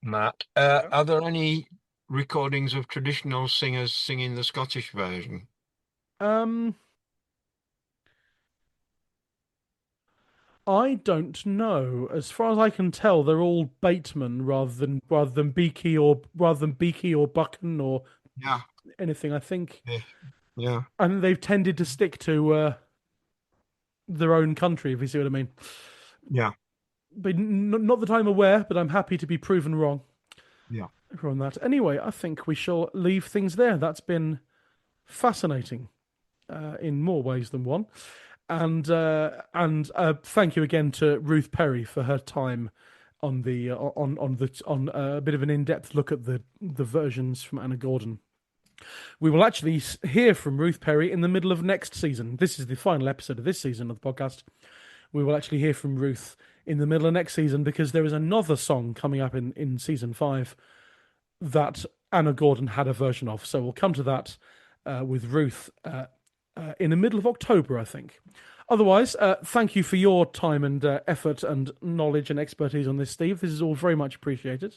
Matt, are there any recordings of traditional singers singing the Scottish version? I don't know. As far as I can tell, they're all Bateman rather than Beaky or Buchan or Yeah, anything. I think. Yeah. And they've tended to stick to their own country, if you see what I mean. Yeah. But not that I'm aware, but I'm happy to be proven wrong Yeah. on that. Anyway, I think we shall leave things there. That's been fascinating in more ways than one. And thank you again to Ruth Perry for her time on the on a bit of an in-depth look at the versions from Anna Gordon. We will actually hear from Ruth Perry in the middle of next season. This is the final episode of this season of the podcast. We will actually hear from Ruth in the middle of next season because there is another song coming up in season 5 that Anna Gordon had a version of. So we'll come to that with Ruth in the middle of October, I think. Otherwise, thank you for your time and effort and knowledge and expertise on this, Steve. This is all very much appreciated.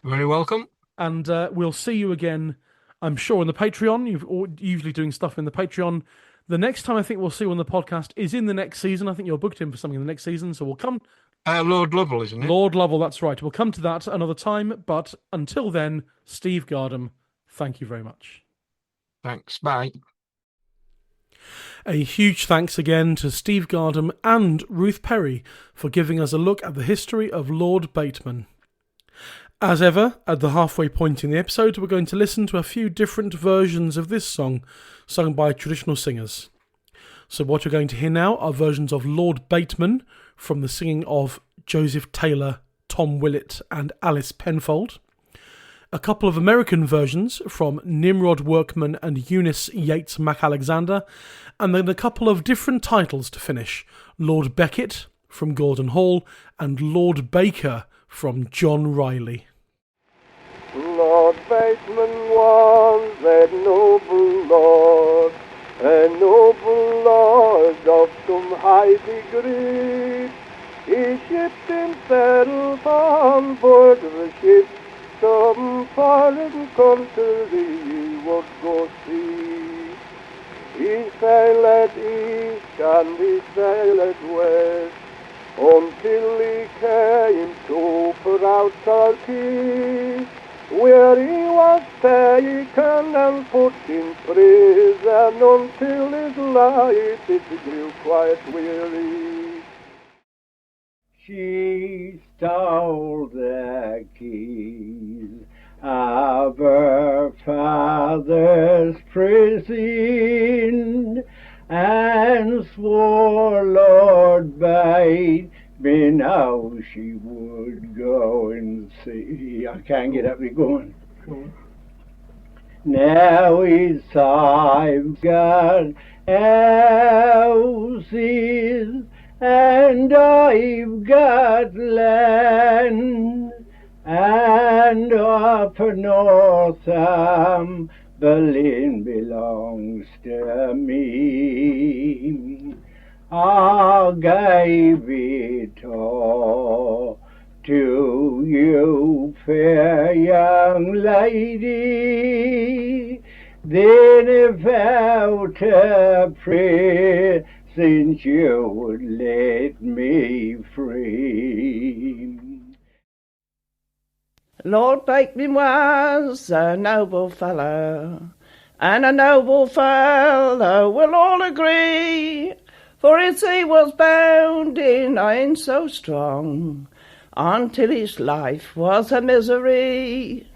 Very welcome. And we'll see you again, I'm sure, on the Patreon. You're usually doing stuff in the Patreon. The next time I think we'll see you on the podcast is in the next season. I think you're booked in for something in the next season, so we'll come. Lord Lovell, isn't it? Lord Lovell, that's right. We'll come to that another time. But until then, Steve Gardham, thank you very much. Thanks. Bye. A huge thanks again to Steve Gardham and Ruth Perry for giving us a look at the history of Lord Bateman. As ever, at the halfway point in the episode, we're going to listen to a few different versions of this song, sung by traditional singers. So what you're going to hear now are versions of Lord Bateman from the singing of Joseph Taylor, Tom Willett and Alice Penfold. A couple of American versions from Nimrod Workman and Eunice Yates MacAlexander, and then a couple of different titles to finish. Lord Beckett from Gordon Hall and Lord Baker from John Riley. Lord Bateman was a noble lord of some high degree. He shipped himself on board of a ship, some foreign country he would go see. He sailed east and he sailed west, until he came to Turkey, where he was taken and put in prison until his life it grew quite weary. She stole the keys of her father's prison and swore Lord Bateman how she would go and see. I can't get up and going. Now I've got houses and I've got land, and up north Berlin belongs to me. I gave it all to you, fair young lady. Then if out of prison you would let me free. Lord Bateman was a noble fellow, and a noble fellow will all agree, for his he was bound in iron so strong, until his life was a misery.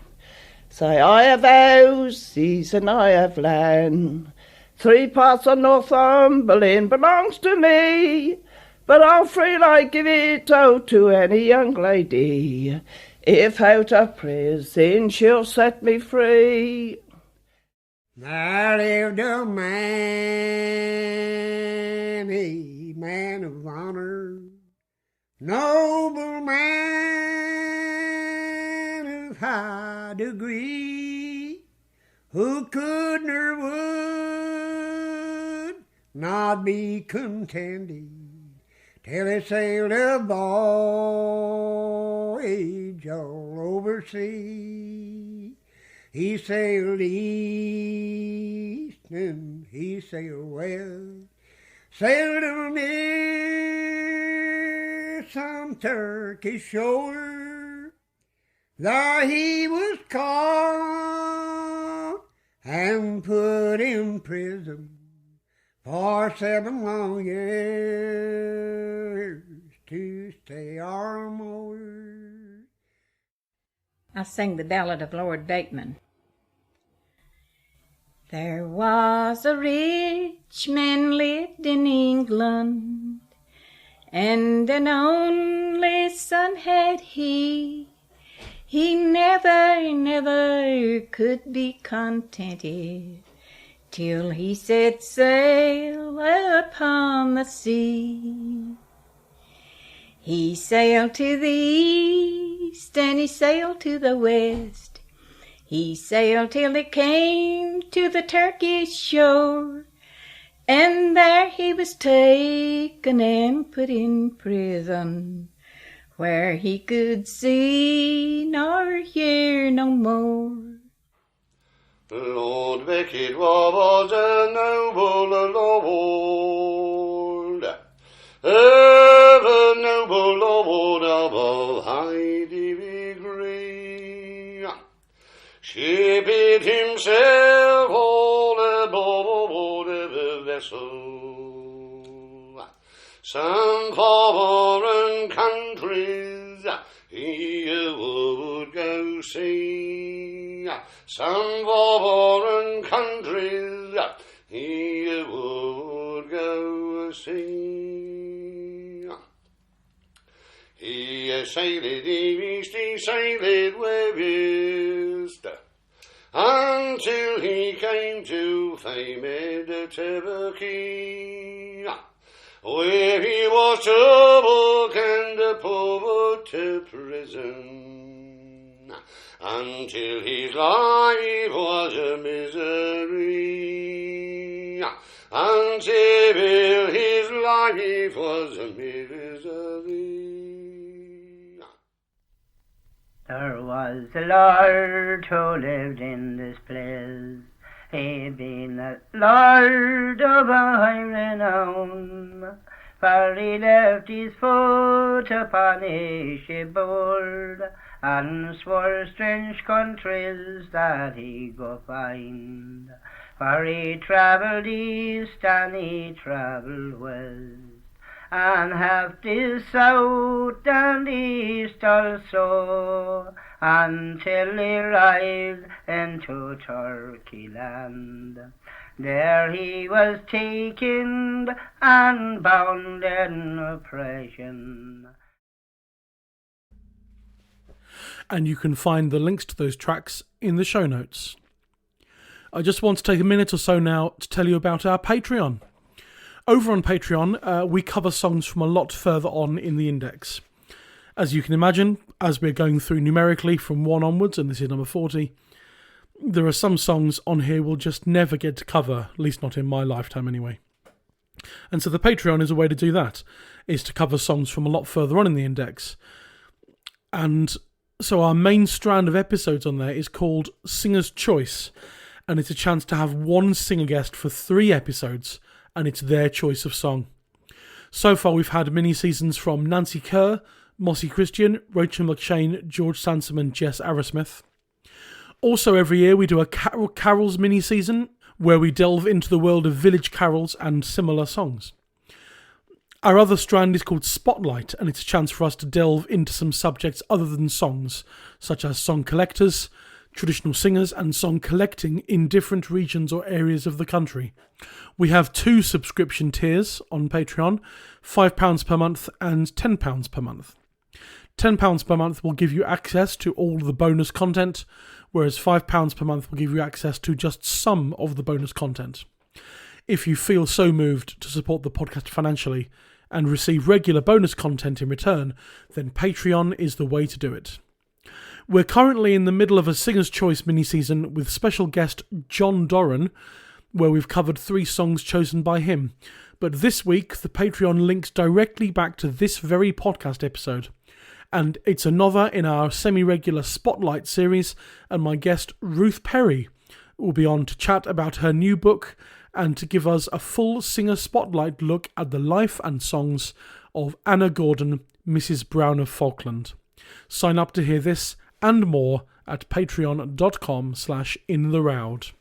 Say, I have houses and I have land, 3 parts of Northumberland belongs to me, but I'll freely give it to any young lady, if out of prison she'll set me free. There lived a man of honor, noble man of high degree, who could nor would not be contented till he sailed a voyage all over sea. He sailed east and he sailed west, sailed near some Turkish shore. There he was caught and put in prison for 7 long years, to stay our moor. I sing the ballad of Lord Bateman. There was a rich man lived in England, and an only son had he. He never could be contented till he set sail upon the sea. He sailed to the east and he sailed to the west. He sailed till he came to the Turkish shore, and there he was taken and put in prison, where he could see nor hear no more. Lord Wicked was a noble lord, ever noble lord of high degree. Shipped himself all aboard a vessel, some foreign countries he would go see. Some foreign countries he would go see. He sailed east, he sailed west, until he came to famed Turkey, where he was troubled and put to prison, until his life was a misery, until his life was a misery. There was a lord who lived in this place. He'd been a lord of high renown, for he left his foot upon his shipboard, and swore strange countries that he'd go find. For he travelled east and he travelled west, and half the south and east also, until he arrived into Turkey land. There he was taken and bound in oppression. And you can find the links to those tracks in the show notes. I just want to take a minute or so now to tell you about our Patreon. Over on Patreon, we cover songs from a lot further on in the index. As you can imagine, as we're going through numerically from 1 onwards, and this is number 40, there are some songs on here we'll just never get to cover, at least not in my lifetime anyway. And so the Patreon is a way to do that, is to cover songs from a lot further on in the index. And so our main strand of episodes on there is called Singer's Choice, and it's a chance to have one singer guest for 3 episodes, and it's their choice of song. So far we've had mini-seasons from Nancy Kerr, Mossy Christian, Rachel McShane, George Sansom and Jess Arrowsmith. Also every year we do a carols mini-season where we delve into the world of village carols and similar songs. Our other strand is called Spotlight, and it's a chance for us to delve into some subjects other than songs, such as song collectors, traditional singers and song collecting in different regions or areas of the country. We have 2 subscription tiers on Patreon, £5 per month and £10 per month. £10 per month will give you access to all the bonus content, whereas £5 per month will give you access to just some of the bonus content. If you feel so moved to support the podcast financially and receive regular bonus content in return, then Patreon is the way to do it. We're currently in the middle of a Singer's Choice mini-season with special guest John Doran, where we've covered 3 songs chosen by him. But this week, the Patreon links directly back to this very podcast episode. And it's another in our semi-regular Spotlight series, and my guest Ruth Perry will be on to chat about her new book and to give us a full singer spotlight look at the life and songs of Anna Gordon, Mrs. Brown of Falkland. Sign up to hear this and more at patreon.com/intheroud.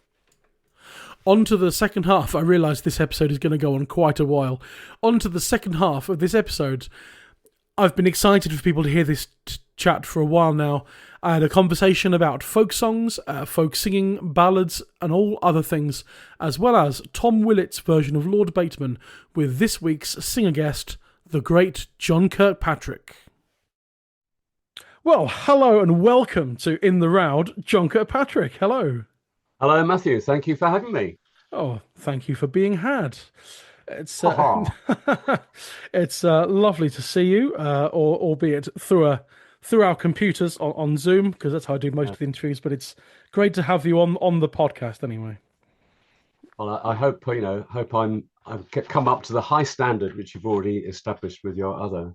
On to the second half. I realise this episode is going to go on quite a while. On to the second half of this episode. I've been excited for people to hear this chat for a while now. I had a conversation about folk songs, folk singing, ballads, and all other things, as well as Tom Willett's version of Lord Bateman with this week's singer guest, the great John Kirkpatrick. Well, hello and welcome to In the Roud, John Kirkpatrick. Hello. Hello, Matthew. Thank you for having me. Oh, thank you for being had. It's it's lovely to see you, albeit through our computers on Zoom, because that's how I do most of the interviews. But it's great to have you on the podcast anyway. Well, I hope I've come up to the high standard which you've already established with your other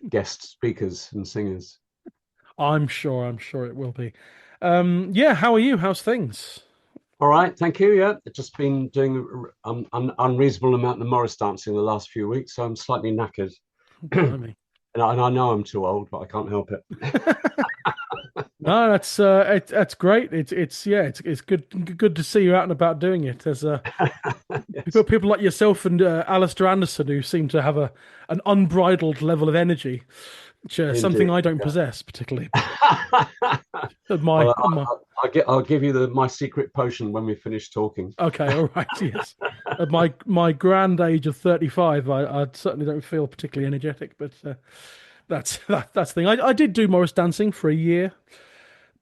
guest speakers and singers. I'm sure it will be. How are you? How's things? All right, thank you. Yeah, I've just been doing an unreasonable amount of Morris dancing the last few weeks, so I'm slightly knackered. and I know I'm too old, but I can't help it. No, that's great. It's good to see you out and about doing it. There's yes. people like yourself and Alistair Anderson who seem to have an unbridled level of energy, which something I don't possess particularly. I'll give you my secret potion when we finish talking. Okay, all right, yes. At my grand age of 35, I certainly don't feel particularly energetic, but that's the thing. I did do Morris dancing for a year,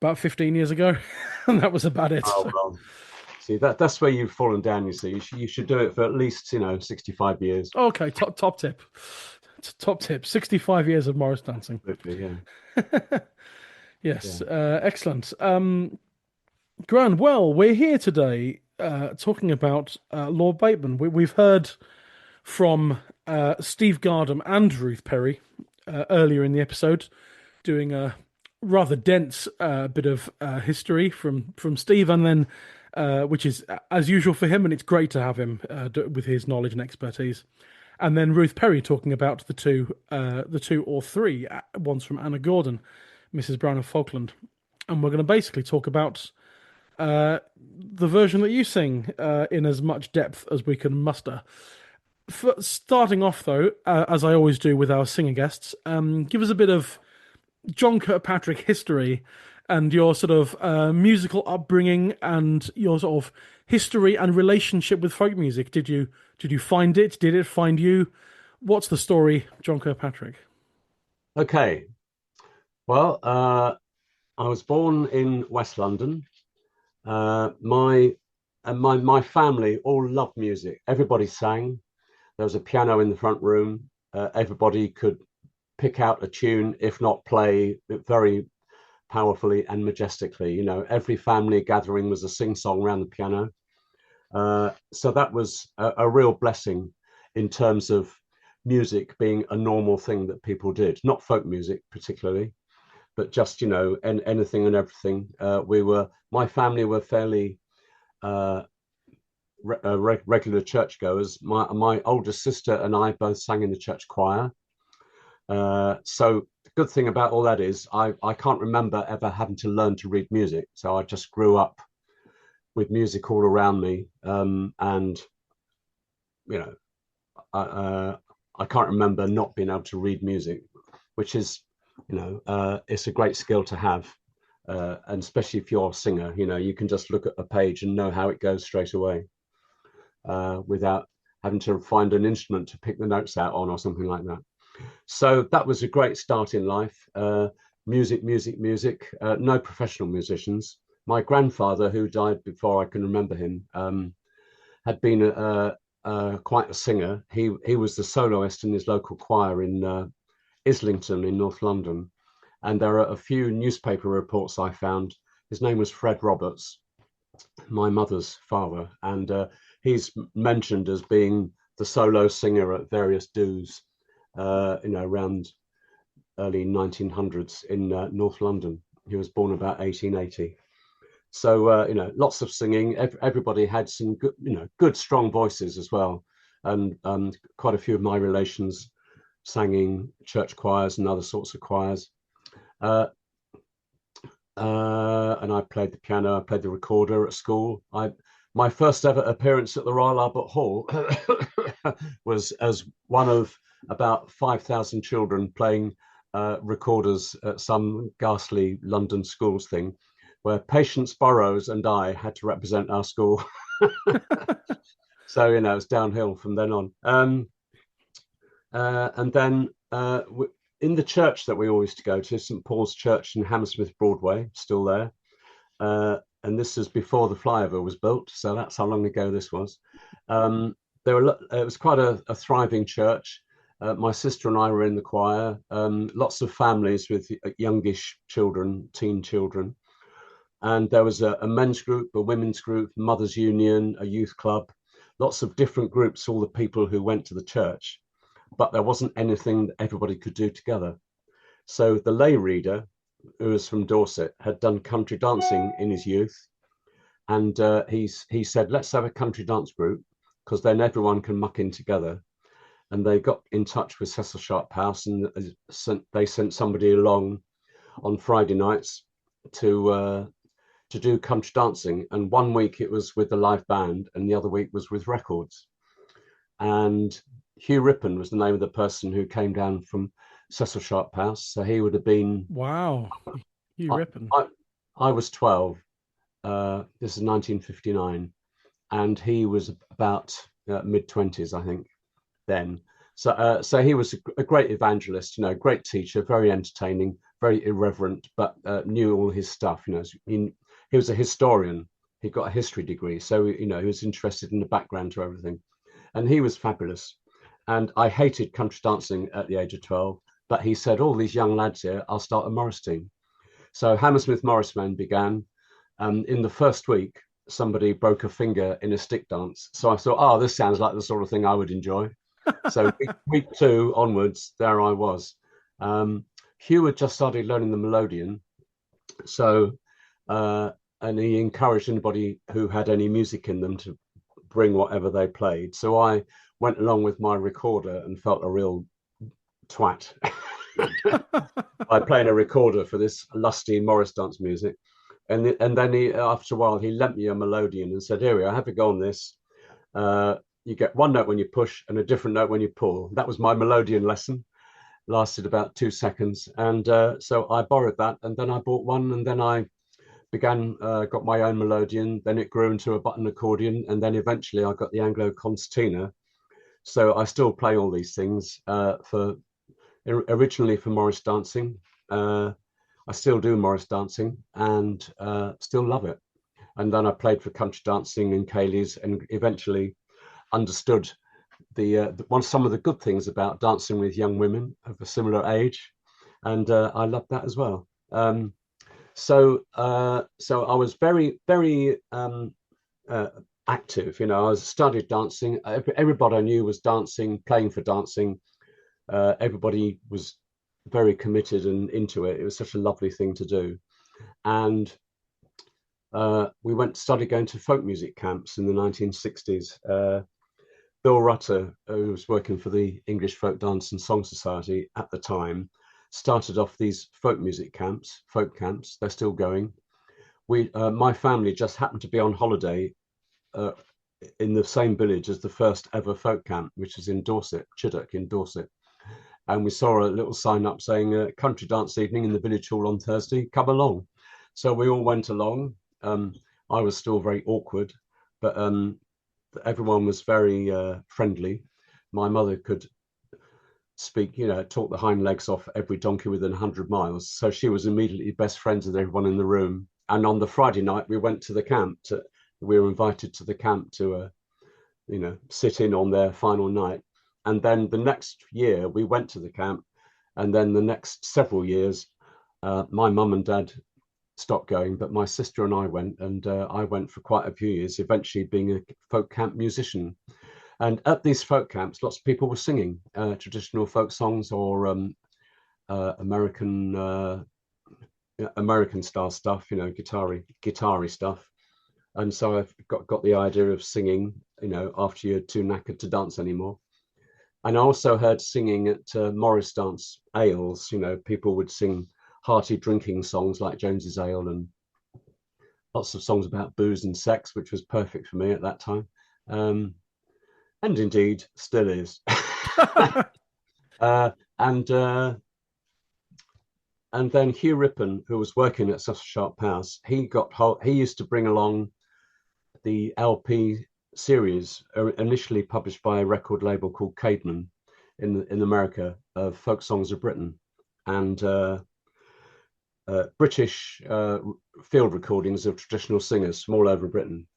about 15 years ago, and that was about it. Oh, well. See, that's where you've fallen down, you see. You should do it for at least, 65 years. Okay, top tip. Top tip, 65 years of Morris dancing. Absolutely, yeah. Yes, yeah. Excellent. Grand, well, we're here today talking about Lord Bateman. We've heard from Steve Gardham and Ruth Perry earlier in the episode, doing a rather dense bit of history from Steve, and then which is as usual for him, and it's great to have him with his knowledge and expertise. And then Ruth Perry talking about the two or three ones from Anna Gordon, Mrs. Brown of Falkland, and we're going to basically talk about the version that you sing in as much depth as we can muster. Starting off, though, as I always do with our singer guests, give us a bit of John Kirkpatrick history and your sort of musical upbringing and your sort of history and relationship with folk music. Did you find it? Did it find you? What's the story, John Kirkpatrick? Okay. Well, I was born in West London. My family all loved music. Everybody sang. There was a piano in the front room. Everybody could pick out a tune, if not play it very powerfully and majestically. Every family gathering was a sing-song around the piano. So that was a real blessing in terms of music being a normal thing that people did. Not folk music particularly, but just, anything and everything. My family were fairly regular churchgoers. My older sister and I both sang in the church choir. So the good thing about all that is I can't remember ever having to learn to read music. So I just grew up with music all around me. And, I can't remember not being able to read music, which is, it's a great skill to have. And especially if you're a singer, you can just look at a page and know how it goes straight away without having to find an instrument to pick the notes out on or something like that. So that was a great start in life. Music. No professional musicians. My grandfather, who died before I can remember him, had been quite a singer. He was the soloist in his local choir in Islington in North London. And there are a few newspaper reports I found. His name was Fred Roberts, my mother's father. And he's mentioned as being the solo singer at various do's, around early 1900s in North London. He was born about 1880. So, lots of singing. Everybody had some good, good, strong voices as well. And quite a few of my relations sang in church choirs and other sorts of choirs. And I played the piano, I played the recorder at school. My first ever appearance at the Royal Albert Hall was as one of about 5,000 children playing recorders at some ghastly London schools thing, where Patience Burrows and I had to represent our school. So, it's downhill from then on. And then in the church that we always used to go to, St. Paul's Church in Hammersmith Broadway, still there. And this is before the flyover was built, so that's how long ago this was. It was quite a thriving church. My sister and I were in the choir. Lots of families with youngish children, teen children. And there was a men's group, a women's group, mothers' union, a youth club, lots of different groups, all the people who went to the church. But there wasn't anything that everybody could do together. So the lay reader, who was from Dorset, had done country dancing in his youth. And he said, let's have a country dance group, because then everyone can muck in together. And they got in touch with Cecil Sharp House, and they sent somebody along on Friday nights to do country dancing. And one week it was with the live band, and the other week was with records. And Hugh Rippon was the name of the person who came down from Cecil Sharp House. So he would have been... Wow, Hugh Rippon. I was 12. This is 1959. And he was about mid-20s, I think, then. So he was a great evangelist, great teacher, very entertaining, very irreverent, but knew all his stuff. He was a historian. He got a history degree. So, he was interested in the background to everything. And he was fabulous. And I hated country dancing at the age of 12. But he said, all these young lads here, I'll start a Morris team. So Hammersmith Morris Men began. In the first week, somebody broke a finger in a stick dance. So I thought, this sounds like the sort of thing I would enjoy. So week 2 onwards, there I was. Hugh had just started learning the melodeon. So, and he encouraged anybody who had any music in them to bring whatever they played. So I went along with my recorder and felt a real twat by playing a recorder for this lusty Morris dance music. And then he, after a while, he lent me a melodeon and said, here we are, have a go on this. You get one note when you push and a different note when you pull. That was my melodeon lesson. Lasted about 2 seconds. And so I borrowed that, and then I bought one, and then I got my own melodeon. Then it grew into a button accordion, and then eventually I got the Anglo concertina. So I still play all these things originally for Morris dancing. I still do Morris dancing and still love it. And then I played for country dancing and Cayley's, and eventually understood some of the good things about dancing with young women of a similar age, and I loved that as well. So I was very, very active. I studied dancing. Everybody I knew was dancing, playing for dancing. Everybody was very committed and into it. It was such a lovely thing to do. And we started going to folk music camps in the 1960s. Bill Rutter, who was working for the English Folk Dance and Song Society at the time, started off these folk camps. They're still going. My family just happened to be on holiday in the same village as the first ever folk camp, which is in Dorset, Chiddock in Dorset. And we saw a little sign up saying country dance evening in the village hall on Thursday, come along. So we all went along. I was still very awkward, but everyone was very friendly. My mother could speak, talk the hind legs off every donkey within 100 miles. So she was immediately best friends with everyone in the room. And on the Friday night, we went to the camp. We were invited to the camp to, sit in on their final night. And then the next year we went to the camp. And then the next several years, my mum and dad stopped going, but my sister and I went, and I went for quite a few years, eventually being a folk camp musician. And at these folk camps, lots of people were singing traditional folk songs or American style stuff, guitar-y stuff. And so I've got the idea of singing, after you're too knackered to dance anymore. And I also heard singing at Morris dance ales. People would sing hearty drinking songs like Jones's Ale and lots of songs about booze and sex, which was perfect for me at that time. And indeed still is. And then Hugh Rippon, who was working at Sussex Sharp House, he used to bring along the LP series, initially published by a record label called Cademan in America, of Folk Songs of Britain, and British field recordings of traditional singers from all over Britain.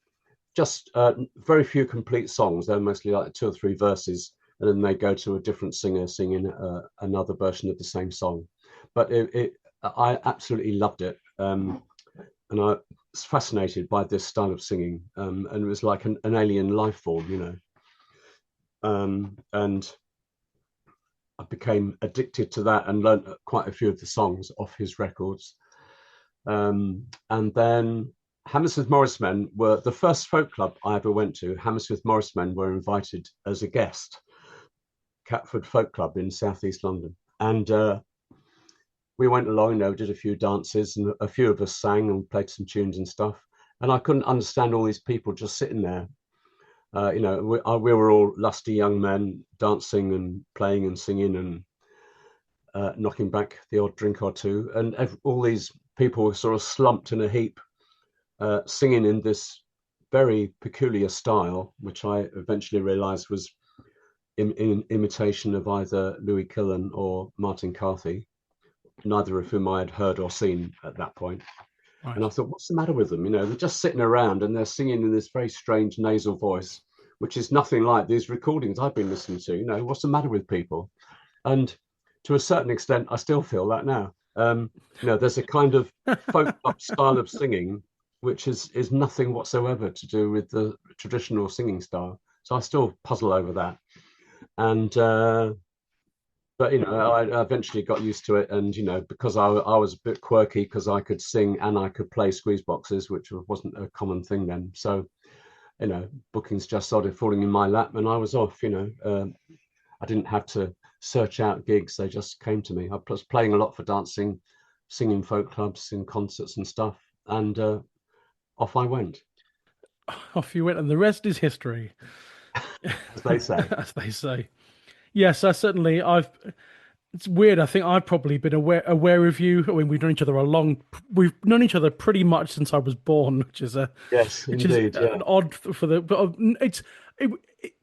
Just very few complete songs. They're mostly like 2 or 3 verses, and then they go to a different singer singing another version of the same song. But I absolutely loved it, and I was fascinated by this style of singing, and it was like an alien life form, you know. And I became addicted to that and learned quite a few of the songs off his records. And then Hammersmith Morris Men were the first folk club I ever went to. Hammersmith Morris Men were invited as a guest, Catford Folk Club in southeast London. And we went along, you know, did a few dances, and a few of us sang and played some tunes and stuff. And I couldn't understand all these people just sitting there. You know, we were all lusty young men dancing and playing and singing and knocking back the odd drink or two. And all these people were sort of slumped in a heap, singing in this very peculiar style, which I eventually realized was in imitation of either Louis Killen or Martin Carthy, neither of whom I had heard or seen at that point. Right. And I thought, what's the matter with them? You know, they're just sitting around and they're singing in this very strange nasal voice, which is nothing like these recordings I've been listening to. You know, what's the matter with people? And to a certain extent, I still feel that now. You know, there's a kind of folk style of singing which is nothing whatsoever to do with the traditional singing style. So I still puzzle over that. And but you know, I eventually got used to it, and you know, because I was a bit quirky, because I could sing and I could play squeeze boxes, which wasn't a common thing then. So, you know, bookings just started falling in my lap, and I was off. You know, I didn't have to search out gigs; they just came to me. I was playing a lot for dancing, singing folk clubs, in concerts and stuff, and off I went. Off you went, and the rest is history, as they say. As they say. Yes, certainly. It's weird. I think I've probably been aware of you. I mean, we've known each other we've known each other pretty much since I was born, which is an odd for the. But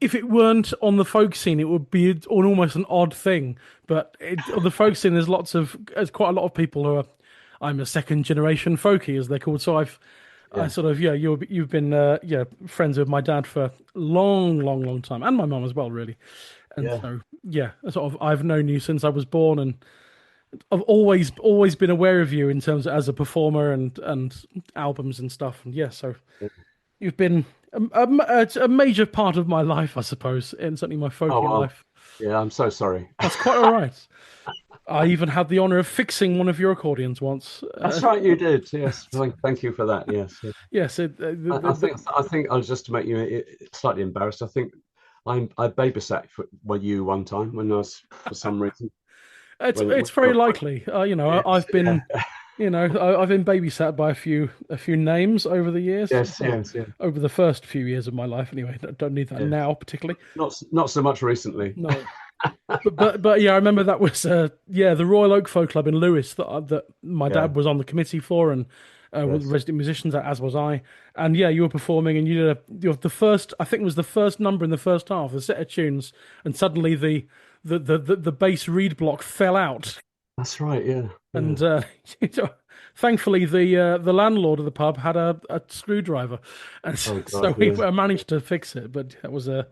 if it weren't on the folk scene, it would be almost an odd thing. But on the folk scene, there's quite a lot of people who are. I'm a second generation folkie, as they're called. So I sort of you've been friends with my dad for a long time, and my mum as well, really. And so, sort of, I've known you since I was born, and I've always been aware of you in terms of as a performer and albums and stuff. And so you've been a major part of my life, I suppose, and certainly my folky life. Yeah, I'm so sorry. That's quite all right. I even had the honour of fixing one of your accordions once. That's right, you did. Yes, thank you for that. Yes. Yes. I think I'll just to make you slightly embarrassed. I think I babysat for you one time when I was, for some reason. It's very likely. I've been, I've been babysat by a few names over the years. Yes. Over the first few years of my life, anyway. Don't need that now, particularly. Not so much recently. No. but yeah, I remember that was the Royal Oak Folk Club in Lewes that my dad was on the committee for, and with resident musicians, as was I. And you were performing, and you did the first. I think it was the first number in the first half, a set of tunes, and suddenly the bass reed block fell out. That's right, yeah. And thankfully, the landlord of the pub had a screwdriver, and so we managed to fix it. But that was that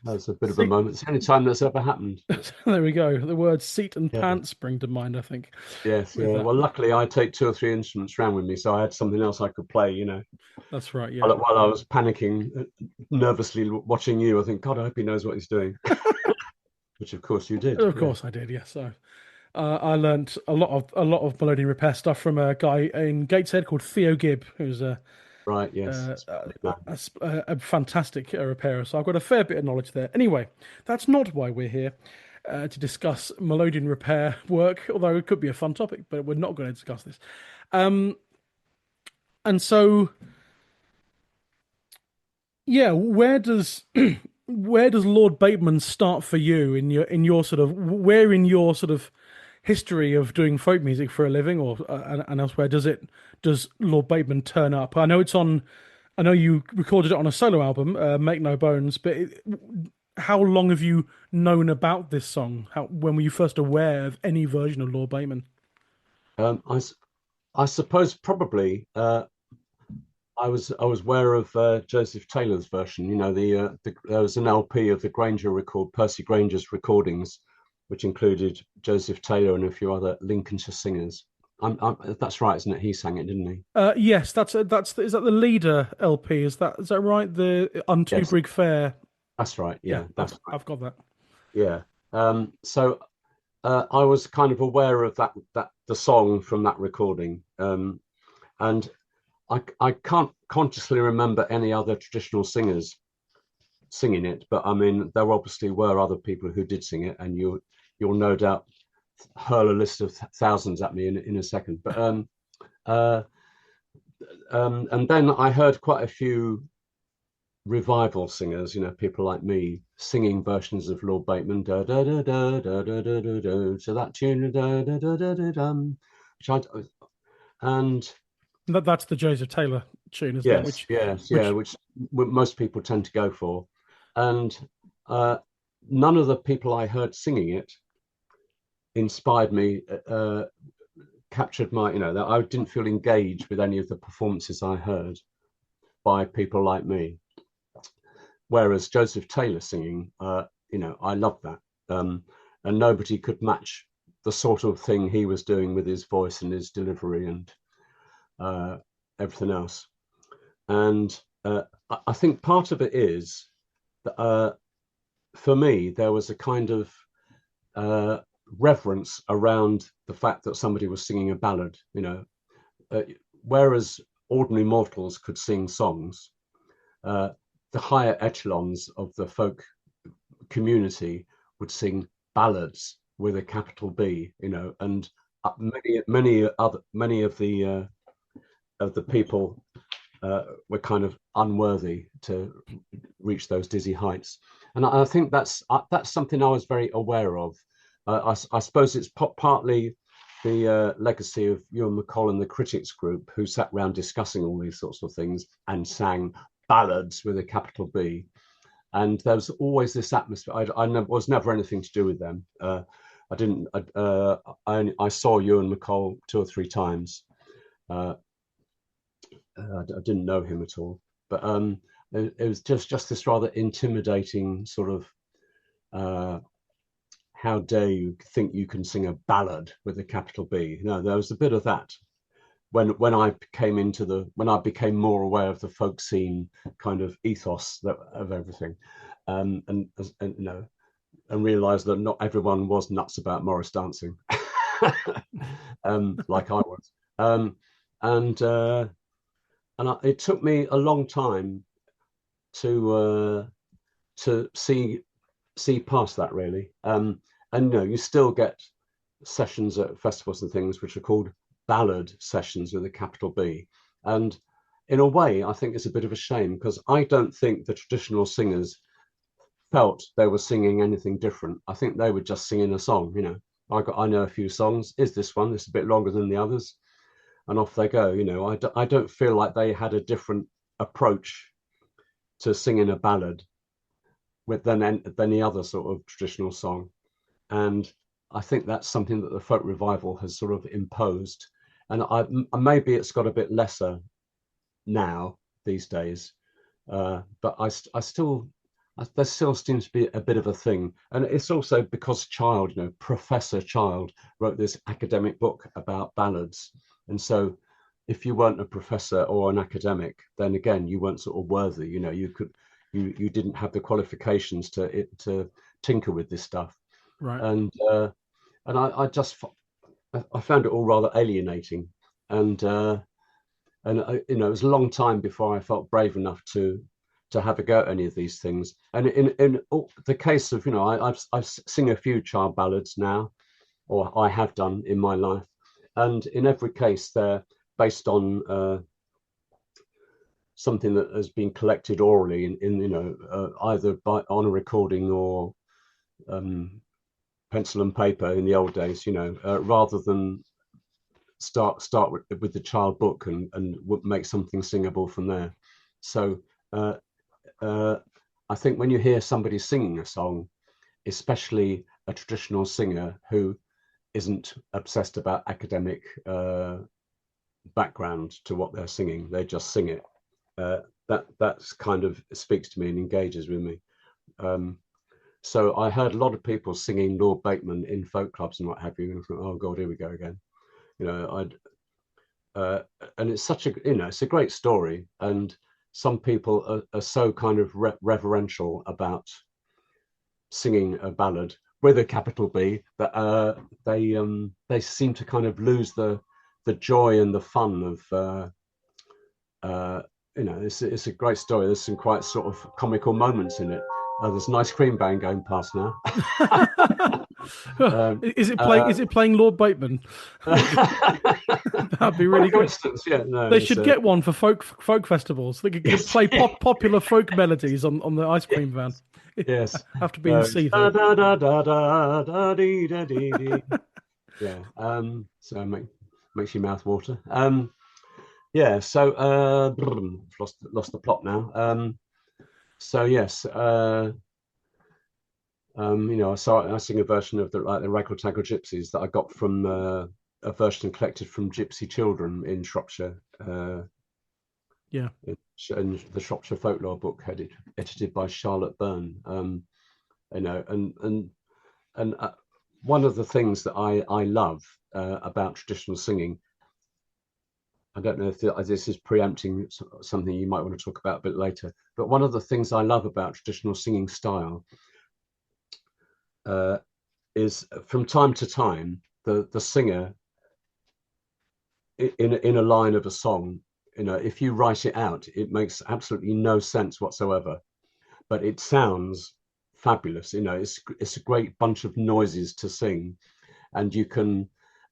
was a bit of a moment. It's the only time that's ever happened. There we go. The words "seat" and "pants" spring to mind, I think. Yes, yeah. Well, luckily, I take 2 or 3 instruments around with me, so I had something else I could play. That's right. Yeah. While I was panicking, nervously watching you, I think, God, I hope he knows what he's doing. Which, of course, you did. Of course, I did. Yes. So. I learnt a lot of melody repair stuff from a guy in Gateshead called Theo Gibb, who's a fantastic repairer. So I've got a fair bit of knowledge there. Anyway, that's not why we're here to discuss melodeon repair work, although it could be a fun topic, but we're not going to discuss this. And so, where does where does Lord Bateman start for you in your sort of history of doing folk music for a living, or and elsewhere? Does Lord Bateman turn up? I know it's on. I know you recorded it on a solo album, Make No Bones. But how long have you known about this song? When were you first aware of any version of Lord Bateman? I suppose probably I was aware of Joseph Taylor's version. You know, there was an LP of the Percy Granger's recordings, which included Joseph Taylor and a few other Lincolnshire singers. That's right, isn't it? He sang it, didn't he? Yes, is that the Leader LP? Is that right? The Unto Yes. Brig Fair. That's right. Yeah, that's right. I've got that. Yeah. So I was kind of aware of the song from that recording, and I can't consciously remember any other traditional singers singing it, but I mean there obviously were other people who did sing it, and you'll no doubt hurl a list of thousands at me in a second. But and then I heard quite a few revival singers, you know, people like me singing versions of Lord Bateman, da da da da da da da da da, to that tune, da da da da da dum, and That's the Joseph Taylor tune, isn't it? Which most people tend to go for, and none of the people I heard singing it inspired me, captured my, you know, that I didn't feel engaged with any of the performances I heard by people like me. Whereas Joseph Taylor singing, you know, I loved that, and nobody could match the sort of thing he was doing with his voice and his delivery and everything else. And I think part of it is that for me there was a kind of reverence around the fact that somebody was singing a ballad, you know, whereas ordinary mortals could sing songs. The higher echelons of the folk community would sing ballads with a capital B, you know, and many of the people were kind of unworthy to reach those dizzy heights, and I think that's something I was very aware of. I suppose it's partly the legacy of Ewan MacColl and the critics group, who sat around discussing all these sorts of things and sang ballads with a capital B, and there was always this atmosphere. I was never anything to do with them. I saw Ewan MacColl 2 or 3 times. I didn't know him at all, but it was just this rather intimidating sort of how dare you think you can sing a ballad with a capital B. No, there was a bit of that when I became more aware of the folk scene kind of ethos of everything, and you know, and realised that not everyone was nuts about Morris dancing, like I was, it took me a long time to see past that, really. And you know, you still get sessions at festivals and things which are called ballad sessions with a capital B, and in a way I think it's a bit of a shame, because I don't think the traditional singers felt they were singing anything different. I think they were just singing a song, you know. I know a few songs. Is this one? It's a bit longer than the others, and off they go, you know. I don't feel like they had a different approach to singing a ballad than any other sort of traditional song. And I think that's something that the folk revival has sort of imposed, and maybe it's got a bit lesser now these days, but there still seems to be a bit of a thing. And it's also because Child, you know, Professor Child wrote this academic book about ballads, and so if you weren't a professor or an academic, then again you weren't sort of worthy, you know. You didn't have the qualifications to tinker with this stuff, right? And I found it all rather alienating, and you know, it was a long time before I felt brave enough to have a go at any of these things. And in the case of, you know, I've sing a few child ballads now, or I have done in my life, and in every case they're based on something that has been collected orally in you know, either on a recording or pencil and paper in the old days, you know, rather than start with the child book and make something singable from there. So I think when you hear somebody singing a song, especially a traditional singer who isn't obsessed about academic background to what they're singing, they just sing it. That's kind of speaks to me and engages with me. So I heard a lot of people singing Lord Bateman in folk clubs and what have you, and I thought, oh God, here we go again. You know, and it's such a, you know, it's a great story, and some people are so kind of reverential about singing a ballad with a capital B that they seem to kind of lose the joy and the fun of you know, it's a great story. There's some quite sort of comical moments in it. There's an ice cream band going past now. Is it playing Lord Bateman? That'd be really good. Yeah, no, they should get one for folk festivals. They could play popular folk melodies on the ice cream van. Yes, have to be in C. Yeah. So makes your mouth water. Yeah. So lost the plot now. So yes. You know, I sing a version of the Raggle Taggle Gypsies that I got from a version collected from Gypsy Children in Shropshire. Yeah, and the Shropshire Folklore book edited by Charlotte Byrne. You know, and one of the things that I love about traditional singing, I don't know if this is preempting something you might want to talk about a bit later, but one of the things I love about traditional singing style is from time to time the singer in a line of a song, you know, if you write it out, it makes absolutely no sense whatsoever, but it sounds fabulous. You know, it's a great bunch of noises to sing, and you can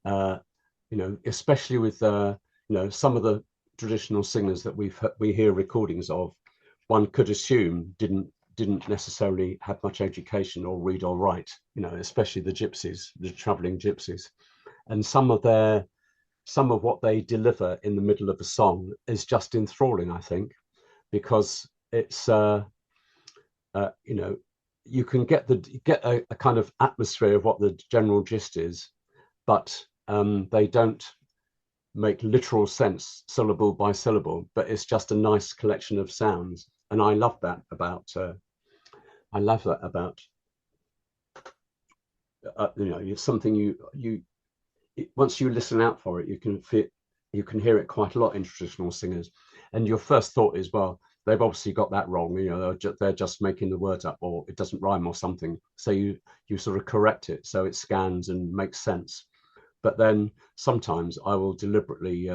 you know, especially with you know, some of the traditional singers that we hear recordings of, one could assume didn't necessarily have much education or read or write, you know, especially the gypsies, the traveling gypsies. And some of what they deliver in the middle of a song is just enthralling, I think, because it's you know, you can get a kind of atmosphere of what the general gist is, but they don't make literal sense syllable by syllable, but it's just a nice collection of sounds. And I love that about you know, it's something you once you listen out for it, you can hear it quite a lot in traditional singers, and your first thought is, well, they've obviously got that wrong, you know, they're just making the words up, or it doesn't rhyme or something, so you sort of correct it so it scans and makes sense. But then sometimes I will deliberately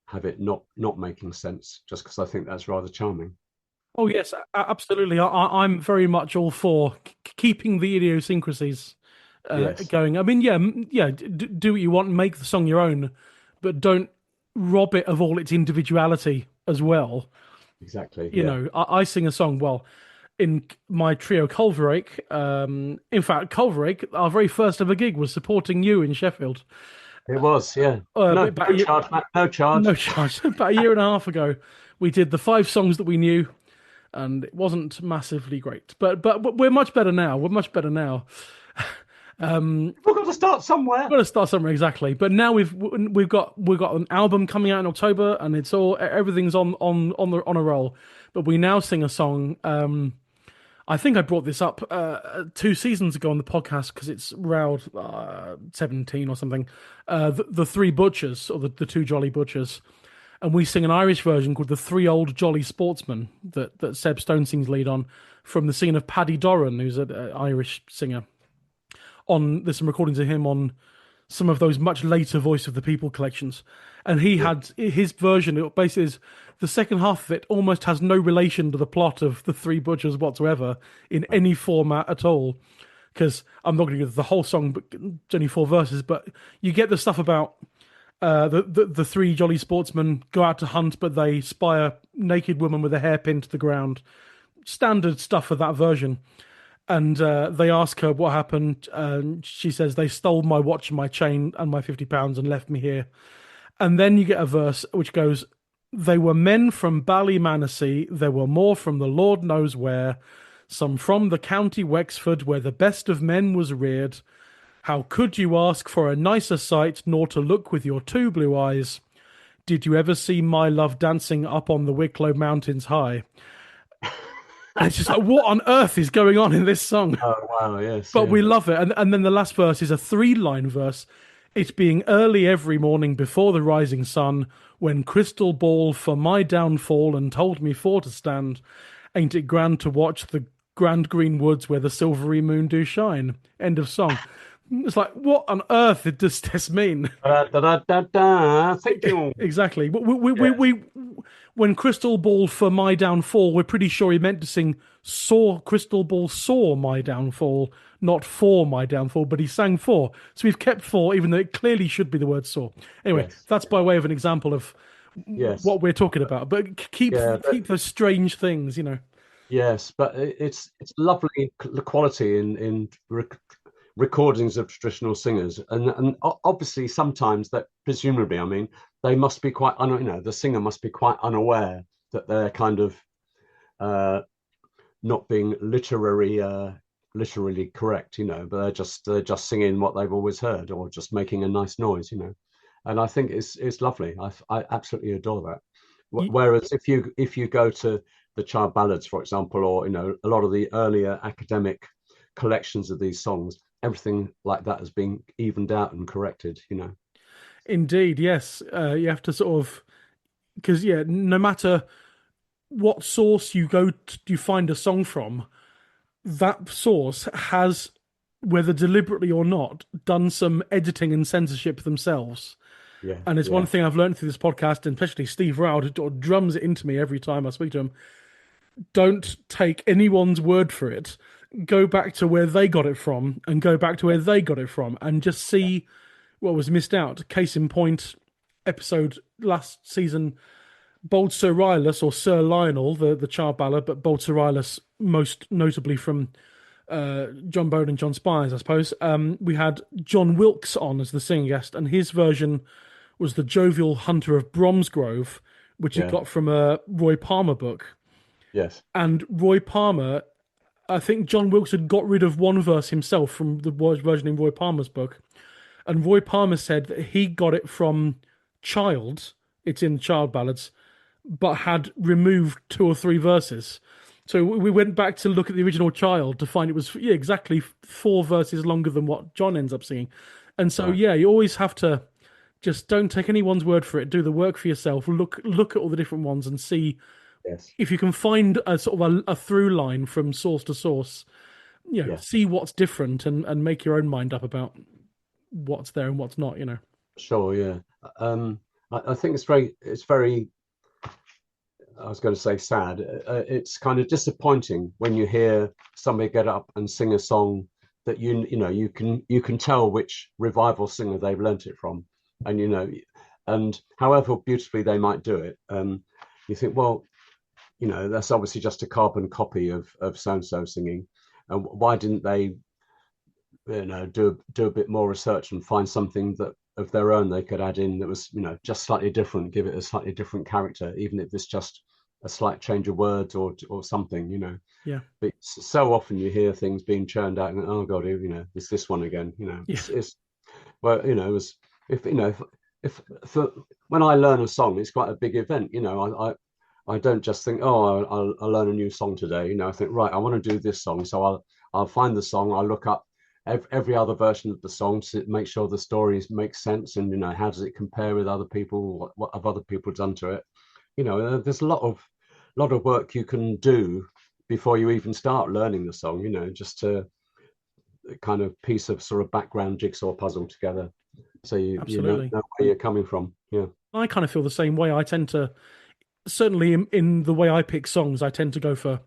have it not making sense, just because I think that's rather charming. Oh yes, absolutely. I'm very much all for keeping the idiosyncrasies Yes. going. I mean, yeah, do what you want and make the song your own, but don't rob it of all its individuality as well. Exactly. You know, I sing a song, well, in my trio Culverake. In fact, Culverake, our very first ever gig was supporting you in Sheffield. It was, yeah. No charge, Matt, no charge. No charge. About a year and a half ago, we did the 5 songs that we knew, and it wasn't massively great. But we're much better now. We're much better now. We've got to start somewhere. We've got to start somewhere, exactly. But now we've got an album coming out in October, and everything's on a roll. But we now sing a song. I think I brought this up 2 seasons ago on the podcast because it's Roud 17 or something. The Three Butchers, or the Two Jolly Butchers, and we sing an Irish version called The Three Old Jolly Sportsmen that Seb Stone sings lead on, from the scene of Paddy Doran, who's an Irish singer. There's some recordings of him on some of those much later Voice of the People collections, and he had his version. It basically is the second half of it almost has no relation to the plot of The Three Butchers whatsoever in any format at all, because I'm not going to give the whole song, but it's only 4 verses. But you get the stuff about The three jolly sportsmen go out to hunt, but they spy a naked woman with a hairpin to the ground. Standard stuff for that version. And they ask her what happened. She says, they stole my watch and my chain and my £50 and left me here. And then you get a verse which goes, they were men from Ballymanasea, there were more from the Lord knows where, some from the county Wexford, where the best of men was reared. How could you ask for a nicer sight, nor to look with your two blue eyes? Did you ever see my love dancing up on the Wicklow Mountains high? And it's just like, what on earth is going on in this song? Oh, wow, yes. But we love it. And then the last verse is a 3-line verse. It being early every morning before the rising sun, when crystal ball for my downfall and told me for to stand, ain't it grand to watch the grand green woods where the silvery moon do shine? End of song. It's like, what on earth does this mean? Thank you. Exactly. When crystal ball for my downfall, we're pretty sure he meant to sing crystal ball saw my downfall, not for my downfall, but he sang for. So we've kept for, even though it clearly should be the word saw. Anyway, that's by way of an example of what we're talking about. But keep those strange things, you know. Yes, but it's lovely, the quality in recordings of traditional singers, and obviously sometimes that, presumably, I mean, they must be quite, the singer must be quite unaware that they're kind of not being literally correct, but they're just singing what they've always heard, or just making a nice noise, And I think it's lovely. I absolutely adore that. Whereas if you go to the child ballads, for example, or a lot of the earlier academic collections of these songs, everything like that has been evened out and corrected, Indeed, yes. You have to sort of, because no matter what source you find a song from, that source has, whether deliberately or not, done some editing and censorship themselves. Yeah, and it's one thing I've learned through this podcast, and especially Steve Roud, who drums it into me every time I speak to him. Don't take anyone's word for it. Go back to where they got it from, and go back to where they got it from, and just see what was missed out. Case in point, episode last season, Bold Sir Rylus, or Sir Lionel, the child ballad, but Bold Sir Rylus most notably from John Bowden and John Spires, I suppose. We had John Wilkes on as the singing guest, and his version was The Jovial Hunter of Bromsgrove, which he got from a Roy Palmer book. Yes. And Roy Palmer, I think John Wilkes had got rid of one verse himself from the version in Roy Palmer's book. And Roy Palmer said that he got it from Child, it's in Child Ballads, but had removed 2 or 3 verses. So we went back to look at the original Child to find it was exactly 4 verses longer than what John ends up singing. And so, you always have to just don't take anyone's word for it. Do the work for yourself. Look at all the different ones and see if you can find a sort of a through line from source to source. See what's different and make your own mind up about what's there and what's not. Sure, yeah. I think it's very. I was going to say sad. It's kind of disappointing when you hear somebody get up and sing a song that you can tell which revival singer they've learnt it from, and however beautifully they might do it, you think, well, that's obviously just a carbon copy of so and so singing, and why didn't they, do a bit more research and find something that of their own they could add in that was just slightly different, give it a slightly different character, even if it's just a slight change of words or something, but so often you hear things being churned out and oh god, it's this one again, it's well, it was if when I learn a song, it's quite a big event, I don't just think, oh, I'll learn a new song today, I think, right, I want to do this song, so I'll find the song, I'll look up every other version of the song to make sure the stories make sense, and how does it compare with other people, what have other people done to it. There's a lot of work you can do before you even start learning the song, just to kind of piece of sort of background jigsaw puzzle together, so you know where you're coming from. I kind of feel the same way. I tend to, certainly in the way I pick songs, I tend to go for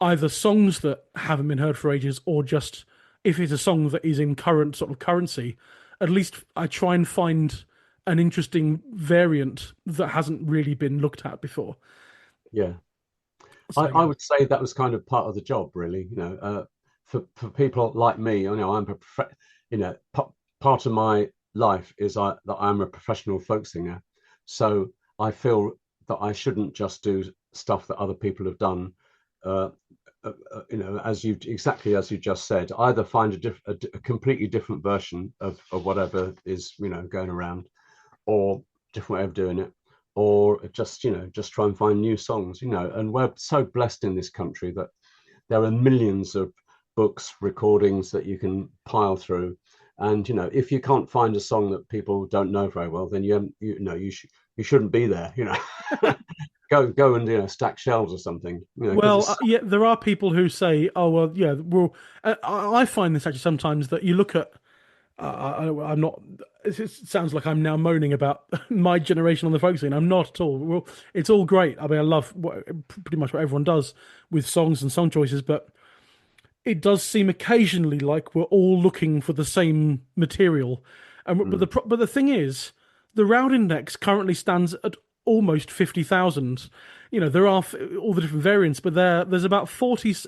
either songs that haven't been heard for ages, or just, if it's a song that is in current sort of currency, at least I try and find an interesting variant that hasn't really been looked at before. Yeah. So, I would say that was kind of part of the job, really. For people like me, part of my life is that I'm a professional folk singer, so I feel that I shouldn't just do stuff that other people have done. Exactly as you just said, either find a completely different version of whatever is going around, or different way of doing it, or just try and find new songs. And we're so blessed in this country that there are millions of books, recordings that you can pile through, and if you can't find a song that people don't know very well, then you shouldn't be there. Go and stack shelves or something. Yeah, there are people who say, "Oh well, yeah." Well, I find this actually sometimes that you look at. I'm not. It sounds like I'm now moaning about my generation on the folk scene. I'm not at all. Well, it's all great. I mean, I love pretty much what everyone does with songs and song choices, but it does seem occasionally like we're all looking for the same material. But the thing is, the Roud Index currently stands at almost 50,000. There are all the different variants, but there's about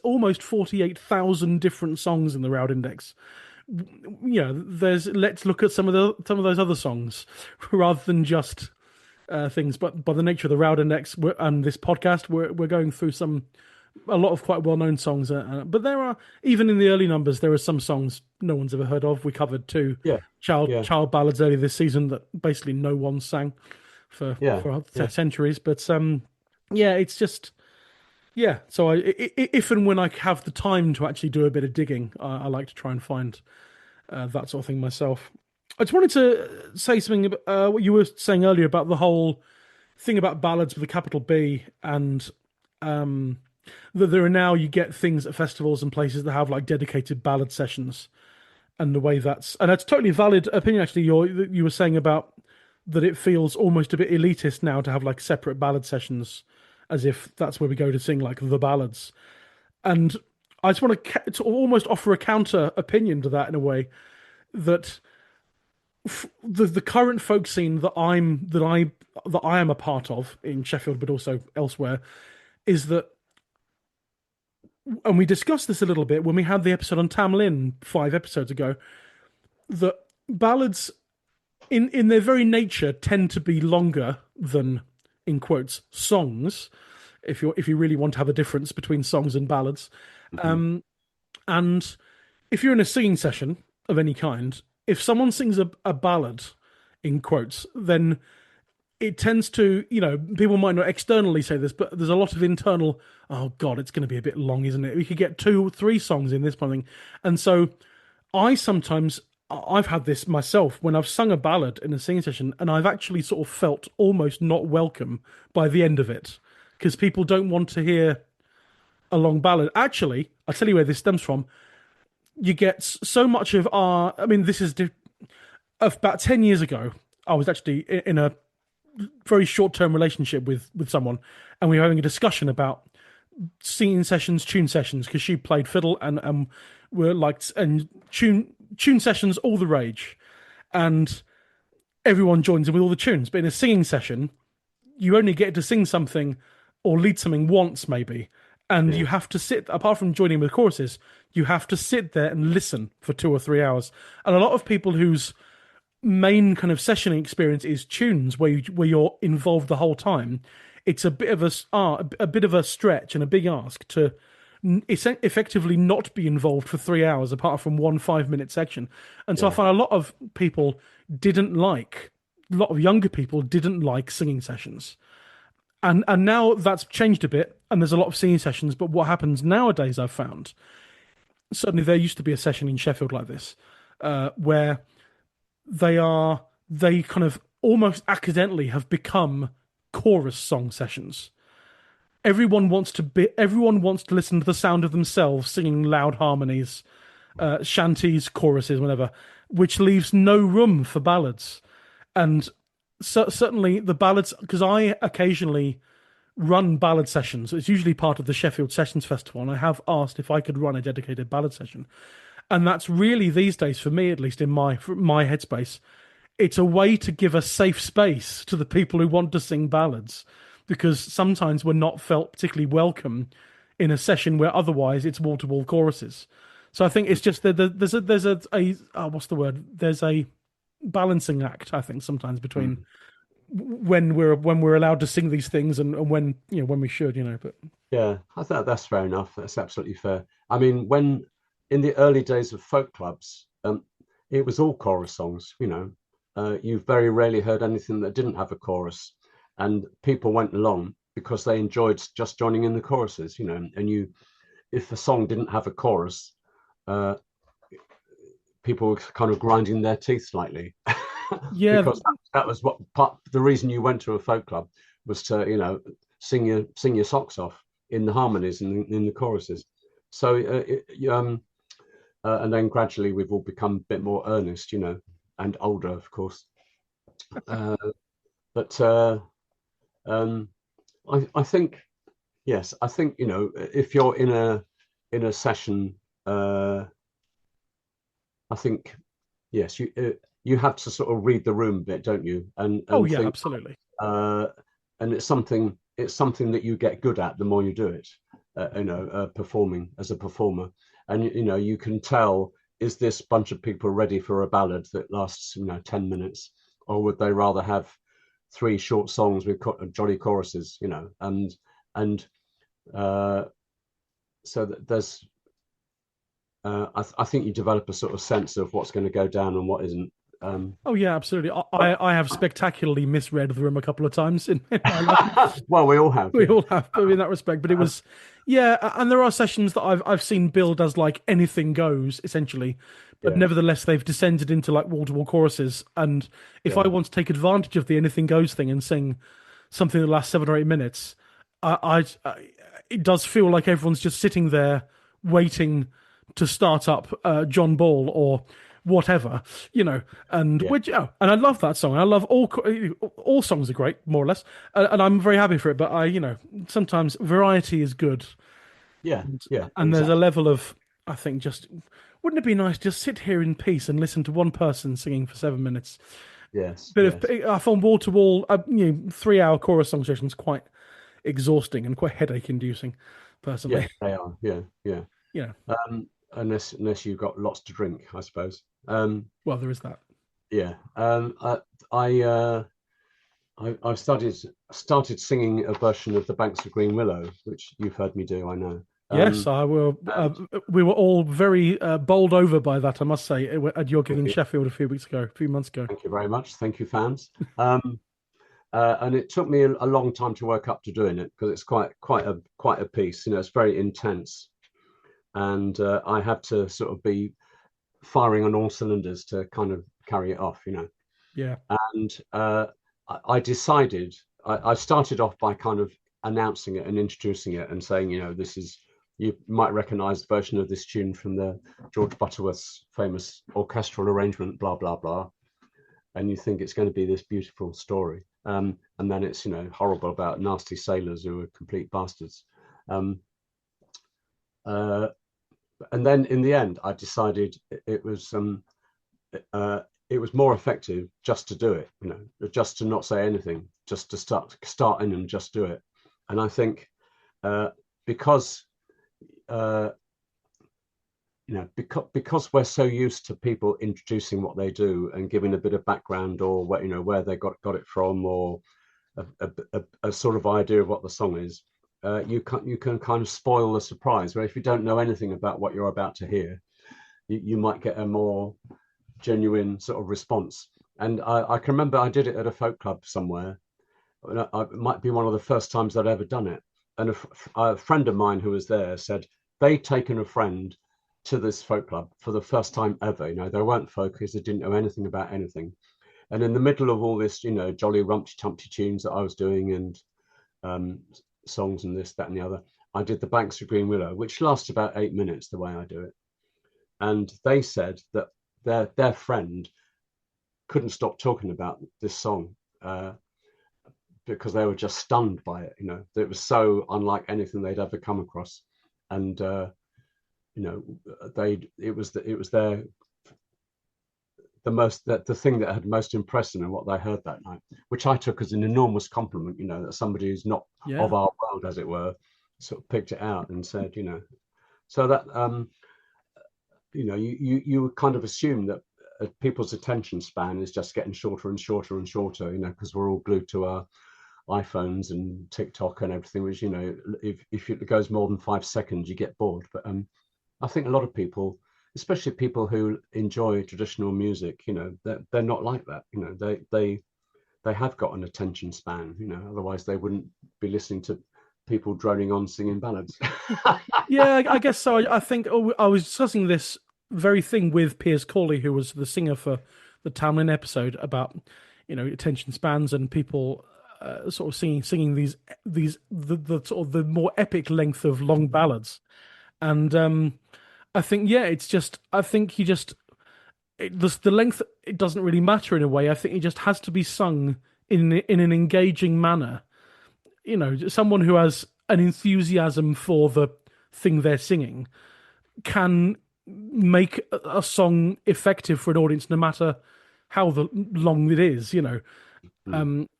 almost 48,000 different songs in the Roud Index. Let's look at some of those other songs rather than just things. But by the nature of the Roud Index and this podcast, we're going through a lot of quite well-known songs. But there are, even in the early numbers, there are some songs no one's ever heard of. We covered two child ballads earlier this season that basically no one sang for centuries. But it's just. Yeah, so if and when I have the time to actually do a bit of digging, I like to try and find that sort of thing myself. I just wanted to say something about what you were saying earlier about the whole thing about ballads with a capital B, and that there are now, you get things at festivals and places that have like dedicated ballad sessions, and the way that's a totally valid opinion. Actually, you were saying about that it feels almost a bit elitist now to have like separate ballad sessions, as if that's where we go to sing like the ballads. And I just want to almost offer a counter opinion to that, in a way that the current folk scene that I am a part of in Sheffield, but also elsewhere, is that, and we discussed this a little bit when we had the episode on Tam Lin 5 episodes ago, that ballads in their very nature tend to be longer than, in quotes, songs, if you really want to have a difference between songs and ballads. Mm-hmm. And if you're in a singing session of any kind, if someone sings a ballad, in quotes, then it tends to, people might not externally say this, but there's a lot of internal, oh God, it's going to be a bit long, isn't it? We could get 2 or 3 songs in this kind of thing. And so I've had this myself when I've sung a ballad in a singing session, and I've actually sort of felt almost not welcome by the end of it, because people don't want to hear a long ballad. Actually, I'll tell you where this stems from. You get so much of this is about 10 years ago, I was actually in a very short-term relationship with someone, and we were having a discussion about singing sessions, tune sessions, because she played fiddle, and we're like, and tune sessions, all the rage, and everyone joins in with all the tunes. But in a singing session, you only get to sing something or lead something once, maybe, and you have to sit, apart from joining with choruses, you have to sit there and listen for 2 or 3 hours. And a lot of people whose main kind of sessioning experience is tunes, where you're involved the whole time, it's a bit of a stretch and a big ask to effectively not be involved for 3 hours, apart from one 5-minute section. And so I find a lot of younger people didn't like singing sessions. And now that's changed a bit, and there's a lot of singing sessions. But what happens nowadays, I've found, certainly there used to be a session in Sheffield like this, where they kind of almost accidentally have become chorus song sessions. Everyone wants to listen to the sound of themselves singing loud harmonies, shanties, choruses, whatever, which leaves no room for ballads. And certainly the ballads, because I occasionally run ballad sessions. It's usually part of the Sheffield Sessions Festival, and I have asked if I could run a dedicated ballad session. And that's really, these days, for me at least, in my headspace, it's a way to give a safe space to the people who want to sing ballads, because sometimes we're not felt particularly welcome in a session where otherwise it's wall-to-wall choruses. So I think it's just that there's a what's the word? There's a balancing act, I think, sometimes between when we're allowed to sing these things and when when we should, but Yeah, I think that's fair enough. That's absolutely fair. I mean, when in the early days of folk clubs, it was all chorus songs. You very rarely heard anything that didn't have a chorus, and people went along because they enjoyed just joining in the choruses. And if a song didn't have a chorus, people were kind of grinding their teeth slightly. Yeah, because that was the reason you went to a folk club was to sing your socks off in the harmonies and in the choruses. So and then gradually we've all become a bit more earnest, and older, of course. But I think, yes, I think if you're in a session, I think, yes, you have to sort of read the room a bit, don't you? And yeah, think, absolutely. And it's something that you get good at the more you do it. Performing as a performer, and you can tell, is this bunch of people ready for a ballad that lasts 10 minutes, or would they rather have 3 short songs with jolly choruses? So that there's I think you develop a sort of sense of what's going to go down and what isn't. Oh yeah, absolutely. I have spectacularly misread the room a couple of times in my life. Well, we all have. We all have in that respect. But it was, yeah, and there are sessions that I've seen billed as like anything goes, essentially. But nevertheless, they've descended into like wall-to-wall choruses. And if I want to take advantage of the anything goes thing and sing something that lasts 7 or 8 minutes, it does feel like everyone's just sitting there waiting to start up John Ball or whatever, and and I love that song. I love all songs are great, more or less, and I'm very happy for it. But sometimes variety is good. And exactly. There's a level of, I think, just wouldn't it be nice to just sit here in peace and listen to one person singing for 7 minutes? Yes. I found wall to wall, 3-hour chorus song sessions quite exhausting and quite headache inducing, personally. Yeah, they are. Yeah. Unless you've got lots to drink, I suppose. Well, there is that. Yeah. I've started singing a version of The Banks of Green Willow, which you've heard me do, I know. Yes, I will. We were all very bowled over by that, I must say, at your gig in Sheffield a few months ago. Thank you very much. Thank you, fans. And it took me a long time to work up to doing it, because it's quite a piece. It's very intense, and I had to sort of be firing on all cylinders to kind of carry it off. Yeah. And I decided I started off by kind of announcing it and introducing it and saying, this is, you might recognize the version of this tune from the George Butterworth's famous orchestral arrangement, blah blah blah, and you think it's going to be this beautiful story, and then it's horrible about nasty sailors who are complete bastards, and then in the end I decided it was more effective just to do it, just to not say anything, just to start in and just do it. And I think because we're so used to people introducing what they do and giving a bit of background, or what where they got it from, or a sort of idea of what the song is, you can kind of spoil the surprise. Where if you don't know anything about what you're about to hear, you might get a more genuine sort of response. And I can remember I did it at a folk club somewhere. It might be one of the first times I'd ever done it, and a friend of mine who was there said they'd taken a friend to this folk club for the first time ever. They weren't folkies, they didn't know anything about anything, and in the middle of all this jolly rumpty tumpty tunes that I was doing, and songs and this, that and the other, I did The Banks of Green Willow, which lasts about 8 minutes the way I do it. And they said that their friend couldn't stop talking about this song, because they were just stunned by it. It was so unlike anything they'd ever come across, and it was their the thing that had most impressed them and what they heard that night, which I took as an enormous compliment, that somebody who's not of our world, as it were, sort of picked it out and said, so that you kind of assume that people's attention span is just getting shorter and shorter and shorter, because we're all glued to our iPhones and TikTok and everything, which, if it goes more than 5 seconds, you get bored. But I think a lot of people, especially people who enjoy traditional music, they're not like that. They have got an attention span, otherwise they wouldn't be listening to people droning on singing ballads. Yeah, I guess so. I think I was discussing this very thing with Piers Corley, who was the singer for the Tamlin episode, about attention spans and people sort of singing these the sort of the more epic length of long ballads, and I think it's just the length, it doesn't really matter in a way. I think it just has to be sung in an engaging manner. Someone who has an enthusiasm for the thing they're singing can make a song effective for an audience, no matter how long it is.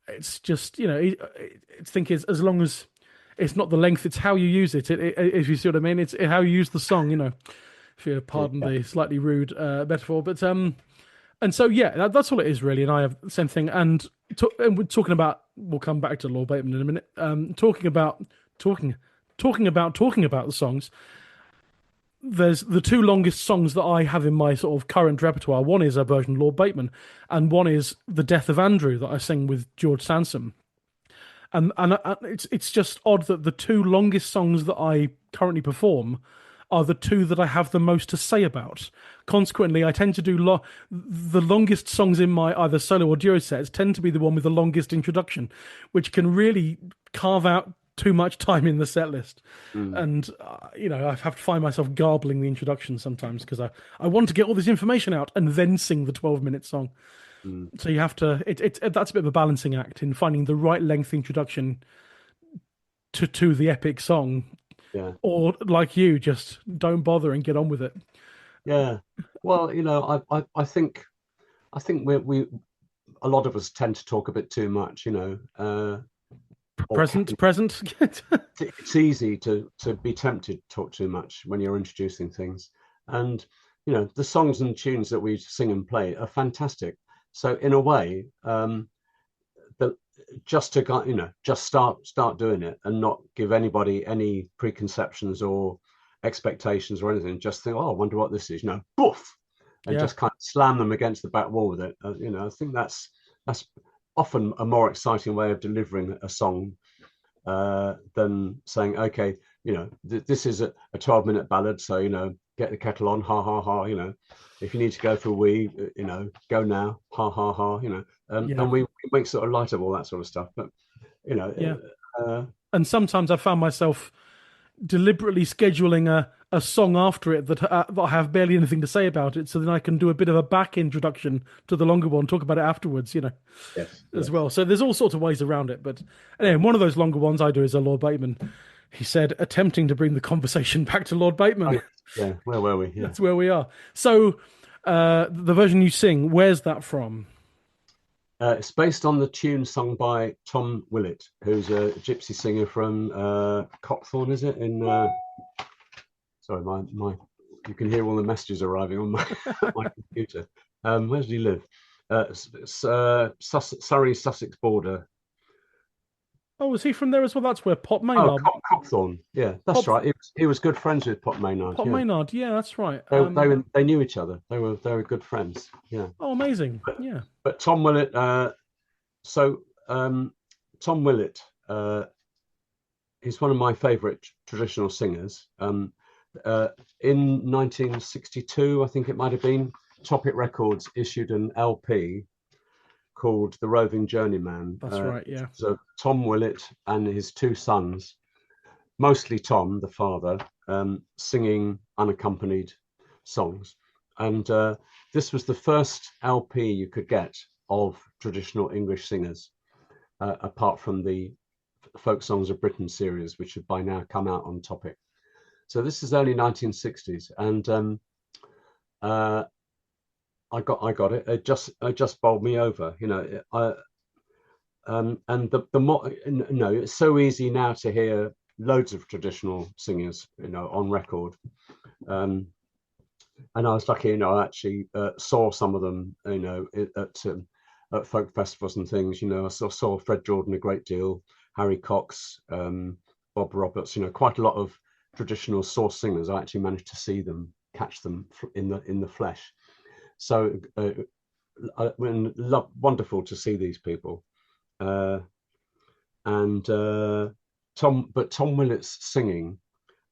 It's just I think it's, as long as it's not the length, it's how you use it. If you see what I mean, it's how you use the song. If you pardon the slightly rude metaphor, but and so that's all it is really. And I have the same thing. And we're talking about. We'll come back to Lord Bateman in a minute. Talking about the songs. There's the two longest songs that I have in my sort of current repertoire. One is a version of Lord Bateman, and one is The Death of Andrew that I sing with George Sansom. And it's just odd that the two longest songs that I currently perform are the two that I have the most to say about. Consequently, I tend to do the longest songs in my either solo or duo sets tend to be the one with the longest introduction, which can really carve out too much time in the set list. And I have to find myself garbling the introduction sometimes because I want to get all this information out and then sing the 12-minute song. So you have to that's a bit of a balancing act in finding the right length introduction to the epic song. Or like you, just don't bother and get on with it. Well, I think we a lot of us tend to talk a bit too much, present. It's easy to be tempted to talk too much when you're introducing things, and the songs and tunes that we sing and play are fantastic. So in a way, just start doing it and not give anybody any preconceptions or expectations or anything. Just think, I wonder what this is, boof, and just kind of slam them against the back wall with it. I think that's often a more exciting way of delivering a song than saying, okay, this is a 12-minute ballad, so get the kettle on, ha ha ha. If you need to go for a wee, go now, ha ha ha. And we make sort of light of all that sort of stuff. But and sometimes I found myself deliberately scheduling a song after it that I have barely anything to say about it, so then I can do a bit of a back introduction to the longer one, talk about it afterwards, as well. So there's all sorts of ways around it. But anyway, one of those longer ones I do is a Lord Bateman. He said, attempting to bring the conversation back to Lord Bateman. Where were we? That's where we are. So the version you sing, where's that from? It's based on the tune sung by Tom Willett, who's a gypsy singer from Cockthorne, is it? Sorry, my you can hear all the messages arriving on my computer. Where does he live? Surrey, Sussex border. Oh, is he from there as well? That's where Pop Maynard. Oh, Cockthorne. Yeah, that's right. He was good friends with Pop Maynard. Maynard, that's right. They knew each other. They were good friends. Yeah. Oh, amazing. But Tom Willett. Tom Willett. He's one of my favourite traditional singers. In 1962, I think it might have been, Topic Records issued an LP called The Roving Journeyman. That's right, yeah. So Tom Willett and his two sons, mostly Tom, the father, singing unaccompanied songs. And this was the first LP you could get of traditional English singers, apart from the Folk Songs of Britain series, which had by now come out on Topic. So this is early 1960s. And I got it. It just bowled me over. You know, and the more, no, it's so easy now to hear loads of traditional singers, you know, on record. And I was lucky, you know, I actually saw some of them, you know, at folk festivals and things. You know, I saw Fred Jordan a great deal, Harry Cox, Bob Roberts. You know, quite a lot of traditional source singers. I actually managed to see them, catch them in the flesh. So, wonderful to see these people. And Tom Willett's singing,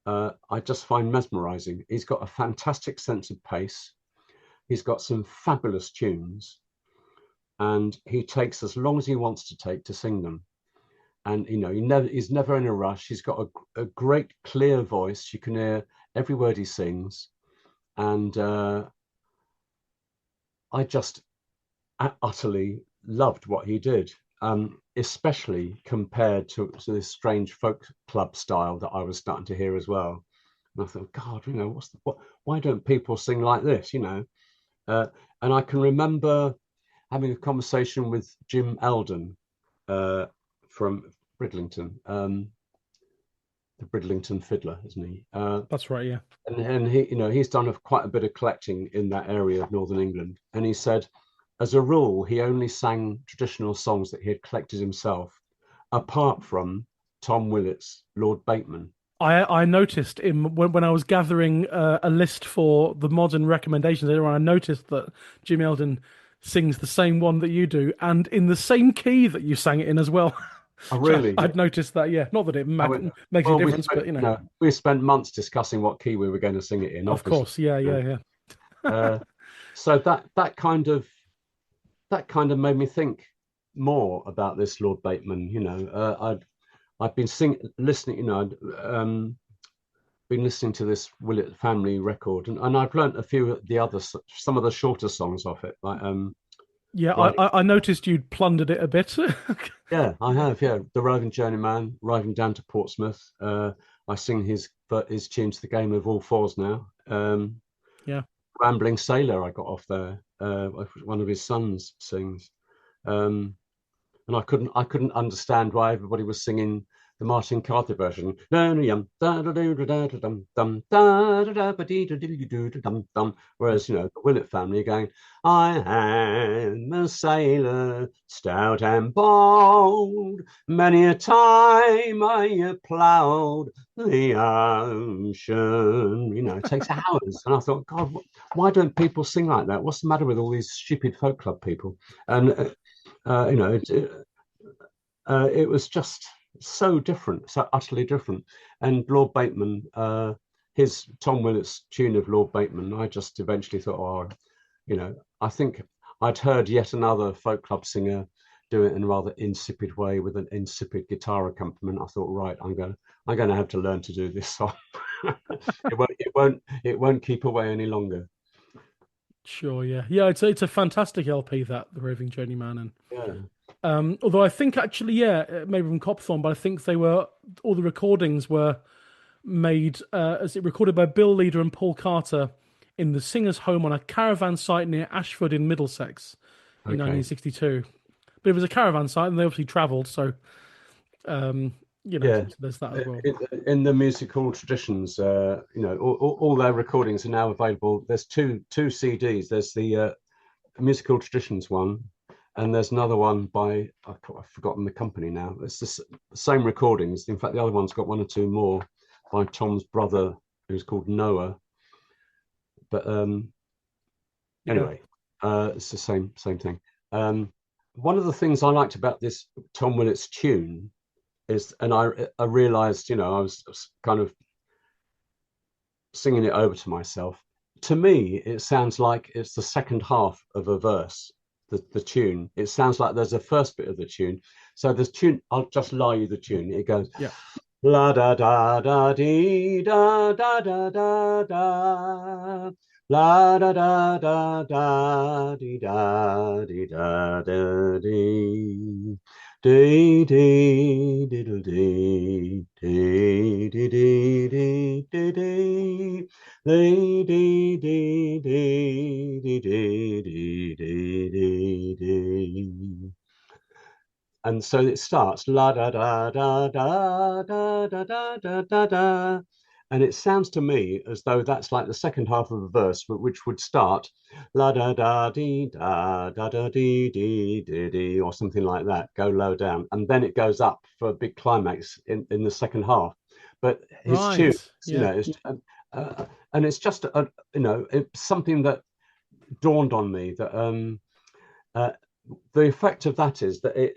I just find mesmerizing. He's got a fantastic sense of pace. He's got some fabulous tunes, and he takes as long as he wants to take to sing them. And you know, he's never in a rush. He's got a great clear voice. You can hear every word he sings, and I just utterly loved what he did. Especially compared to this strange folk club style that I was starting to hear as well. And I thought, God, you know, why don't people sing like this, you know? And I can remember having a conversation with Jim Eldon from Bridlington, the Bridlington fiddler, isn't he? That's right, yeah. And he, you know, he's done quite a bit of collecting in that area of Northern England. And he said, as a rule, he only sang traditional songs that he had collected himself, apart from Tom Willett's Lord Bateman. I noticed when I was gathering a list for the modern recommendations, I noticed that Jim Eldon sings the same one that you do, and in the same key that you sang it in as well. Oh, really? I'd noticed that, yeah. Not that it makes a difference, but you know. We spent months discussing what key we were going to sing it in. Of course, yeah. So that kind of made me think more about this Lord Bateman. You know, I'd been listening. You know, I'd been listening to this Willett family record, and I've learnt a few of the others, some of the shorter songs off it. Like, yeah, I noticed you'd plundered it a bit. Yeah, I have. Yeah, the Roving Journeyman, riding down to Portsmouth. I sing his tune to the Game of All Fours now. Yeah, Rambling Sailor, I got off there. One of his sons sings, and I couldn't understand why everybody was singing the Martin Carthy version. Whereas, you know, the Willett family are going, I am a sailor, stout and bold, many a time I have ploughed the ocean. You know, it takes hours. And I thought, God, why don't people sing like that? What's the matter with all these stupid folk club people? And, you know, it was just so different, so utterly different. And Lord Bateman, his Tom Willett's tune of Lord Bateman, I just eventually thought, oh, you know, I think I'd heard yet another folk club singer do it in a rather insipid way with an insipid guitar accompaniment. I thought, right, I'm going to have to learn to do this song. it won't keep away any longer. Sure, yeah. It's a fantastic LP, that the Roving Journeyman, and yeah. Although I think actually, maybe from Copthorne, but I think all the recordings were made as it recorded by Bill Leader and Paul Carter in the Singers' Home on a caravan site near Ashford in Middlesex in 1962. But it was a caravan site, and they obviously travelled, so you know, there's that as well. In the musical traditions, you know, all their recordings are now available. There's two CDs. There's the musical traditions one, and there's another one by, I've forgotten the company now. It's the same recordings. In fact, the other one's got one or two more by Tom's brother, who's called Noah. But anyway, it's the same thing. One of the things I liked about this Tom Willett's tune is, and I realized, you know, I was kind of singing it over to myself. To me, it sounds like it's the second half of a verse. The tune, it sounds like there's a first bit of the tune. So the tune, I'll just lie you the tune. It goes, la da da da dee da da da da da, la da da da da dee da dee da da dee. Dee dee diddle dee dee dee dee dee dee dee dee dee dee dee dee And so it starts la da da da da da da da da da da, and it sounds to me as though that's like the second half of a verse, which would start la da da dee da da da dee dee dee dee, or something like that, go low down, and then it goes up for a big climax in the second half. But his tune, Right. you know, and it's just you know, it's something that dawned on me that the effect of that is that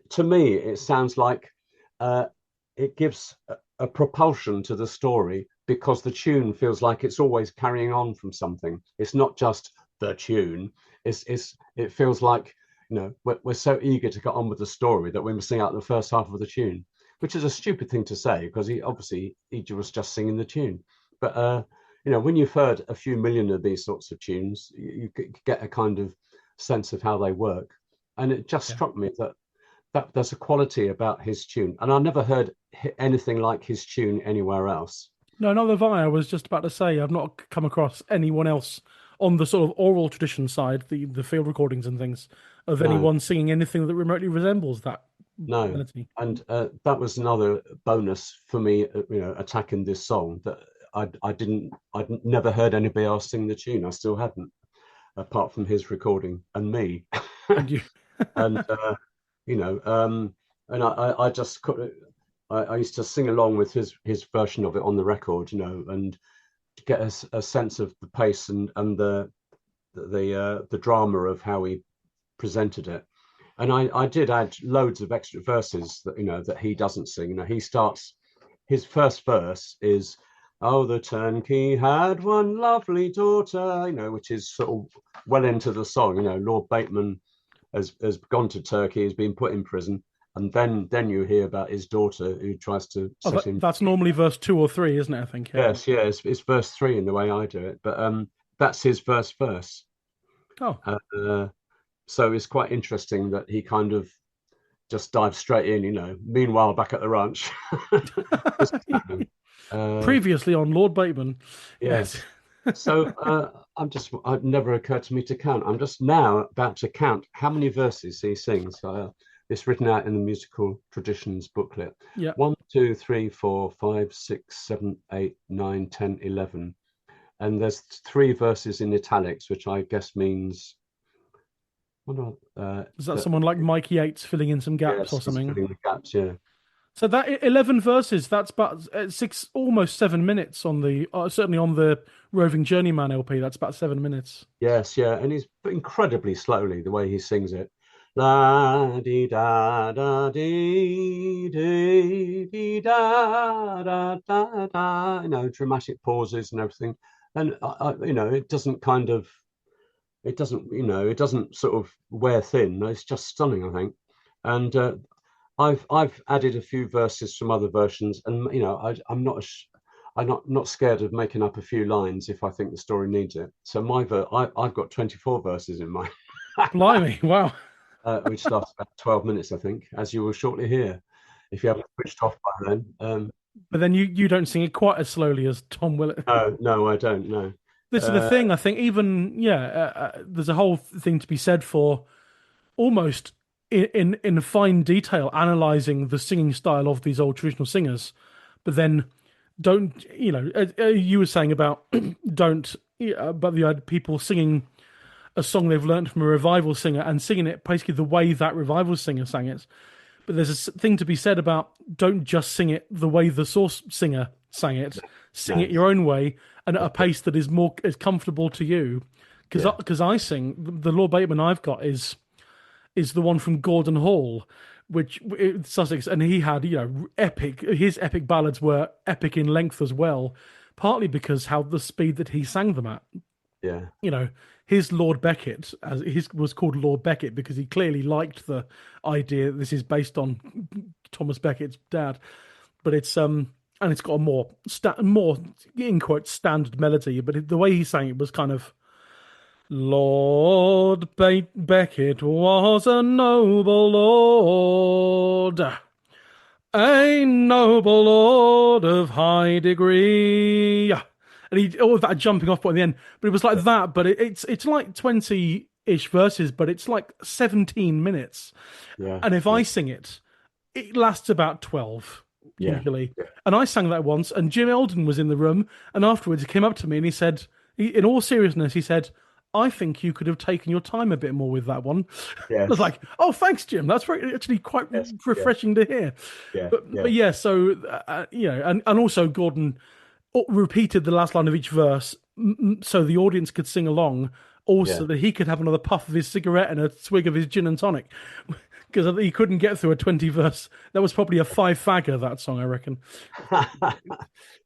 to me it sounds like it gives a propulsion to the story, because the tune feels like it's always carrying on from something. It's not just the tune. It feels like, you know, we're so eager to get on with the story that we must sing out the first half of the tune, which is a stupid thing to say, because he was just singing the tune. But you know, when you've heard a few million of these sorts of tunes, you get a kind of sense of how they work. And it just struck me that there's a quality about his tune, and I never heard anything like his tune anywhere else. No, not the I was just about to say, I've not come across anyone else on the sort of oral tradition side, the field recordings and things, of anyone singing anything that remotely resembles that. No, melody. And that was another bonus for me, you know, attacking this song, that I'd never heard anybody else sing the tune. I still hadn't, apart from his recording and me. And you. And you know, and I just I used to sing along with his version of it on the record, you know, and get a sense of the pace and the drama of how he presented it. And I did add loads of extra verses that, you know, that he doesn't sing. You know, he starts, his first verse is, "Oh, the turnkey had one lovely daughter," you know, which is sort of well into the song. You know, Lord Bateman has gone to Turkey, has been put in prison, and then you hear about his daughter who tries to set him. That's normally verse 2 or 3, isn't it? I think. Yeah. Yes, it's verse 3 in the way I do it, but that's his verse. Oh. So it's quite interesting that he kind of just dives straight in, you know. Meanwhile, back at the ranch. Previously on Lord Bateman. Yes. So I've never occurred to me to count. I'm just now about to count how many verses he sings. It's written out in the musical traditions booklet. Yeah. 1, 2, 3, 4, 5, 6, 7, 8, 9, 10, 11. And there's 3 verses in italics, which I guess means. Is that someone like Mike Yates filling in some gaps or something? Filling the gaps, yeah. So that 11 verses, that's about almost 7 minutes on the certainly on the Roving Journeyman LP. That's about 7 minutes. Yes, yeah, and he's incredibly slowly the way he sings it. La dee da da dee dee dee da da da da. You know, dramatic pauses and everything, and you know, it doesn't sort of wear thin. It's just stunning, I think. And I've added a few verses from other versions, and you know, I'm not scared of making up a few lines if I think the story needs it. So I've got 24 verses in mine. Blimey! Wow. Which lasts about 12 minutes, I think, as you will shortly hear, if you haven't switched off by then. But then you don't sing it quite as slowly as Tom Willett. No, I don't. No. This is the thing. I think even there's a whole thing to be said for almost in fine detail analysing the singing style of these old traditional singers, but then don't, you know, you were saying about don't, but the people singing a song they've learnt from a revival singer and singing it basically the way that revival singer sang it. But there's a thing to be said about don't just sing it the way the source singer sang it. Sing it your own way and at a pace that is comfortable to you. Because I sing, the Lord Bateman I've got is the one from Gordon Hall, which Sussex, and he had, you know, his epic ballads were epic in length as well, partly because how the speed that he sang them at. Yeah. You know, his Lord Beckett, was called Lord Beckett because he clearly liked the idea that this is based on Thomas Beckett's dad, but it's and it's got a more in quotes standard melody, but the way he sang it was kind of, Lord Beckett was a noble lord, a noble lord of high degree. And all of that jumping off point at the end, but it was like that. But it's like 20 ish verses, but it's like 17 minutes. Yeah. And if Yeah. I sing it, it lasts about 12 Yeah. usually. Yeah. And I sang that once, and Jim Eldon was in the room, and afterwards he came up to me and he said, in all seriousness, he said, I think you could have taken your time a bit more with that one. I was Yes. like, oh, thanks, Jim. That's actually quite Yes. refreshing to hear. Yeah. But yeah, so, and also Gordon repeated the last line of each verse so the audience could sing along, also Yeah. that he could have another puff of his cigarette and a swig of his gin and tonic. Because he couldn't get through a 20 verse. That was probably a 5-fagger, that song, I reckon.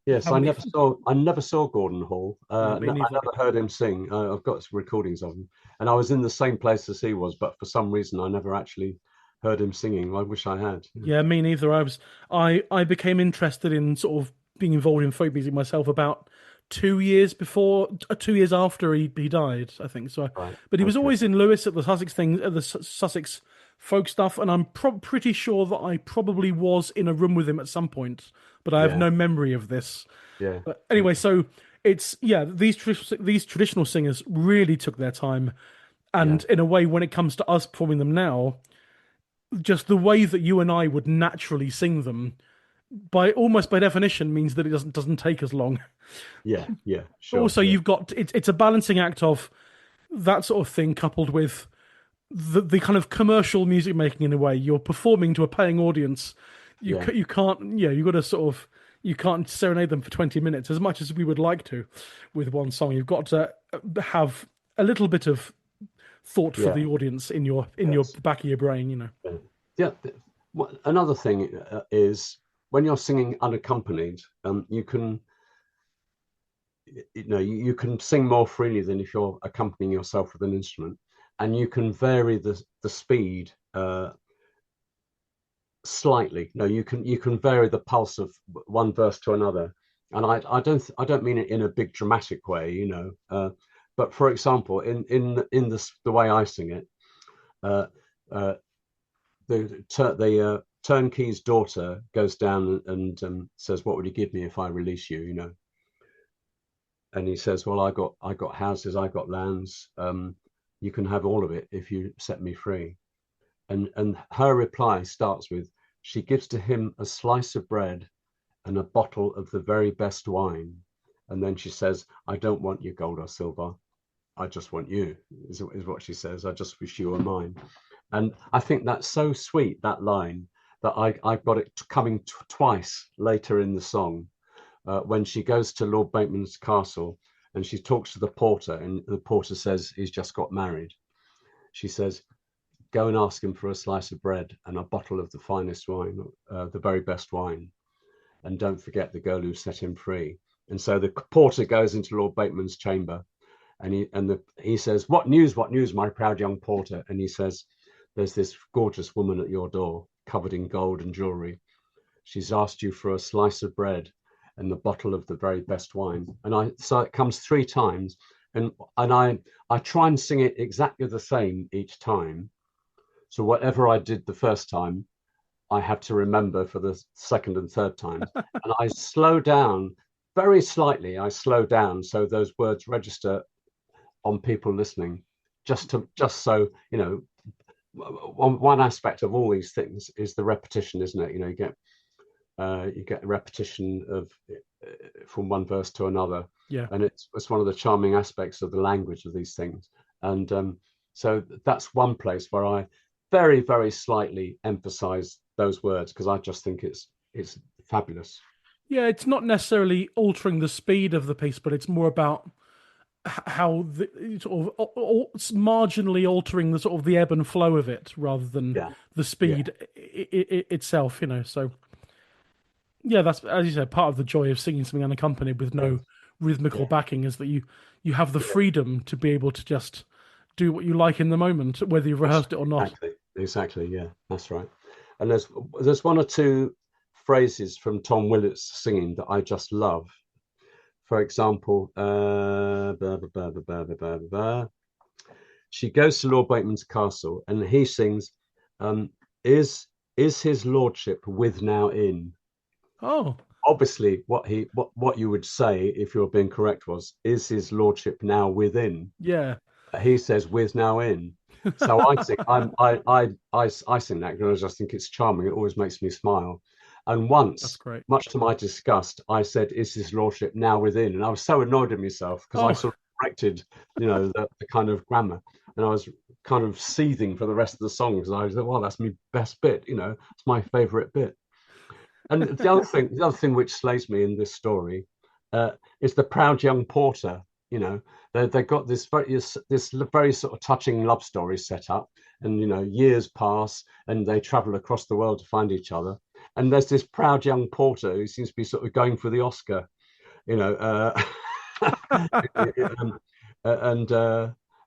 Yes, I never saw Gordon Hall. No, me I neither. never heard him sing. I've got some recordings of him, and I was in the same place as he was, but for some reason I never actually heard him singing. I wish I had. Yeah, me neither. I became interested in sort of being involved in folk music myself about 2 years after he died, I think. So, Right. but he was Okay. always in Lewis at the Sussex thing, at the Sussex folk stuff, and I'm pretty sure that I probably was in a room with him at some point, but I have Yeah. no memory of this. Yeah. But anyway, so it's these traditional singers really took their time, and in a way, when it comes to us performing them now, just the way that you and I would naturally sing them, almost by definition, means that it doesn't take as long. Yeah. Yeah. Sure. Also, yeah. you've got it's a balancing act of that sort of thing coupled with the kind of commercial music making in a way. You're performing to a paying audience. You can't you've got to sort of you can't serenade them for 20 minutes as much as we would like to with one song. You've got to have a little bit of thought for the audience in your back of your brain, you know. Yeah. Another thing is when you're singing unaccompanied, you can you can sing more freely than if you're accompanying yourself with an instrument, and you can vary the speed slightly. You can vary the pulse of one verse to another, and I don't mean it in a big dramatic way, but for example, in the way I sing it, the turnkey's daughter goes down and says, "What would you give me if I release you?" And he says, "Well, I got houses, I got lands. You can have all of it if you set me free." And her reply starts with, she gives to him a slice of bread and a bottle of the very best wine. And then she says, "I don't want your gold or silver. I just want you," is what she says. "I just wish you were mine." And I think that's so sweet, that line, that I got it coming twice later in the song, when she goes to Lord Bateman's castle and she talks to the porter, and the porter says he's just got married. She says, "Go and ask him for a slice of bread and a bottle of the finest wine, the very best wine. And don't forget the girl who set him free." And so the porter goes into Lord Bateman's chamber, and he says, what news, my proud young porter?" And he says, "There's this gorgeous woman at your door, covered in gold and jewelry. She's asked you for a slice of bread and the bottle of the very best wine." So it comes 3 times, and I try and sing it exactly the same each time. So whatever I did the first time, I have to remember for the second and third times. And I slow down very slightly. I slow down so those words register on people listening, just so, one aspect of all these things is the repetition, isn't it? You get repetition of from one verse to another. Yeah. And it's one of the charming aspects of the language of these things. And so that's one place where I very, very slightly emphasize those words, because I just think it's fabulous. Yeah, it's not necessarily altering the speed of the piece, but it's more about how it's marginally altering the sort of the ebb and flow of it rather than the speed itself, So yeah, that's, as you said, part of the joy of singing something unaccompanied with no rhythmical backing is that you have the freedom to be able to just do what you like in the moment, whether you've rehearsed it or not. Exactly. Yeah, that's right. And there's one or two phrases from Tom Willett's singing that I just love. For example, she goes to Lord Bateman's castle and he sings, is his lordship with now in? Oh, obviously what you would say if you're being correct was, is his lordship now within? Yeah. he says "with now in." So I think I sing that because I just think it's charming. It always makes me smile. And That's once, great. much to my disgust, I said, "Is his lordship now within?" And I was so annoyed at myself because I Oh, sort of corrected, the kind of grammar, and I was kind of seething for the rest of the song because I was like, "Well, that's my best bit. It's my favourite bit." And the other thing which slays me in this story is the proud young porter. They got this very sort of touching love story set up, and years pass, and they travel across the world to find each other. And there's this proud young porter who seems to be sort of going for the Oscar, you know, um, and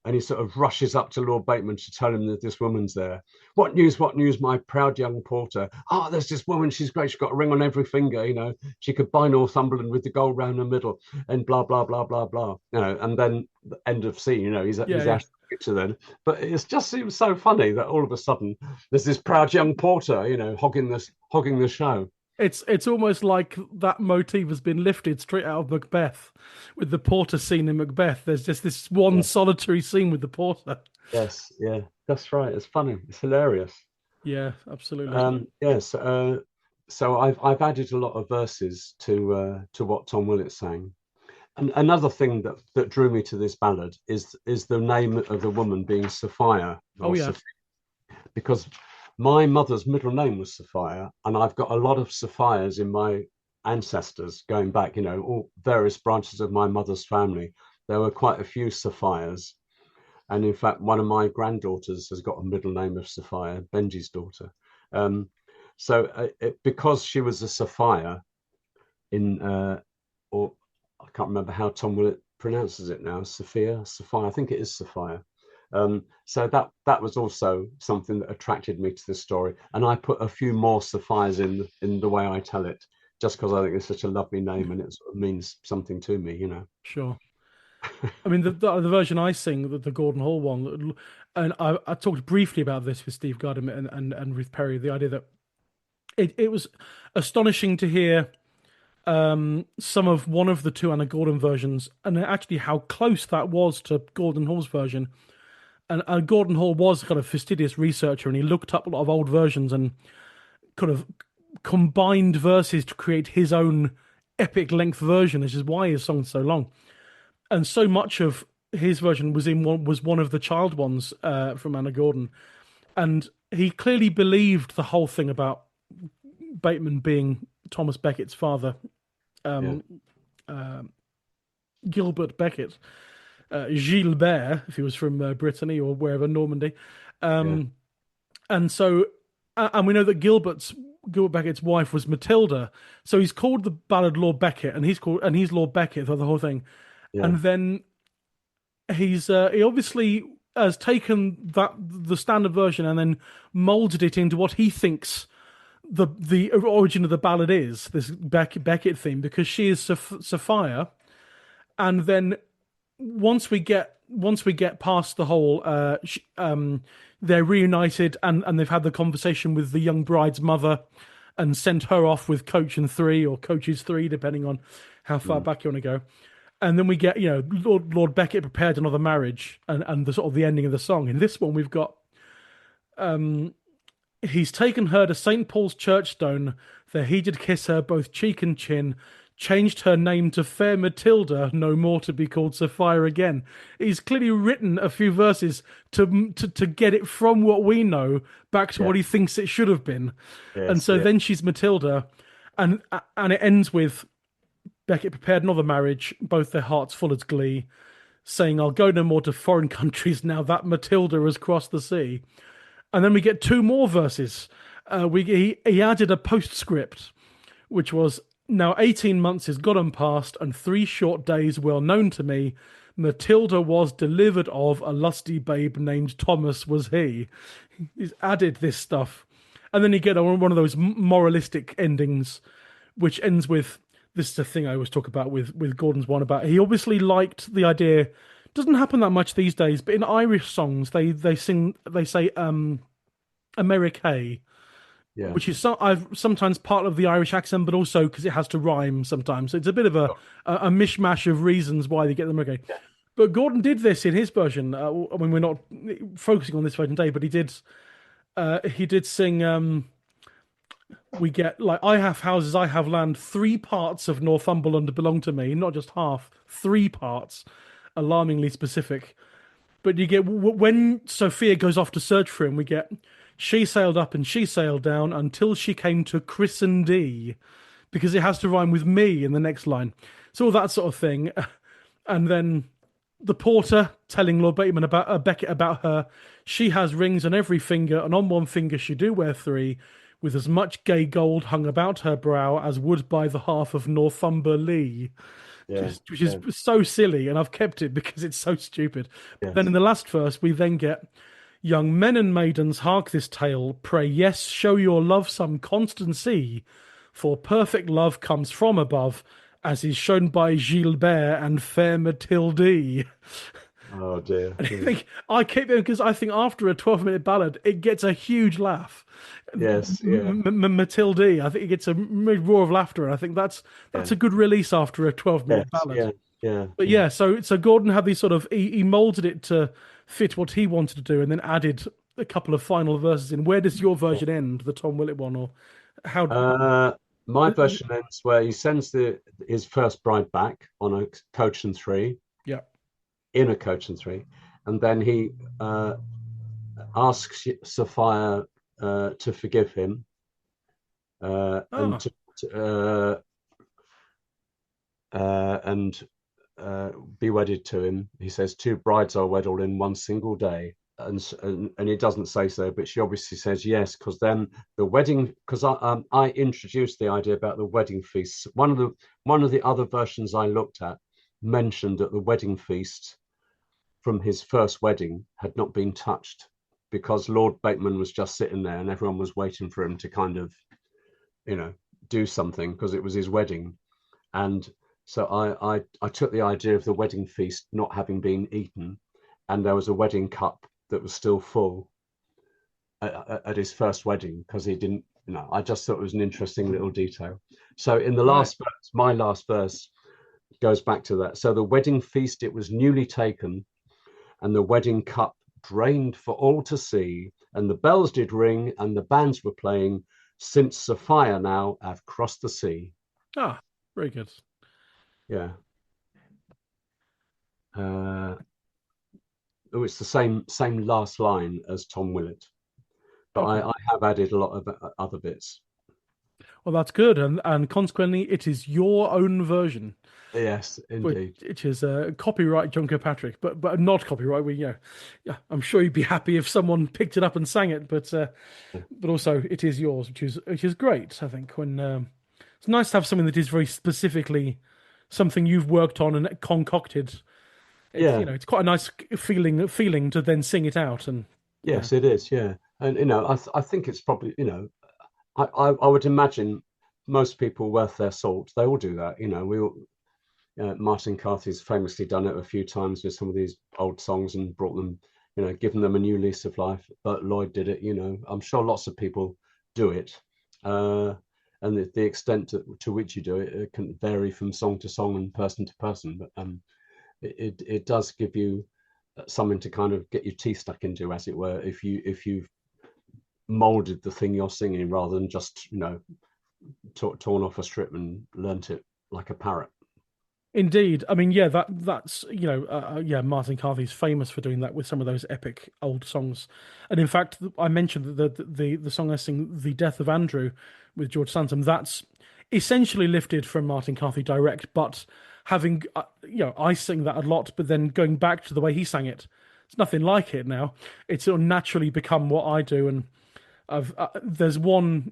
and he sort of rushes up to Lord Bateman to tell him that this woman's there. What news, my proud young porter? Oh, there's this woman, she's great, she's got a ring on every finger, she could buy Northumberland with the gold round the middle, and blah, blah, blah, blah, blah. And then the end of scene, he's yeah. out of the picture then. But it just seems so funny that all of a sudden there's this proud young porter, hogging the show. It's almost like that motif has been lifted straight out of Macbeth, with the porter scene in Macbeth. There's just this one solitary scene with the porter. Yes, yeah, that's right. It's funny. It's hilarious. Yeah, absolutely. Yes. So I've added a lot of verses to what Tom Willett sang. And another thing that drew me to this ballad is the name of the woman being Sophia. Oh yeah. Because my mother's middle name was Sophia, and I've got a lot of Sophias in my ancestors going back, all various branches of my mother's family. There were quite a few Sophias. And in fact, one of my granddaughters has got a middle name of Sophia, Benji's daughter. Because she was a Sophia or I can't remember how Tom Willett pronounces it now, Sophia, I think it is Sophia. So that was also something that attracted me to the story, and I put a few more Sophias in the way I tell it, just because I think it's such a lovely name and it sort of means something to me, Sure. I mean, the version I sing, the Gordon Hall one, and I talked briefly about this with Steve Gardham and Ruth Perry, the idea that it was astonishing to hear some of one of the two Anna Gordon versions, and actually how close that was to Gordon Hall's version. And Gordon Hall was a kind of fastidious researcher, and he looked up a lot of old versions and kind of combined verses to create his own epic length version, which is why his song's so long. And so much of his version was one of the child ones from Anna Gordon, and he clearly believed the whole thing about Bateman being Thomas Beckett's father, Gilbert Beckett. Gilbert, if he was from Brittany or wherever, Normandy. And so, and we know that Gilbert Beckett's wife was Matilda. So he's called the ballad Lord Beckett, and he's Lord Beckett for the whole thing. Yeah. And then he obviously has taken the standard version and then molded it into what he thinks the origin of the ballad is, this Beckett theme, because she is Sophia, and then once we get past the whole, they're reunited and they've had the conversation with the young bride's mother, and sent her off with Coach and 3 or Coaches 3, depending on how far back you want to go. And then we get, Lord Beckett prepared another marriage, and the sort of the ending of the song. In this one, we've got, he's taken her to St. Paul's Churchstone. There he did kiss her both cheek and chin. Changed her name to Fair Matilda, no more to be called Sophia again. He's clearly written a few verses to get it from what we know back to what he thinks it should have been. Yes, and so then she's Matilda, and it ends with Beckett prepared another marriage, both their hearts full as glee, saying, "I'll go no more to foreign countries now that Matilda has crossed the sea." And then we get two more verses. He added a postscript, which was, "Now 18 months is gone and past, and 3 short days well known to me. Matilda was delivered of, a lusty babe named Thomas was he." He's added this stuff. And then you get one of those moralistic endings, which ends with, this is the thing I always talk about with Gordon's one, about he obviously liked the idea, doesn't happen that much these days, but in Irish songs, they say America. Yeah. Which is sometimes part of the Irish accent, but also because it has to rhyme sometimes. So it's a bit of a mishmash of reasons why they get them okay. Yeah. But Gordon did this in his version. I mean, we're not focusing on this version today, but he did. He did sing. We get like I have houses, I have land. 3 parts of Northumberland belong to me, not just half. 3 parts, alarmingly specific. But you get when Sophia goes off to search for him. We get she sailed up and she sailed down until she came to Christendee, because it has to rhyme with me in the next line. So all that sort of thing, and then the porter telling Lord Bateman about Beckett about her. She has rings on every finger, and on one finger she do wear 3, with as much gay gold hung about her brow as would by the half of Northumberlee. Yeah, Which is so silly, and I've kept it because it's so stupid. yes. Then in the last verse, we then get, young men and maidens, hark this tale. Pray, yes, show your love some constancy, for perfect love comes from above, as is shown by Gilbert and fair Mathilde. Oh dear. I keep it because I think after a 12-minute ballad, it gets a huge laugh. Yes, yeah. Mathilde, I think it gets a roar of laughter, and I think that's a good release after a 12-minute Yes, ballad. yeah. But yeah, so Gordon had these sort of he molded it to fit what he wanted to do, and then added a couple of final verses in. Where does your version end, the Tom Willett one, or how? My version ends where he sends his first bride back on a coach and 3. Yeah. In a coach and 3, and then he asks Sophia to forgive him and be wedded to him. He says 2 brides are wed all in one single day, and he doesn't say so, but she obviously says yes, because then the wedding. Because I introduced the idea about the wedding feast. One of the other versions I looked at mentioned that the wedding feast from his first wedding had not been touched, because Lord Bateman was just sitting there and everyone was waiting for him to kind of, do something, because it was his wedding. And so I took the idea of the wedding feast not having been eaten, and there was a wedding cup that was still full at his first wedding, because he didn't, I just thought it was an interesting little detail. So in the last verse, my last verse goes back to that. So the wedding feast, it was newly taken, and the wedding cup drained for all to see, and the bells did ring, and the bands were playing, since Sophia now have crossed the sea. Ah, very good. Yeah. It's the same last line as Tom Willett, but okay. I have added a lot of other bits. Well, that's good, and consequently, it is your own version. Yes, indeed. It is copyright John Kirkpatrick, but not copyright. I'm sure you'd be happy if someone picked it up and sang it, but also it is yours, which is great. I think when it's nice to have something that is very specifically something you've worked on and concocted. It's quite a nice feeling to then sing it out. And yes, it is. Yeah, and I think it's probably I would imagine most people worth their salt, they all do that. We all. Martin Carthy's famously done it a few times with some of these old songs and brought them, given them a new lease of life. But Lloyd did it. I'm sure lots of people do it, and the extent to which you do it can vary from song to song and person to person. But it does give you something to kind of get your teeth stuck into, as it were, if you've molded the thing you're singing rather than just torn off a strip and learnt it like a parrot. Indeed. I mean, that's Martin Carthy's famous for doing that with some of those epic old songs. And in fact, I mentioned that the song I sing, The Death of Andrew, with George Sansom, that's essentially lifted from Martin Carthy direct, but having, I sing that a lot, but then going back to the way he sang it, it's nothing like it now. It's sort of naturally become what I do. And there's one,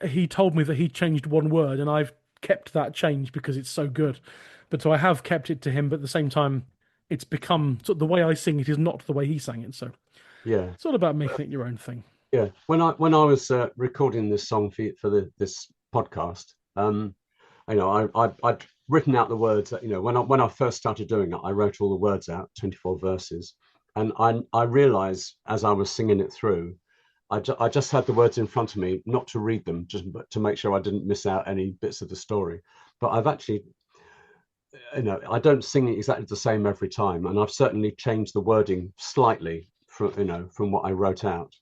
he told me that he changed one word, and I've kept that change because it's so good. But so I have kept it to him, but at the same time, it's become sort of the way I sing it is not the way he sang it. So yeah, it's all about making it your own thing. Yeah, when I was recording this song for this podcast, I'd written out the words. When I first started doing it, I wrote all the words out, 24 verses, and I realized as I was singing it through, I just had the words in front of me, not to read them, just to make sure I didn't miss out any bits of the story. But I've actually I don't sing it exactly the same every time, and I've certainly changed the wording slightly from what I wrote out.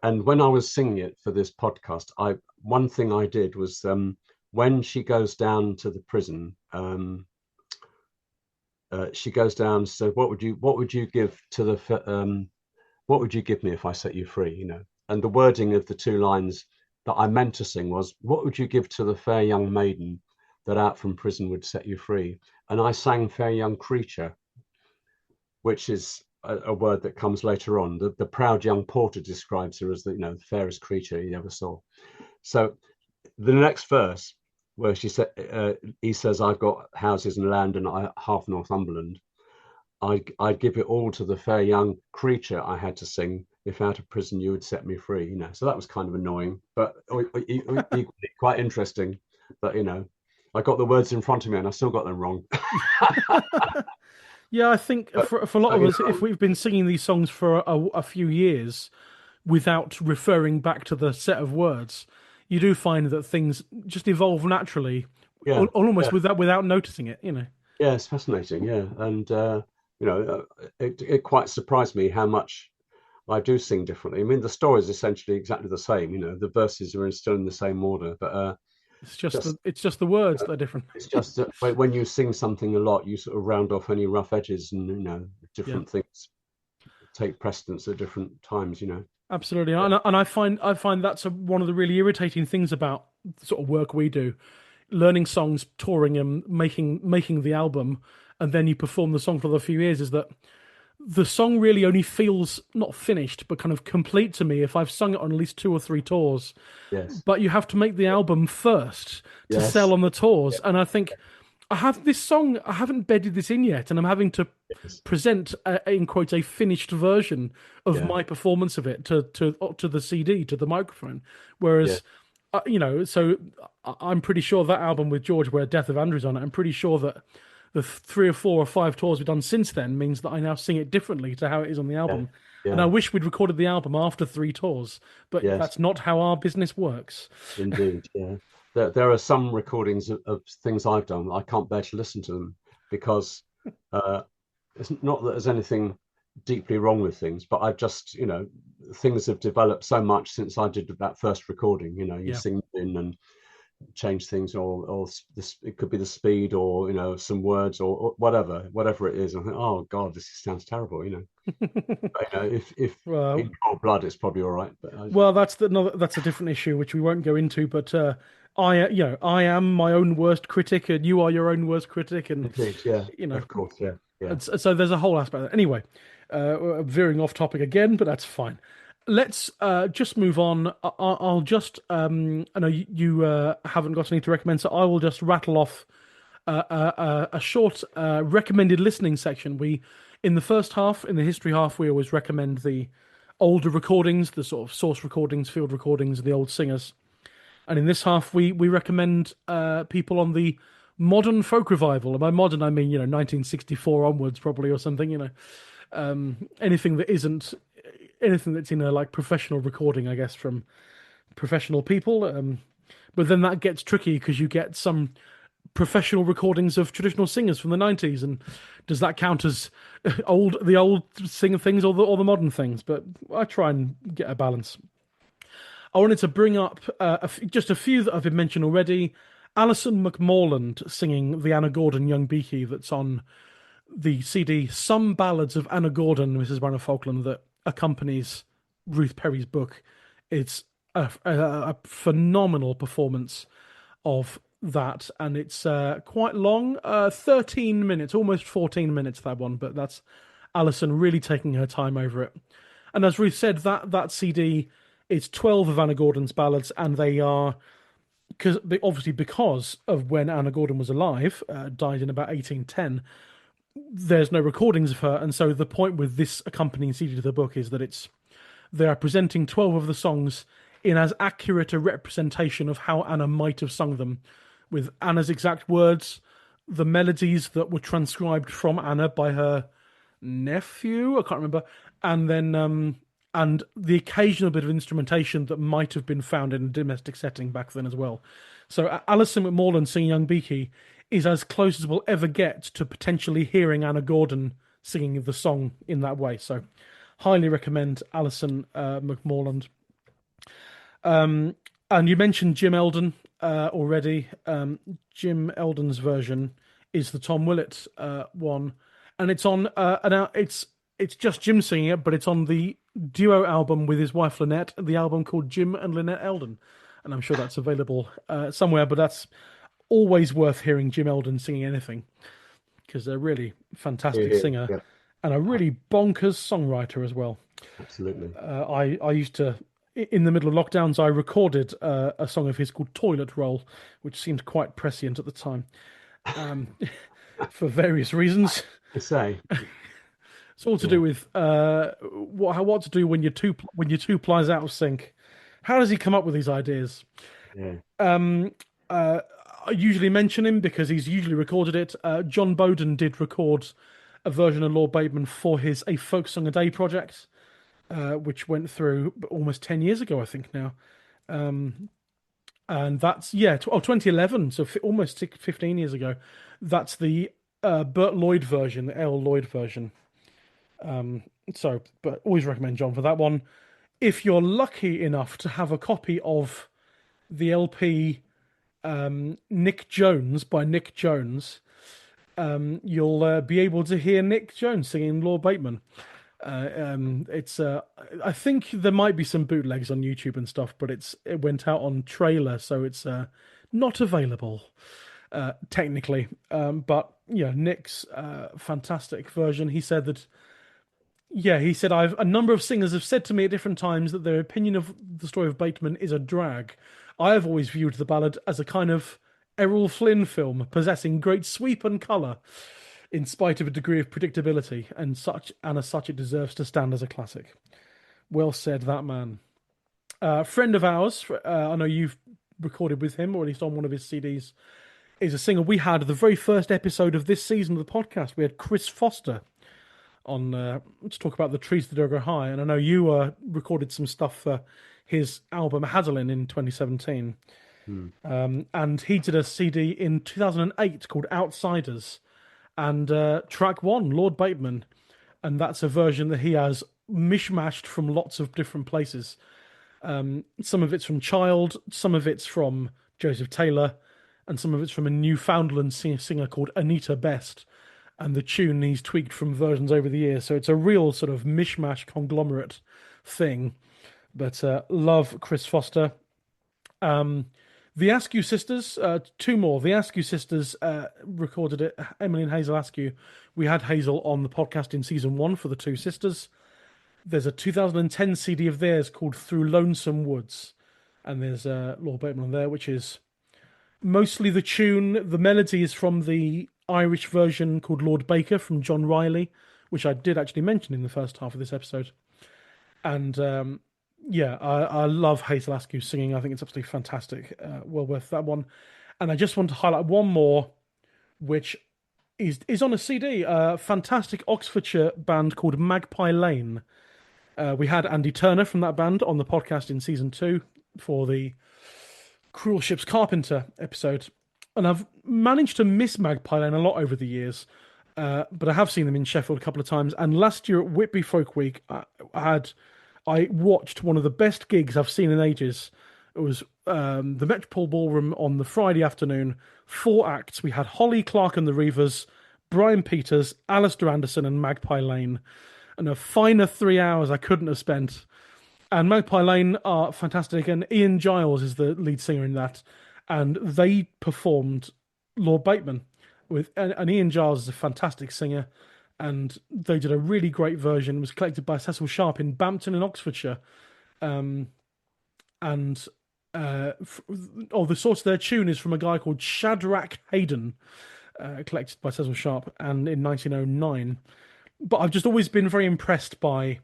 And when I was singing it for this podcast, one thing I did was when she goes down to the prison, she goes down. So what would you give to the what would you give me if I set you free? And the wording of the two lines that I meant to sing was, what would you give to the fair young maiden that out from prison would set you free? And I sang fair young creature, which is a word that comes later on. The proud young porter describes her as the fairest creature he ever saw. So the next verse, where he says, I've got houses and land and half Northumberland. I'd give it all to the fair young creature I had to sing. If out of prison you would set me free. So that was kind of annoying, but equally quite interesting. But I got the words in front of me and I still got them wrong. Yeah, I think for a lot of us, if we've been singing these songs for a few years without referring back to the set of words, you do find that things just evolve naturally, almost without noticing it. Yeah, it's fascinating. Yeah, and it quite surprised me how much I do sing differently. I mean, the story is essentially exactly the same. The verses are still in the same order, but it's just the words that are different. It's just that when you sing something a lot, you sort of round off any rough edges, and different things take precedence at different times. Absolutely, and I find that's one of the really irritating things about the sort of work we do, learning songs, touring them, making the album, and then you perform the song for a few years, is that the song really only feels not finished, but kind of complete to me if I've sung it on at least 2 or 3 tours. Yes. But you have to make the album first to sell on the tours. And I think I have this song, I haven't bedded this in yet, and I'm having to present, in quotes, a finished version of my performance of it to the CD, to the microphone. Whereas, so I'm pretty sure that album with George, where Death of Andrew's on it, I'm pretty sure that the 3 or 4 or 5 tours we've done since then means that I now sing it differently to how it is on the album. And I wish we'd recorded the album after 3 tours, but that's not how our business works. Indeed, yeah. There are some recordings of things I've done. I can't bear to listen to them because it's not that there's anything deeply wrong with things, but I've just, things have developed so much since I did that first recording. You sing in and change things, or it could be the speed, or some words, or whatever it is. I think, oh God, this sounds terrible. But, if in cold blood, it's probably all right. But that's a different issue which we won't go into. But I am my own worst critic, and you are your own worst critic, and indeed, of course, yeah. And so there's a whole aspect of that. Anyway, veering off topic again, but that's fine. Let's just move on. I'll just, I know you haven't got anything to recommend, so I will just rattle off a short recommended listening section. In the first half, in the history half, we always recommend the older recordings, the sort of source recordings, field recordings, the old singers. And in this half, we recommend people on the modern folk revival. And by modern, I mean, 1964 onwards, probably, or something, anything that isn't... anything that's in a professional recording, I guess, from professional people. But then that gets tricky because you get some professional recordings of traditional singers from the 90s, and does that count as the old singer things or the modern things? But I try and get a balance. I wanted to bring up just a few that have been mentioned already. Alison McMorland singing the Anna Gordon Young Beaky that's on the CD Some Ballads of Anna Gordon, Mrs. Brown of Falkland, that accompanies Ruth Perry's book. It's a phenomenal performance of that, and it's quite long, 13 minutes, almost 14 minutes, that one, but that's Alison really taking her time over it. And as Ruth said, that CD is 12 of Anna Gordon's ballads, and they are, obviously because of when Anna Gordon was alive, died in about 1810, there's no recordings of her, and so the point with this accompanying CD to the book is that they are presenting 12 of the songs in as accurate a representation of how Anna might have sung them, with Anna's exact words, the melodies that were transcribed from Anna by her nephew, I can't remember, and then and the occasional bit of instrumentation that might have been found in a domestic setting back then as well. So Alison McMorland singing Young Beaky is as close as we'll ever get to potentially hearing Anna Gordon singing the song in that way. So, highly recommend Alison McMorland. And you mentioned Jim Eldon already. Jim Eldon's version is the Tom Willett one, and it's on it's just Jim singing it, but it's on the duo album with his wife Lynette, the album called Jim and Lynette Eldon, and I'm sure that's available somewhere. But that's always worth hearing Jim Eldon singing anything, because they're a really fantastic singer and a really bonkers songwriter as well. Absolutely. I used to, in the middle of lockdowns, I recorded a song of his called Toilet Roll, which seemed quite prescient at the time, for various reasons. I say. It's all to do with what to do when your two plies out of sync. How does he come up with these ideas? Yeah. I usually mention him because he's usually recorded it. John Bowden did record a version of Lord Bateman for his A Folk Song a Day project, which went through almost 10 years ago, I think now. And that's, 2011, so almost 15 years ago. That's the Burt Lloyd version, the L. Lloyd version. But always recommend John for that one. If you're lucky enough to have a copy of the LP Nick Jones by Nick Jones, you'll be able to hear Nick Jones singing Lord Bateman. It's I think there might be some bootlegs on YouTube and stuff, but it went out on trailer, so it's not available technically. But yeah, Nick's fantastic version. He said that. Yeah, he said, a number of singers have said to me at different times that their opinion of the story of Bateman is a drag. I have always viewed the ballad as a kind of Errol Flynn film, possessing great sweep and colour, in spite of a degree of predictability, and as such it deserves to stand as a classic. Well said, that man. Friend of ours, I know you've recorded with him, or at least on one of his CDs, is a singer we had at the very first episode of this season of the podcast. We had Chris Foster on to talk about The Trees That Go High, and I know you recorded some stuff for his album Hadelin in 2017. And he did a CD in 2008 called Outsiders, and track one, Lord Bateman, and that's a version that he has mishmashed from lots of different places. Some of it's from Child, some of it's from Joseph Taylor, and some of it's from a Newfoundland singer called Anita Best. And the tune he's tweaked from versions over the years. So it's a real sort of mishmash conglomerate thing. But love Chris Foster. The Askew Sisters, two more. The Askew Sisters recorded it. Emily and Hazel Askew. We had Hazel on the podcast in season 1 for the two sisters. There's a 2010 CD of theirs called Through Lonesome Woods. And there's Lord Bateman on there, which is mostly the tune. The melody is from the Irish version called Lord Baker from John Riley, which I did actually mention in the first half of this episode. And I love Hazel Askew singing. I think it's absolutely fantastic. Well worth that one. And I just want to highlight one more, which is on a CD. A fantastic Oxfordshire band called Magpie Lane. We had Andy Turner from that band on the podcast in season 2 for the Cruel Ship's Carpenter episode. And I've managed to miss Magpie Lane a lot over the years, but I have seen them in Sheffield a couple of times. And last year at Whitby Folk Week, I watched one of the best gigs I've seen in ages. It was the Metropole Ballroom on the Friday afternoon. 4 acts. We had Holly Clark and the Reavers, Brian Peters, Alistair Anderson, and Magpie Lane. And a finer 3 hours I couldn't have spent. And Magpie Lane are fantastic, and Ian Giles is the lead singer in that. And they performed Lord Bateman and Ian Giles is a fantastic singer, and they did a really great version. It was collected by Cecil Sharp in Bampton in Oxfordshire. The source of their tune is from a guy called Shadrach Hayden, collected by Cecil Sharp, and in 1909. But I've just always been very impressed by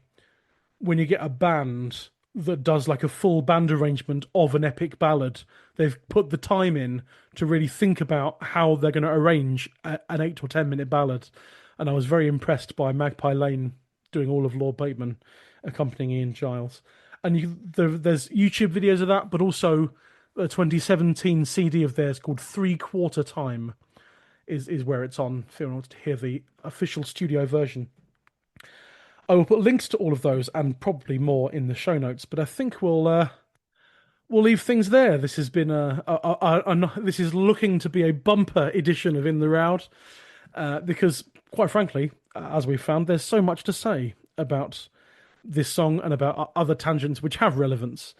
when you get a band that does like a full band arrangement of an epic ballad. They've put the time in to really think about how they're going to arrange an 8 or 10 minute ballad. And I was very impressed by Magpie Lane doing all of Lord Bateman, accompanying Ian Giles. And there's YouTube videos of that, but also a 2017 CD of theirs called 3/4 Time. is where it's on if anyone wants to hear the official studio version. I will put links to all of those and probably more in the show notes, but I think we'll leave things there. This has been this is looking to be a bumper edition of In the Roud, because quite frankly, as we've found, there's so much to say about this song and about other tangents which have relevance.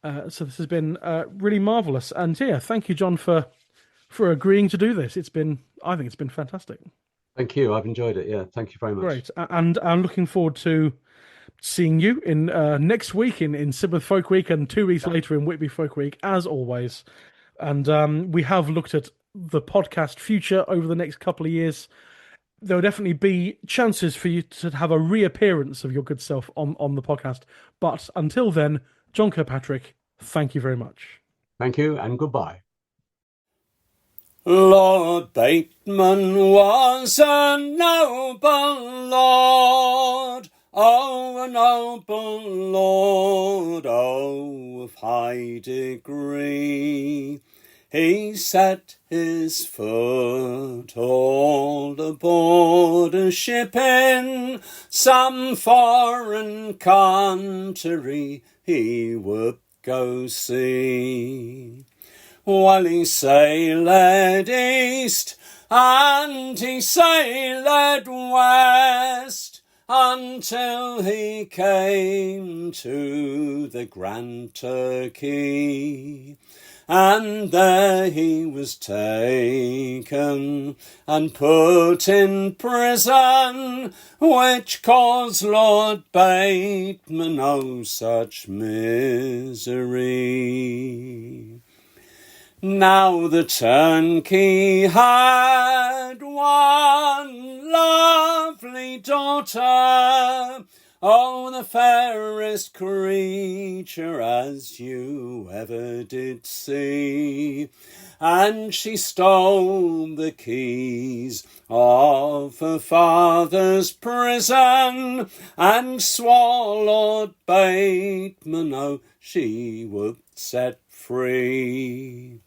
So this has been really marvelous, and yeah, thank you, John, for agreeing to do this. I think it's been fantastic. Thank you. I've enjoyed it. Yeah, thank you very much. Great, and I'm looking forward to seeing you in next week in Sidmouth Folk Week, and 2 weeks later in Whitby Folk Week, as always. And we have looked at the podcast future over the next couple of years. There will definitely be chances for you to have a reappearance of your good self on the podcast. But until then, John Kirkpatrick, thank you very much. Thank you, and goodbye. Lord Bateman was a noble lord, oh, a noble lord, oh, of high degree. He set his foot all aboard a ship in some foreign country he would go see. While he sailed east and he sailed west, until he came to the Grand Turkey. And there he was taken and put in prison, which caused Lord Bateman no such misery. Now the turnkey had one lovely daughter, oh, the fairest creature as you ever did see. And she stole the keys of her father's prison, and swore Lord Bateman, oh, she would set free.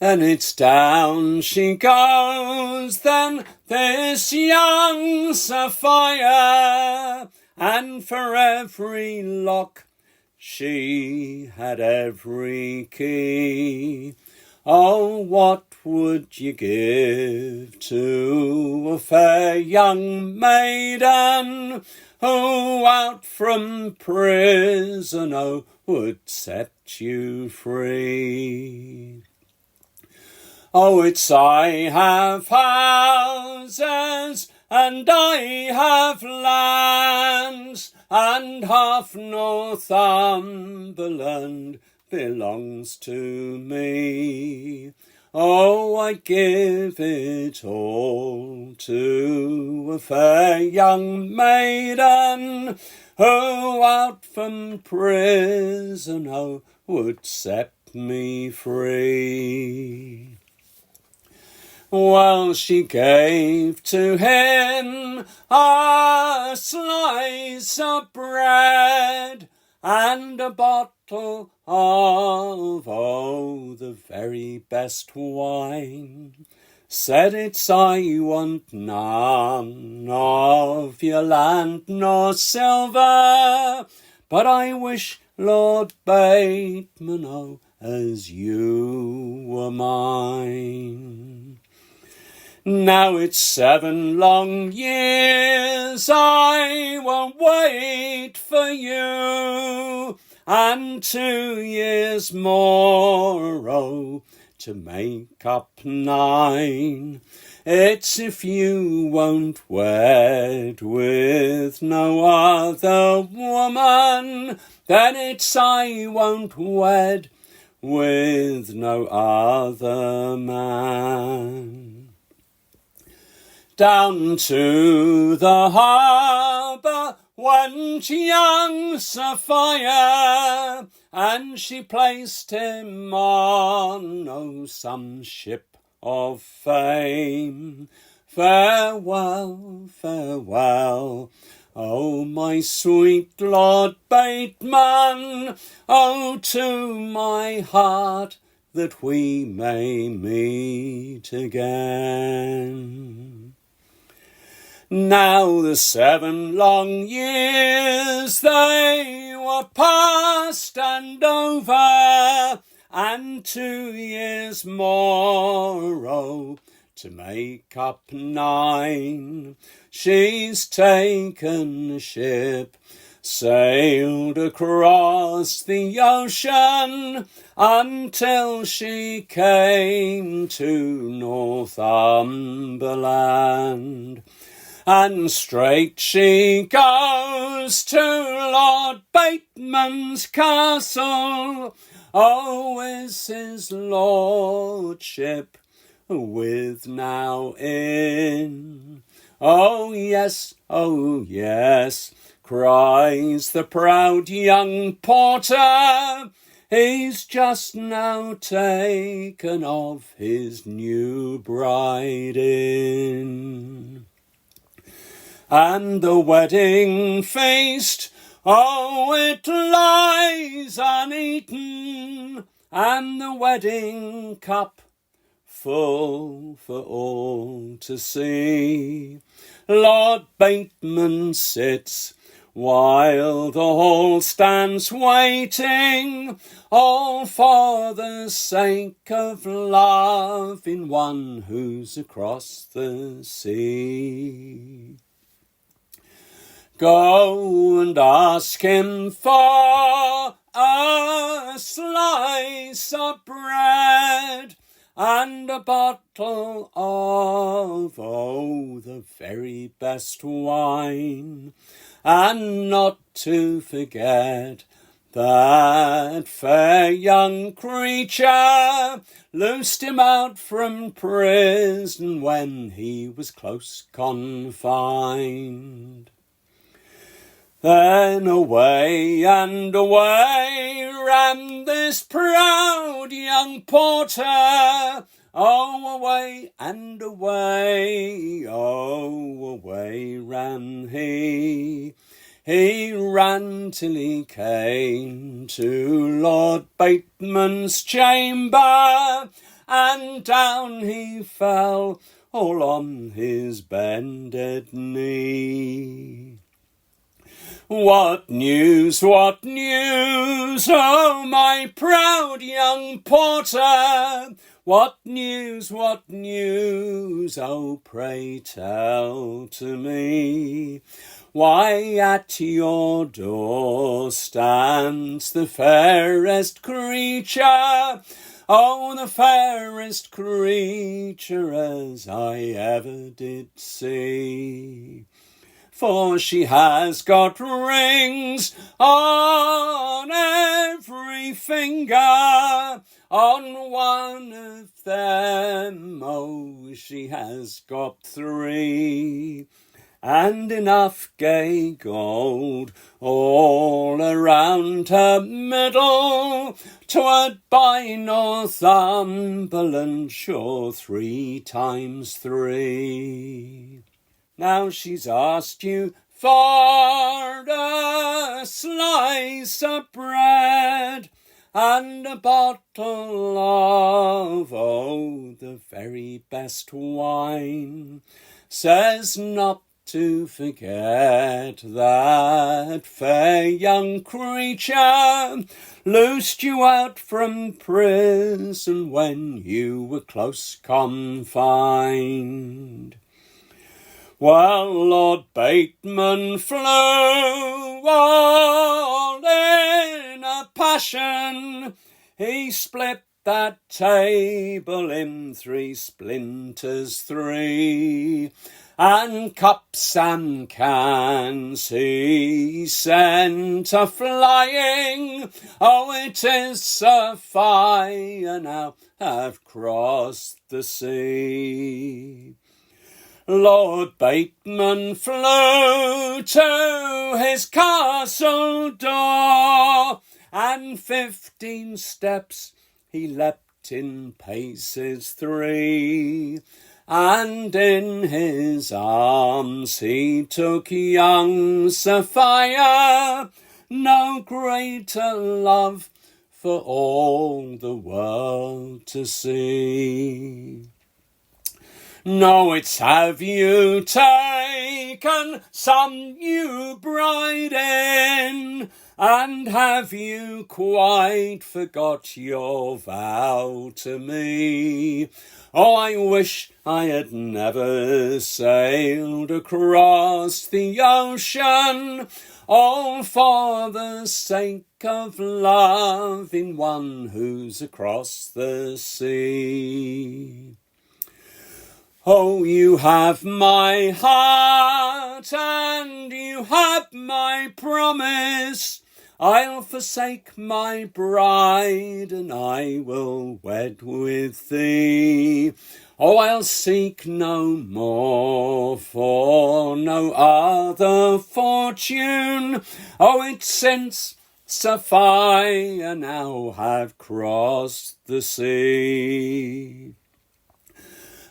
And it's down she goes then, this young Sapphire, and for every lock she had every key. Oh, what would you give to a fair young maiden who out from prison, oh, would set you free? Oh, it's I have houses and I have lands, and half Northumberland belongs to me. Oh, I give it all to a fair young maiden who out from prison, oh, would set me free. Well, she gave to him a slice of bread and a bottle of, oh, the very best wine. Said it's I want none of your land nor silver, but I wish, Lord Bateman, oh, as you were mine. Now it's 7 long years I will wait for you, and 2 years more, oh, to make up 9. It's if you won't wed with no other woman, then it's I won't wed with no other man. Down to the harbour went young Sapphire, and she placed him on, oh, some ship of fame. Farewell, farewell, oh, my sweet Lord Bateman, oh, to my heart that we may meet again. Now the 7 long years they were past and over, and 2 years more, oh, to make up 9. She's taken a ship, sailed across the ocean, until she came to Northumberland. And straight she goes to Lord Bateman's castle. Oh, is his lordship with now in? Oh yes, cries the proud young porter. He's just now taken of his new bride in. And the wedding feast, oh, it lies uneaten, and the wedding cup full for all to see. Lord Bateman sits while the hall stands waiting, all for the sake of love in one who's across the sea. Go and ask him for a slice of bread and a bottle of, oh, the very best wine, and not to forget that fair young creature loosed him out from prison when he was close confined. Then away and away ran this proud young porter. Oh, away and away, oh, away ran he. He ran till he came to Lord Bateman's chamber, and down he fell all on his bended knee. What news, oh, my proud young porter? What news, oh, pray tell to me. Why, at your door stands the fairest creature, oh, the fairest creature as I ever did see. For she has got rings on every finger, on one of them, oh, she has got 3, and enough gay gold all around her middle, 'twould buy Northumberland sure 3 times 3. Now she's asked you for a slice of bread and a bottle of, oh, the very best wine. Says not to forget that fair young creature loosed you out from prison when you were close confined. Well, Lord Bateman flew all in a passion. He split that table in 3 splinters 3, and cups and cans he sent a-flying. Oh, it is a fire now have crossed the sea. Lord Bateman flew to his castle door, and 15 steps he leapt in paces 3, and in his arms he took young Sophia. No greater love for all the world to see. No, it's have you taken some new bride in, and have you quite forgot your vow to me? Oh, I wish I had never sailed across the ocean, all for the sake of loving one who's across the sea. Oh, you have my heart and you have my promise. I'll forsake my bride and I will wed with thee. Oh, I'll seek no more for no other fortune. Oh, it's since Sapphire now have crossed the sea.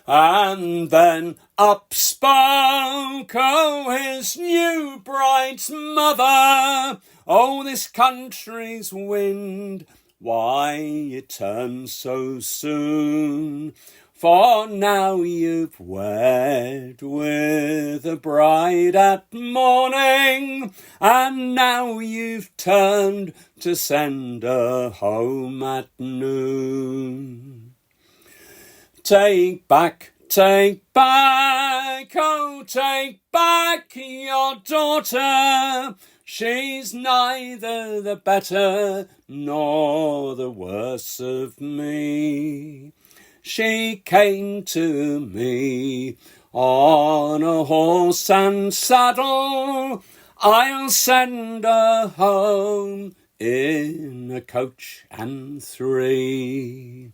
And then up spoke, his new bride's mother, oh, this country's wind, why it turns so soon? For now you've wed with a bride at morning, and now you've turned to send her home at noon. Take back, oh, take back your daughter. She's neither the better nor the worse of me. She came to me on a horse and saddle. I'll send her home in a coach and three.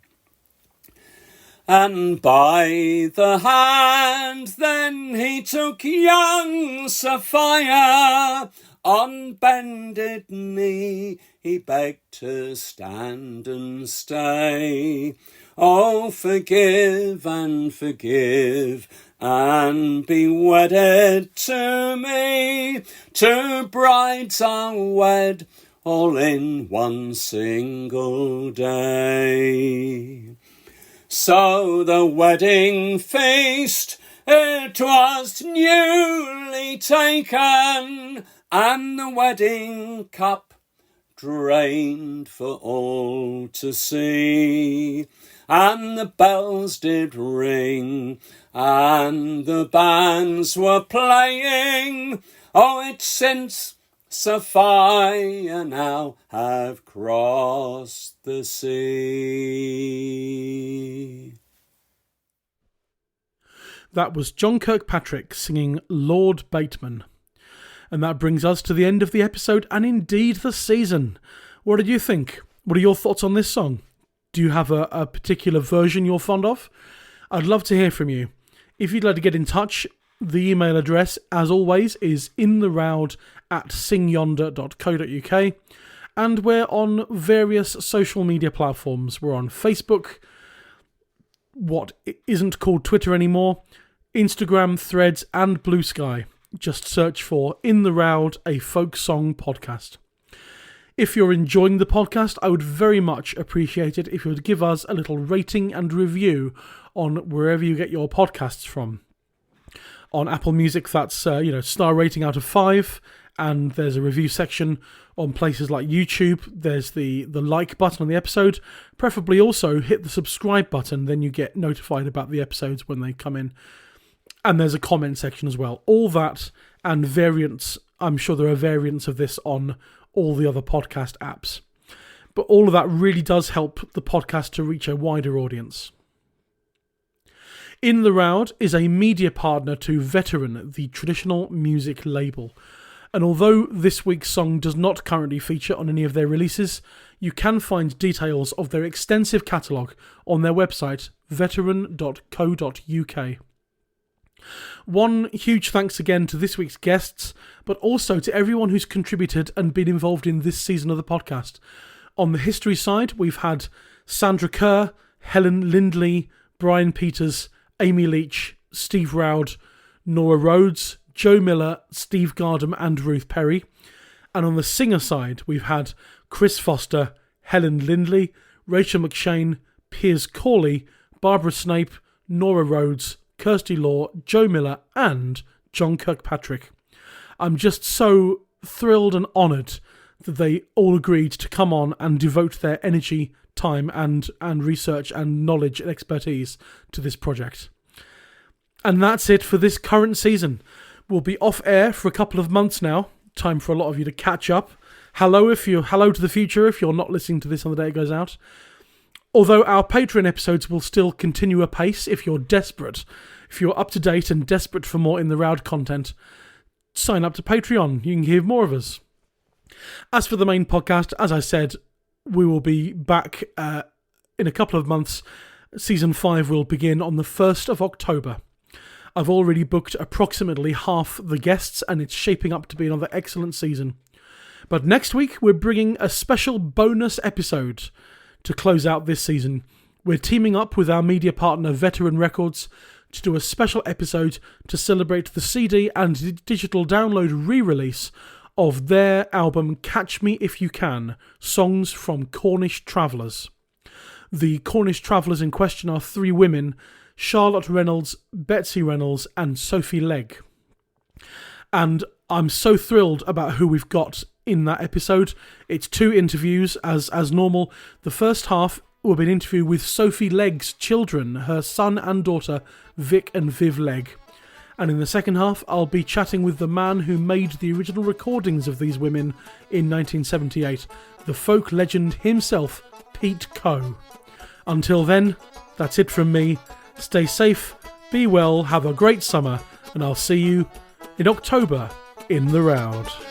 And by the hand then he took young Sapphire, on bended knee he begged to stand and stay. Oh, forgive and be wedded to me. Two brides are wed all in one single day. So the wedding feast, it was newly taken, and the wedding cup drained for all to see. And the bells did ring, and the bands were playing. Oh, it's since Sapphire now have crossed the sea. That was John Kirkpatrick singing Lord Bateman. And that brings us to the end of the episode and indeed the season. What did you think? What are your thoughts on this song? Do you have a particular version you're fond of? I'd love to hear from you. If you'd like to get in touch, the email address, as always, is intherowd@singyonder.co.uk, and we're on various social media platforms. We're on Facebook, what isn't called Twitter anymore, Instagram, Threads, and Blue Sky. Just search for In the Roud, a folk song podcast. If you're enjoying the podcast, I would very much appreciate it if you would give us a little rating and review on wherever you get your podcasts from. On Apple Music, that's star rating out of 5, and there's a review section. On places like YouTube, there's the like button on the episode. Preferably also hit the subscribe button, then you get notified about the episodes when they come in. And there's a comment section as well. All that and variants. I'm sure there are variants of this on all the other podcast apps. But all of that really does help the podcast to reach a wider audience. In the Roud is a media partner to Veteran, the traditional music label. And although this week's song does not currently feature on any of their releases, you can find details of their extensive catalogue on their website, veteran.co.uk. One huge thanks again to this week's guests, but also to everyone who's contributed and been involved in this season of the podcast. On the history side, we've had Sandra Kerr, Helen Lindley, Brian Peters, Amy Leach, Steve Roud, Nora Rhodes, Joe Miller, Steve Gardham and Ruth Perry. And on the singer side, we've had Chris Foster, Helen Lindley, Rachel McShane, Piers Corley, Barbara Snape, Nora Rhodes, Kirsty Law, Joe Miller and John Kirkpatrick. I'm just so thrilled and honoured that they all agreed to come on and devote their energy, time and research and knowledge and expertise to this project. And that's it for this current season. We'll be off air for a couple of months now. Time for a lot of you to catch up. Hello to the future if you're not listening to this on the day it goes out. Although our Patreon episodes will still continue apace if you're desperate. If you're up to date and desperate for more In the Roud content, sign up to Patreon. You can hear more of us. As for the main podcast, as I said, we will be back in a couple of months. Season 5 will begin on the 1st of October. I've already booked approximately half the guests and it's shaping up to be another excellent season. But next week we're bringing a special bonus episode to close out this season. We're teaming up with our media partner Veteran Records to do a special episode to celebrate the CD and digital download re-release of their album Catch Me If You Can, Songs from Cornish Travellers. The Cornish Travellers in question are 3 women, Charlotte Reynolds, Betsy Reynolds and Sophie Legg. And I'm so thrilled about who we've got in that episode. It's 2 interviews as normal. The first half will be an interview with Sophie Legg's children, her son and daughter, Vic and Viv Legg. And in the second half, I'll be chatting with the man who made the original recordings of these women in 1978, the folk legend himself, Pete Coe. Until then, that's it from me. Stay safe, be well, have a great summer, and I'll see you in October in the Roud.